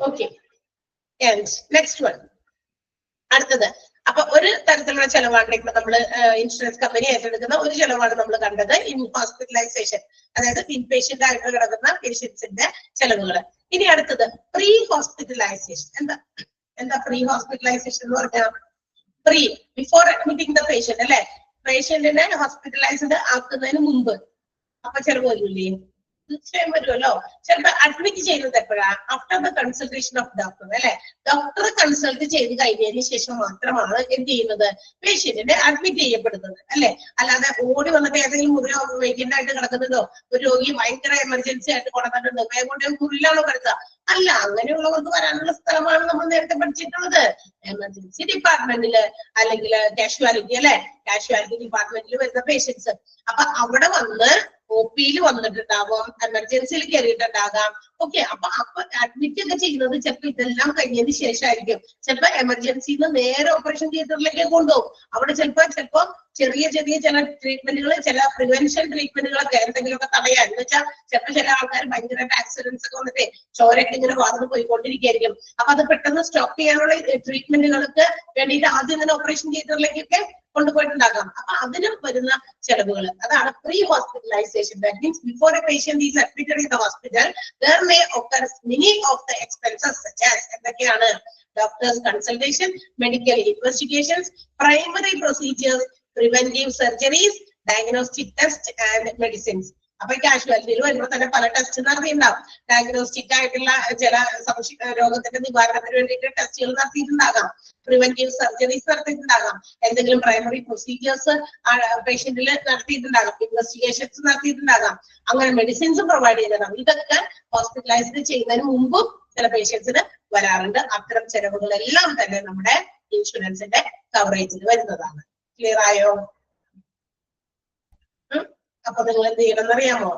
Okay, and next one. അടുത്തത്, അപ്പൊ ഒരു തരത്തിലുള്ള ചെലവാണ് ഇപ്പൊ നമ്മള് ഇൻഷുറൻസ് കമ്പനി ഏറ്റെടുക്കുന്ന ഒരു ചെലവാണ് നമ്മൾ കണ്ടത്, ഇൻ ഹോസ്പിറ്റലൈസേഷൻ. അതായത് ഇൻപേഷ്യന്റ് ആയിട്ട് കിടക്കുന്ന പേഷ്യൻസിന്റെ ചെലവുകൾ. ഇനി അടുത്തത് പ്രീ ഹോസ്പിറ്റലൈസേഷൻ. എന്താ പ്രീ ഹോസ്പിറ്റലൈസേഷൻ എന്ന് പറഞ്ഞാൽ? Pre, before admitting the patient അല്ലെ. പേഷ്യന്റിനെ ഹോസ്പിറ്റലൈസ്ഡ് ആക്കുന്നതിന് മുമ്പ് അപ്പൊ ചെലവ് വരില്ലേ? തീർച്ചയായും വരുമല്ലോ. ചിലപ്പോൾ അഡ്മിറ്റ് ചെയ്യുന്നത് എപ്പോഴാണ്? After the consultation of doctor അല്ലെ. ഡോക്ടറെ കൺസൾട്ട് ചെയ്ത് കഴിഞ്ഞതിന് ശേഷം മാത്രമാണ് എന്ത് ചെയ്യുന്നത്? പേഷ്യന്റിനെ അഡ്മിറ്റ് ചെയ്യപ്പെടുന്നത് അല്ലെ. അല്ലാതെ ഓടി വന്നിട്ട് ഏതെങ്കിലും മുറിയോ വേക്കന്റ് ആയിട്ട് കിടക്കുന്നുണ്ടോ, ഒരു രോഗി ഭയങ്കര എമർജൻസി ആയിട്ട് കൊണ്ടുവന്നിട്ടുണ്ട്, വേഗം കൊണ്ട് മുറിയിലാണോ കിടക്കുക? അല്ല, അങ്ങനെയുള്ളവർക്ക് വരാനുള്ള സ്ഥലമാണ് നമ്മൾ നേരത്തെ പഠിച്ചിട്ടുള്ളത്. എമർജൻസി ഡിപ്പാർട്ട്മെന്റില് അല്ലെങ്കിൽ കാഷ്വാലിറ്റി അല്ലെ, കാഷ്വാലിറ്റി ഡിപ്പാർട്ട്മെന്റിൽ വരുന്ന പേഷ്യൻസ്. അപ്പൊ അവിടെ വന്ന് OP-യിൽ വന്നിട്ടുണ്ടാവാം, എമർജൻസിയിൽ കയറിയിട്ടുണ്ടാകാം. ഓക്കെ, അപ്പൊ അഡ്മിറ്റ് ഒക്കെ ചെയ്യുന്നത് ചിലപ്പോൾ ഇതെല്ലാം കഴിഞ്ഞതിന് ശേഷമായിരിക്കും. ചിലപ്പോൾ എമർജൻസിന്ന് നേരെ ഓപ്പറേഷൻ തിയേറ്ററിലേക്ക് കൊണ്ടുപോകും. അവിടെ ചിലപ്പോ ചെറിയ ചില ട്രീറ്റ്മെന്റുകൾ, ചില പ്രിവെൻഷൻ ട്രീറ്റ്മെന്റുകളൊക്കെ എന്തെങ്കിലുമൊക്കെ തടയാൻ, എന്ന് വെച്ചാൽ ചിലപ്പോൾ ചില ആൾക്കാർ ഭയങ്കരമായിട്ട് ആക്സിഡൻസ് ഒക്കെ വന്നിട്ട് ചോരയൊക്കെ ഇങ്ങനെ വാർന്നു പോയിക്കൊണ്ടിരിക്കുകയായിരിക്കും. അപ്പൊ അത് പെട്ടെന്ന് സ്റ്റോപ്പ് ചെയ്യാനുള്ള ട്രീറ്റ്മെന്റുകൾക്ക് വേണ്ടിയിട്ട് ആദ്യം തന്നെ ഓപ്പറേഷൻ തിയേറ്ററിലേക്കൊക്കെ കൊണ്ടുപോയിട്ടുണ്ടാകാം. അപ്പൊ അതിന് വരുന്ന ചെലവുകൾ, അതാണ് pre hospitalisation. That means before a patient is admitted in the hospital there may occur many of the expenses such as എന്തൊക്കെയാണ്? Doctor's consultation, medical investigations, primary procedures, preventive surgeries, diagnostic tests and medicines. അപ്പൊ കാഷ്വാലിറ്റിയിൽ വരുമ്പോൾ തന്നെ പല test നടത്തിയിട്ടുണ്ടാവും. Diagnostic ആയിട്ടുള്ള ചില രോഗത്തിന്റെ നിവാരണത്തിന് വേണ്ടിയിട്ട് ടെസ്റ്റുകൾ നടത്തിയിട്ടുണ്ടാകാം, പ്രിവെന്റീവ് സർജറീസ് നടത്തിയിട്ടുണ്ടാകാം, എന്തെങ്കിലും പ്രൈമറി പ്രൊസീജിയേഴ്സ് പേഷ്യന്റിൽ നടത്തിയിട്ടുണ്ടാകാം, ഇൻവെസ്റ്റിഗേഷൻസ് നടത്തിയിട്ടുണ്ടാകാം, അങ്ങനെ മെഡിസിൻസ് പ്രൊവൈഡ് ചെയ്തിട്ടുണ്ടാകും. ഇതൊക്കെ ഹോസ്പിറ്റലൈസ്ഡ് ചെയ്യുന്നതിന് മുമ്പും ചില പേഷ്യൻസിന് വരാറുണ്ട്. അത്തരം ചെലവുകളെല്ലാം തന്നെ നമ്മുടെ ഇൻഷുറൻസിന്റെ കവറേജിൽ വരുന്നതാണ്. ക്ലിയർ ആയോ? അപ്പൊ നിങ്ങൾ എന്ത് ചെയ്യണം അറിയാമോ?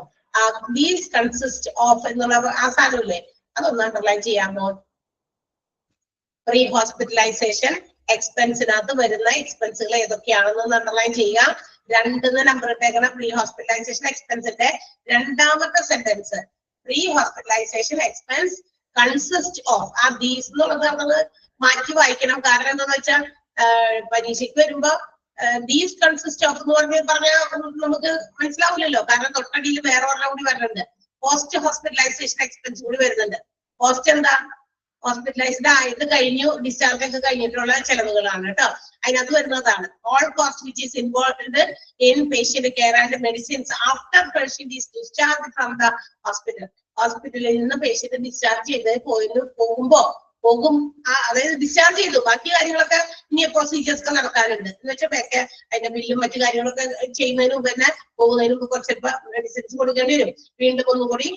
ദീസ് കൺസിസ്റ്റ് ഓഫ് എന്നുള്ള ആ സാധനമില്ലേ, അതൊന്ന് അണ്ടർലൈൻ ചെയ്യാമോ? പ്രീ ഹോസ്പിറ്റലൈസേഷൻ എക്സ്പെൻസിനകത്ത് വരുന്ന എക്സ്പെൻസുകൾ ഏതൊക്കെയാണെന്ന് അണ്ടർലൈൻ ചെയ്യുക. 2 നമ്പർ ഇട്ടേക്കണം. പ്രീ ഹോസ്പിറ്റലൈസേഷൻ എക്സ്പെൻസിന്റെ രണ്ടാമത്തെ sentence, pre hospitalisation expense consist of. ആ ദീസ് എന്നുള്ളത് നമ്മൾ മാറ്റി വായിക്കണം. കാരണം എന്താന്ന് വെച്ചാൽ പരീക്ഷയ്ക്ക് വരുമ്പോ ദീസ് കൺസിസ്റ്റ് ഓഫ് എന്ന് പറഞ്ഞാൽ നമുക്ക് മനസ്സിലാവില്ലല്ലോ. കാരണം തൊട്ടടിയിൽ വേറെ ഒരെണ്ണം കൂടി വരുന്നുണ്ട്, പോസ്റ്റ് ഹോസ്പിറ്റലൈസേഷൻ എക്സ്പെൻസ് കൂടി വരുന്നുണ്ട്. പോസ്റ്റ് എന്താ? ഹോസ്പിറ്റലൈസ്ഡ് ആയിട്ട് കഴിഞ്ഞു, ഡിസ്ചാർജ് ഒക്കെ കഴിഞ്ഞിട്ടുള്ള ചെലവുകളാണ് കേട്ടോ. അതിനകത്ത് വരുന്നതാണ് all cost which is involved in patient care and medicines after patient is discharge from the hospital. ഹോസ്പിറ്റലിൽ നിന്ന് പേഷ്യന്റ് ഡിസ്ചാർജ് ചെയ്ത് പോകും, അതായത് ഡിസ്ചാർജ് ചെയ്തു, ബാക്കി കാര്യങ്ങളൊക്കെ ഇനി പ്രൊസീജിയേഴ്സ് ഒക്കെ നടക്കാനുണ്ട് എന്ന് വെച്ചാൽ അതിന്റെ ബില്ലും മറ്റു കാര്യങ്ങളൊക്കെ ചെയ്യുന്നതിന് മുമ്പ് തന്നെ പോകുന്നതിന് മുമ്പ് കുറച്ച് മെഡിസിൻസ് കൊടുക്കേണ്ടി വരും, വീണ്ടും ഒന്നുകൂടി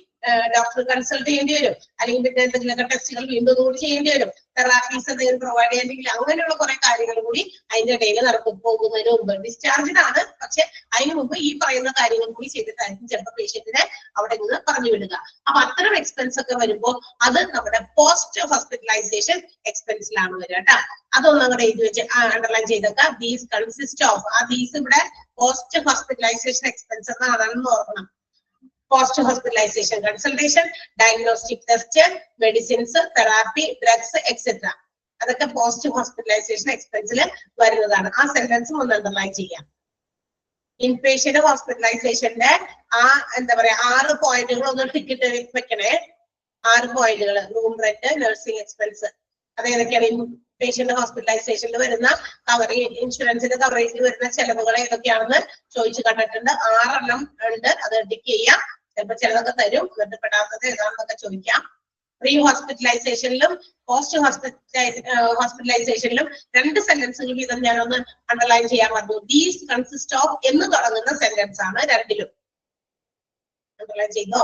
ഡോക്ടർ കൺസൾട്ട് ചെയ്യേണ്ടി വരും, അല്ലെങ്കിൽ പിന്നെ എന്തെങ്കിലുമൊക്കെ ടെസ്റ്റുകൾ വീണ്ടും ഒന്നുകൂടി ചെയ്യേണ്ടി വരും, തെറാപ്പീസ് എന്തെങ്കിലും പ്രൊവൈഡ് ചെയ്യണമെങ്കിൽ അങ്ങനെയുള്ള കുറെ കാര്യങ്ങൾ കൂടി അതിന്റെ ഇടയിൽ നടക്കും പോകുന്നതിന് മുമ്പ്. ഡിസ്ചാർജ്ഡ് ആണ്, പക്ഷെ അതിന് മുമ്പ് ഈ പറയുന്ന കാര്യങ്ങൾ കൂടി ചെയ്തിട്ടായിരിക്കും ചിലപ്പോൾ പേഷ്യന്റിനെ അവിടെ നിന്ന് പറഞ്ഞു വിടുക. അപ്പൊ അത്തരം എക്സ്പെൻസ് ഒക്കെ വരുമ്പോൾ അത് നമ്മുടെ പോസ്റ്റ് ഹോസ്പിറ്റലൈസേഷൻ എക്സ്പെൻസിലാണ് വരിക കേട്ടോ. അതൊന്നും അങ്ങോട്ട് എഴുതി വെച്ച് അണ്ടർലൈൻ ചെയ്തേക്കാം. ദീസ് കൺസിസ്റ്റ് ഓഫ്, ആ ദീസ് ഇവിടെ പോസ്റ്റ് ഹോസ്പിറ്റലൈസേഷൻ എക്സ്പെൻസ് എന്നാണെന്ന് ഓർക്കണം. Post hospitalisation consultation, diagnostic test, medicines, therapy, drugs etcetera, അതൊക്കെ പോസ്റ്റ് ഹോസ്പിറ്റലൈസേഷൻ എക്സ്പെൻസിൽ വരുന്നതാണ്. ആ സെന്റൻസും ഒന്ന് അണ്ടർലൈൻ ചെയ്യാം. ഇൻപേഷ്യന്റ് ഹോസ്പിറ്റലൈസേഷന്റെ ആ എന്താ പറയാ 6 പോയിന്റുകൾ ഒന്ന് ടിക്കറ്റ് വെക്കണേ. 6 പോയിന്റുകൾ: റൂം റെന്റ്, നഴ്സിംഗ് എക്സ്പെൻസ്, അതേതൊക്കെയാണ് ഇൻപേഷ്യന്റ് ഹോസ്പിറ്റലൈസേഷനിൽ വരുന്ന കവറേജ്, ഇൻഷുറൻസിന്റെ കവറേജിൽ വരുന്ന ചെലവുകൾ ഏതൊക്കെയാണെന്ന് ചോദിച്ചു കണ്ടിട്ടുണ്ട്. 6 എണ്ണം ഉണ്ട്, അത് ടിക്ക് ചെയ്യാം. ചിലപ്പോൾ ചിലതൊക്കെ തരും, എന്നിട്ട് പെടാത്തത് ഏതാണെന്നൊക്കെ ചോദിക്കാം. പ്രീ ഹോസ്പിറ്റലൈസേഷനിലും പോസ്റ്റ് ഹോസ്പിറ്റലൈസേഷനിലും 2 സെന്റൻസുകൾ വീതം ഞാനൊന്ന് അണ്ടർലൈൻ ചെയ്യാൻ പറഞ്ഞു. ദീസ് കൺസിസ്റ്റ് ഓഫ് എന്ന് തുടങ്ങുന്ന സെന്റൻസ് ആണ് രണ്ടിലും. അണ്ടർലൈൻ ചെയ്തോ?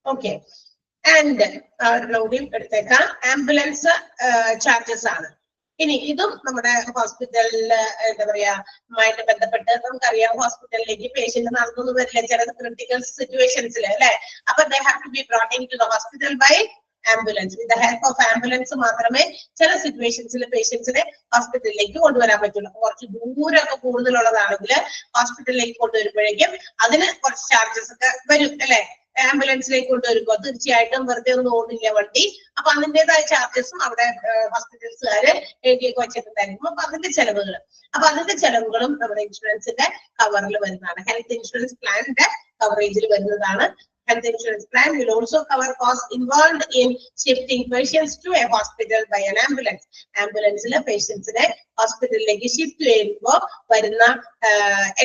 ഓക്കെ. ആൻഡ് എടുത്തേക്കാം. ആംബുലൻസ് ചാർജസ് ആണ്. ഇനി ഇതും നമ്മുടെ ഹോസ്പിറ്റലില് എന്താ പറയാ മായിട്ട് ബന്ധപ്പെട്ട് നമുക്കറിയാം, ഹോസ്പിറ്റലിലേക്ക് പേഷ്യന്റ് നടന്നു വരില്ല ചില ക്രിട്ടിക്കൽ സിറ്റുവേഷൻസിൽ അല്ലെ. അപ്പൊ they have to be brought in to the hospital by ambulance. With the help of ambulance മാത്രമേ ചില സിറ്റുവേഷൻസിൽ പേഷ്യൻസിനെ ഹോസ്പിറ്റലിലേക്ക് കൊണ്ടുവരാൻ പറ്റുള്ളൂ. കുറച്ച് ദൂരമൊക്കെ കൂടുതലുള്ളതാണെങ്കിൽ ഹോസ്പിറ്റലിലേക്ക് കൊണ്ടുവരുമ്പോഴേക്കും അതിന് കുറച്ച് ചാർജസ് ഒക്കെ വരും അല്ലെ. ആംബുലൻസിലേക്ക് കൊണ്ടുവരുമ്പോൾ തീർച്ചയായിട്ടും വെറുതെ ഒന്നും ഓടില്ല വണ്ടി. അപ്പൊ അതിൻ്റെതായ ചാർജസും അവിടെ ഹോസ്പിറ്റൽസുകാര് എഴുതിയൊക്കെ വെച്ചിട്ടുണ്ടായിരിക്കും. അപ്പൊ അതിന്റെ ചെലവുകൾ, അപ്പൊ അതിന്റെ ചെലവുകളും നമ്മുടെ ഇൻഷുറൻസിന്റെ കവറിൽ വരുന്നതാണ്. ഹെൽത്ത് ഇൻഷുറൻസ് പ്ലാനിന്റെ കവറേജിൽ വരുന്നതാണ്. Health insurance plan will also cover costs involved in shifting patients to a hospital by an ambulance. ആംബുലൻസിലെ പേഷ്യൻസിനെ ഹോസ്പിറ്റലിലേക്ക് ഷിഫ്റ്റ് ചെയ്യുമ്പോൾ വരുന്ന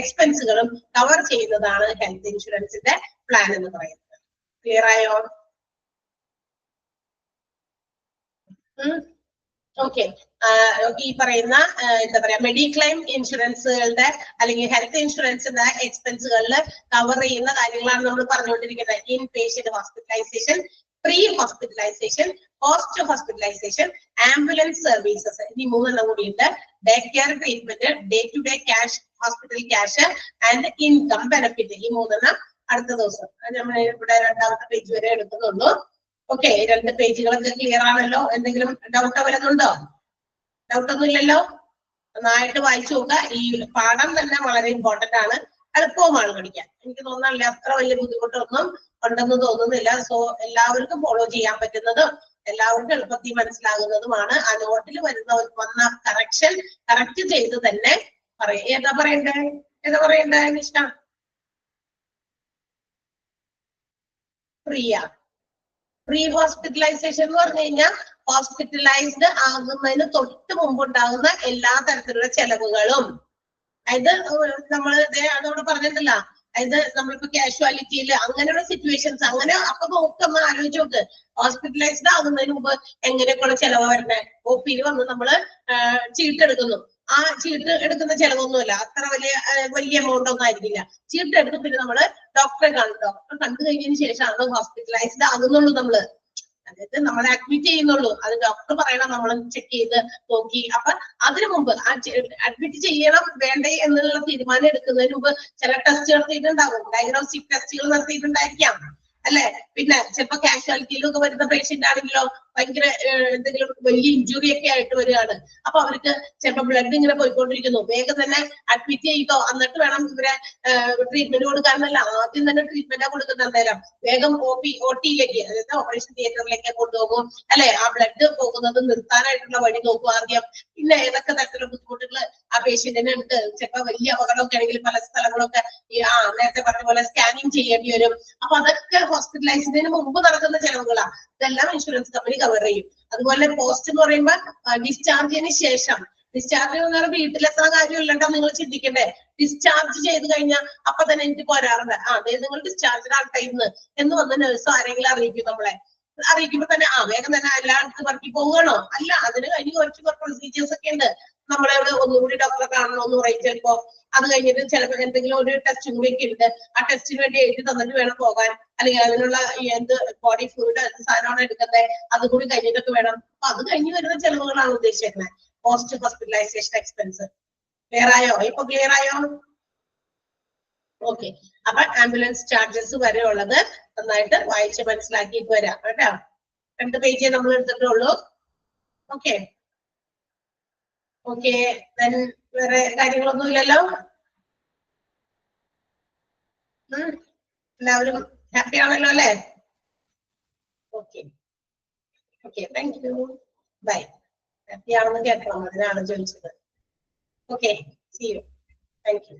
എക്സ്പെൻസുകളും കവർ ചെയ്യുന്നതാണ് ഹെൽത്ത് ഇൻഷുറൻസിന്റെ പ്ലാൻ എന്ന് പറയുന്നത്. ക്ലിയർ ആയോ? ഓക്കെ. ഈ പറയുന്ന എന്താ പറയാ മെഡിക്ലെയിം ഇൻഷുറൻസുകളുടെ അല്ലെങ്കിൽ ഹെൽത്ത് ഇൻഷുറൻസിന്റെ എക്സ്പെൻസുകളിൽ കവർ ചെയ്യുന്ന കാര്യങ്ങളാണ് നമ്മൾ പറഞ്ഞുകൊണ്ടിരിക്കുന്നത്. Inpatient hospitalisation, pre hospitalisation, post hospitalisation, ambulance services, ഈ 3 എണ്ണം കൂടിയുണ്ട്. Day care treatment, day to day cash, hospital cash and income benefit, ഈ 3 എണ്ണം അടുത്ത ദിവസം നമ്മൾ ഇവിടെ 2ാമത്തെ പേജ് വരെ എടുക്കുന്നുള്ളൂ. ഓക്കെ. 2 പേജുകളൊക്കെ ക്ലിയർ ആണല്ലോ? എന്തെങ്കിലും ഡൗട്ട് വരുന്നുണ്ടോ? ഡൗട്ട് ഒന്നും ഇല്ലല്ലോ? നന്നായിട്ട് വായിച്ചു നോക്കുക. ഈ പാഠം തന്നെ വളരെ ഇമ്പോർട്ടന്റ് ആണ്, എളുപ്പവുമാണ് പഠിക്കാൻ. എനിക്ക് തോന്നുന്നില്ല അത്ര വലിയ ബുദ്ധിമുട്ടൊന്നും ഉണ്ടെന്ന് തോന്നുന്നില്ല. സോ എല്ലാവർക്കും ഫോളോ ചെയ്യാൻ പറ്റുന്നതും എല്ലാവർക്കും എളുപ്പത്തിൽ മനസ്സിലാകുന്നതുമാണ്. ആ നോട്ടിൽ വന്ന കറക്ഷൻ കറക്റ്റ് ചെയ്ത് തന്നെ പറയാം. ഏതാ പറയണ്ടേ നിഷ്ഠ? പ്രീ ഹോസ്പിറ്റലൈസേഷൻ എന്ന് പറഞ്ഞു കഴിഞ്ഞാൽ ഹോസ്പിറ്റലൈസ്ഡ് ആകുന്നതിന് തൊട്ട് മുമ്പുണ്ടാകുന്ന എല്ലാ തരത്തിലുള്ള ചെലവുകളും, അതായത് നമ്മൾ അതോടെ പറഞ്ഞിട്ടില്ല, അതായത് നമ്മളിപ്പോ കാഷ്വാലിറ്റിയിൽ അങ്ങനെയുള്ള സിറ്റുവേഷൻസ് അങ്ങനെ അപ്പൊ നോക്കൊന്ന് ആലോചിച്ച് നോക്ക്. ഹോസ്പിറ്റലൈസ്ഡ് ആകുന്നതിന് മുമ്പ് എങ്ങനെയൊക്കെയുള്ള ചെലവ് വരണേ? ഒപിയിൽ വന്ന് നമ്മള് ചീട്ടെടുക്കുന്നു. ആ ചീട്ട് എടുക്കുന്ന ചെലവൊന്നുമില്ല, അത്ര വലിയ എമൗണ്ട് ഒന്നും ആയിരിക്കില്ല. ചീട്ട് എടുക്കും, പിന്നെ നമ്മള് ഡോക്ടറെ കാണും. ഡോക്ടറെ കണ്ടു കഴിഞ്ഞതിന് ശേഷമാണ് ഹോസ്പിറ്റലൈസ്ഡ് ആകുന്നുള്ളൂ. നമ്മള് അതായത് നമ്മളെ അഡ്മിറ്റ് ചെയ്യുന്നുള്ളൂ. അത് ഡോക്ടർ പറയണം, നമ്മൾ ചെക്ക് ചെയ്ത് നോക്കി. അപ്പൊ അതിനു മുമ്പ് അഡ്മിറ്റ് ചെയ്യണം വേണ്ടേ എന്നുള്ള തീരുമാനം എടുക്കുന്നതിന് മുമ്പ് ചില ടെസ്റ്റ് നടത്തിയിട്ടുണ്ടാകും, ഡയഗ്നോസ്റ്റിക് ടെസ്റ്റുകൾ നടത്തിയിട്ടുണ്ടായിരിക്കാം അല്ലെ. പിന്നെ ചിലപ്പോ കാഷ്വാലിറ്റിയിലൊക്കെ വരുന്ന പേഷ്യന്റ് ആണെങ്കിലോ ഭയങ്കര എന്തെങ്കിലും വലിയ ഇഞ്ചുറി ഒക്കെ ആയിട്ട് വരികയാണ്. അപ്പൊ അവർക്ക് ചിലപ്പോ ബ്ലഡ് ഇങ്ങനെ പോയിക്കൊണ്ടിരിക്കുന്നു, വേഗം തന്നെ അഡ്മിറ്റ് ചെയ്തോ, എന്നിട്ട് വേണം ഇവരെ ട്രീറ്റ്മെന്റ് കൊടുക്കാനല്ല, ആദ്യം തന്നെ ട്രീറ്റ്മെന്റാ കൊടുക്കുന്ന നേരം വേഗം OT-യിലേക്ക്, അതായത് ഓപ്പറേഷൻ തിയേറ്ററിലേക്ക് കൊണ്ടുപോകും അല്ലെ. ആ ബ്ലഡ് പോകുന്നത് നിർത്താനായിട്ടുള്ള വഴി നോക്കും ആദ്യം. പിന്നെ ഏതൊക്കെ തരത്തിലുള്ള ബുദ്ധിമുട്ടുകൾ ആ പേഷ്യന്റിന് ഉണ്ട്, ചിലപ്പോ വലിയ അപകടമൊക്കെ ആണെങ്കിൽ പല സ്ഥലങ്ങളൊക്കെ നേരത്തെ പറഞ്ഞ പോലെ സ്കാനിങ് ചെയ്യേണ്ടി വരും. അപ്പൊ അതൊക്കെ ഹോസ്പിറ്റലൈസിന് മുമ്പ് നടക്കുന്ന ചെലവുകളാണ്. ഇതെല്ലാം ഇൻഷുറൻസ് കമ്പനി കവർ ചെയ്യും. അതുപോലെ പോസ്റ്റ് എന്ന് പറയുമ്പോൾ ഡിസ്ചാർജിന് ശേഷം, ഡിസ്ചാർജ് എന്ന് പറഞ്ഞാൽ വീട്ടിലെത്ര കാര്യമില്ലട്ടോ നിങ്ങൾ ചിന്തിക്കണ്ടേ. ഡിസ്ചാർജ് ചെയ്ത് കഴിഞ്ഞാൽ അപ്പൊ തന്നെ എനിക്ക് പോരാറുണ്ട്, അതായത് നിങ്ങൾ ഡിസ്ചാർജ് ആകട്ടെ ഇന്ന് എന്ന് വന്ന് നഴ്സ് ആരെങ്കിലും അറിയിക്കും നമ്മളെ. അറിയിക്കുമ്പോ തന്നെ വേഗം തന്നെ എല്ലായിടത്തും വർക്കിൽ പോവുകയാണോ? അല്ല, അതിന് കഴിഞ്ഞ് കുറച്ച് പ്രൊസീജിയേഴ്സ് ഒക്കെ ഉണ്ട്. നമ്മളവിടെ ഒന്നുകൂടി ഡോക്ടറെ കാണണം എന്ന് പറയും ചിലപ്പോ. അത് കഴിഞ്ഞിട്ട് ചിലപ്പോൾ എന്തെങ്കിലും ഒരു ടെസ്റ്റും കൂടി ഒക്കെ ഉണ്ട്. ആ ടെസ്റ്റിന് വേണ്ടി എഴുതി തന്നിട്ട് വേണം പോകാൻ. അല്ലെങ്കിൽ അതിനുള്ള എന്ത് ബോഡി ഫ്ലൂയിഡ് എന്ത് സാധനമാണ് എടുക്കുന്നത്, അതുകൂടി കഴിഞ്ഞിട്ടൊക്കെ വേണം. അപ്പൊ അത് കഴിഞ്ഞ് വരുന്ന ചെലവുകളാണ് ഉദ്ദേശിക്കുന്നത്. Post hospitalisation expense. ക്ലിയർ ആയോ? ഇപ്പൊ ക്ലിയർ ആയോ? ഓക്കെ. അപ്പൊ ആംബുലൻസ് ചാർജസ് വരെ ഉള്ളത് നന്നായിട്ട് വായിച്ച് മനസ്സിലാക്കിയിട്ട് വരാം കേട്ടോ. 2 പേജേ നമ്മൾ എടുത്തിട്ടുള്ളൂ. Okay okay. വേറെ കാര്യങ്ങളൊന്നും ഇല്ലല്ലോ? എല്ലാവരും ഹാപ്പി ആണല്ലോ അല്ലേ? Okay okay, thank you. Bye. Happy ആണെന്ന് കേട്ടോ, അതിനാണ് ചോദിച്ചത്. Okay, see you. Thank U.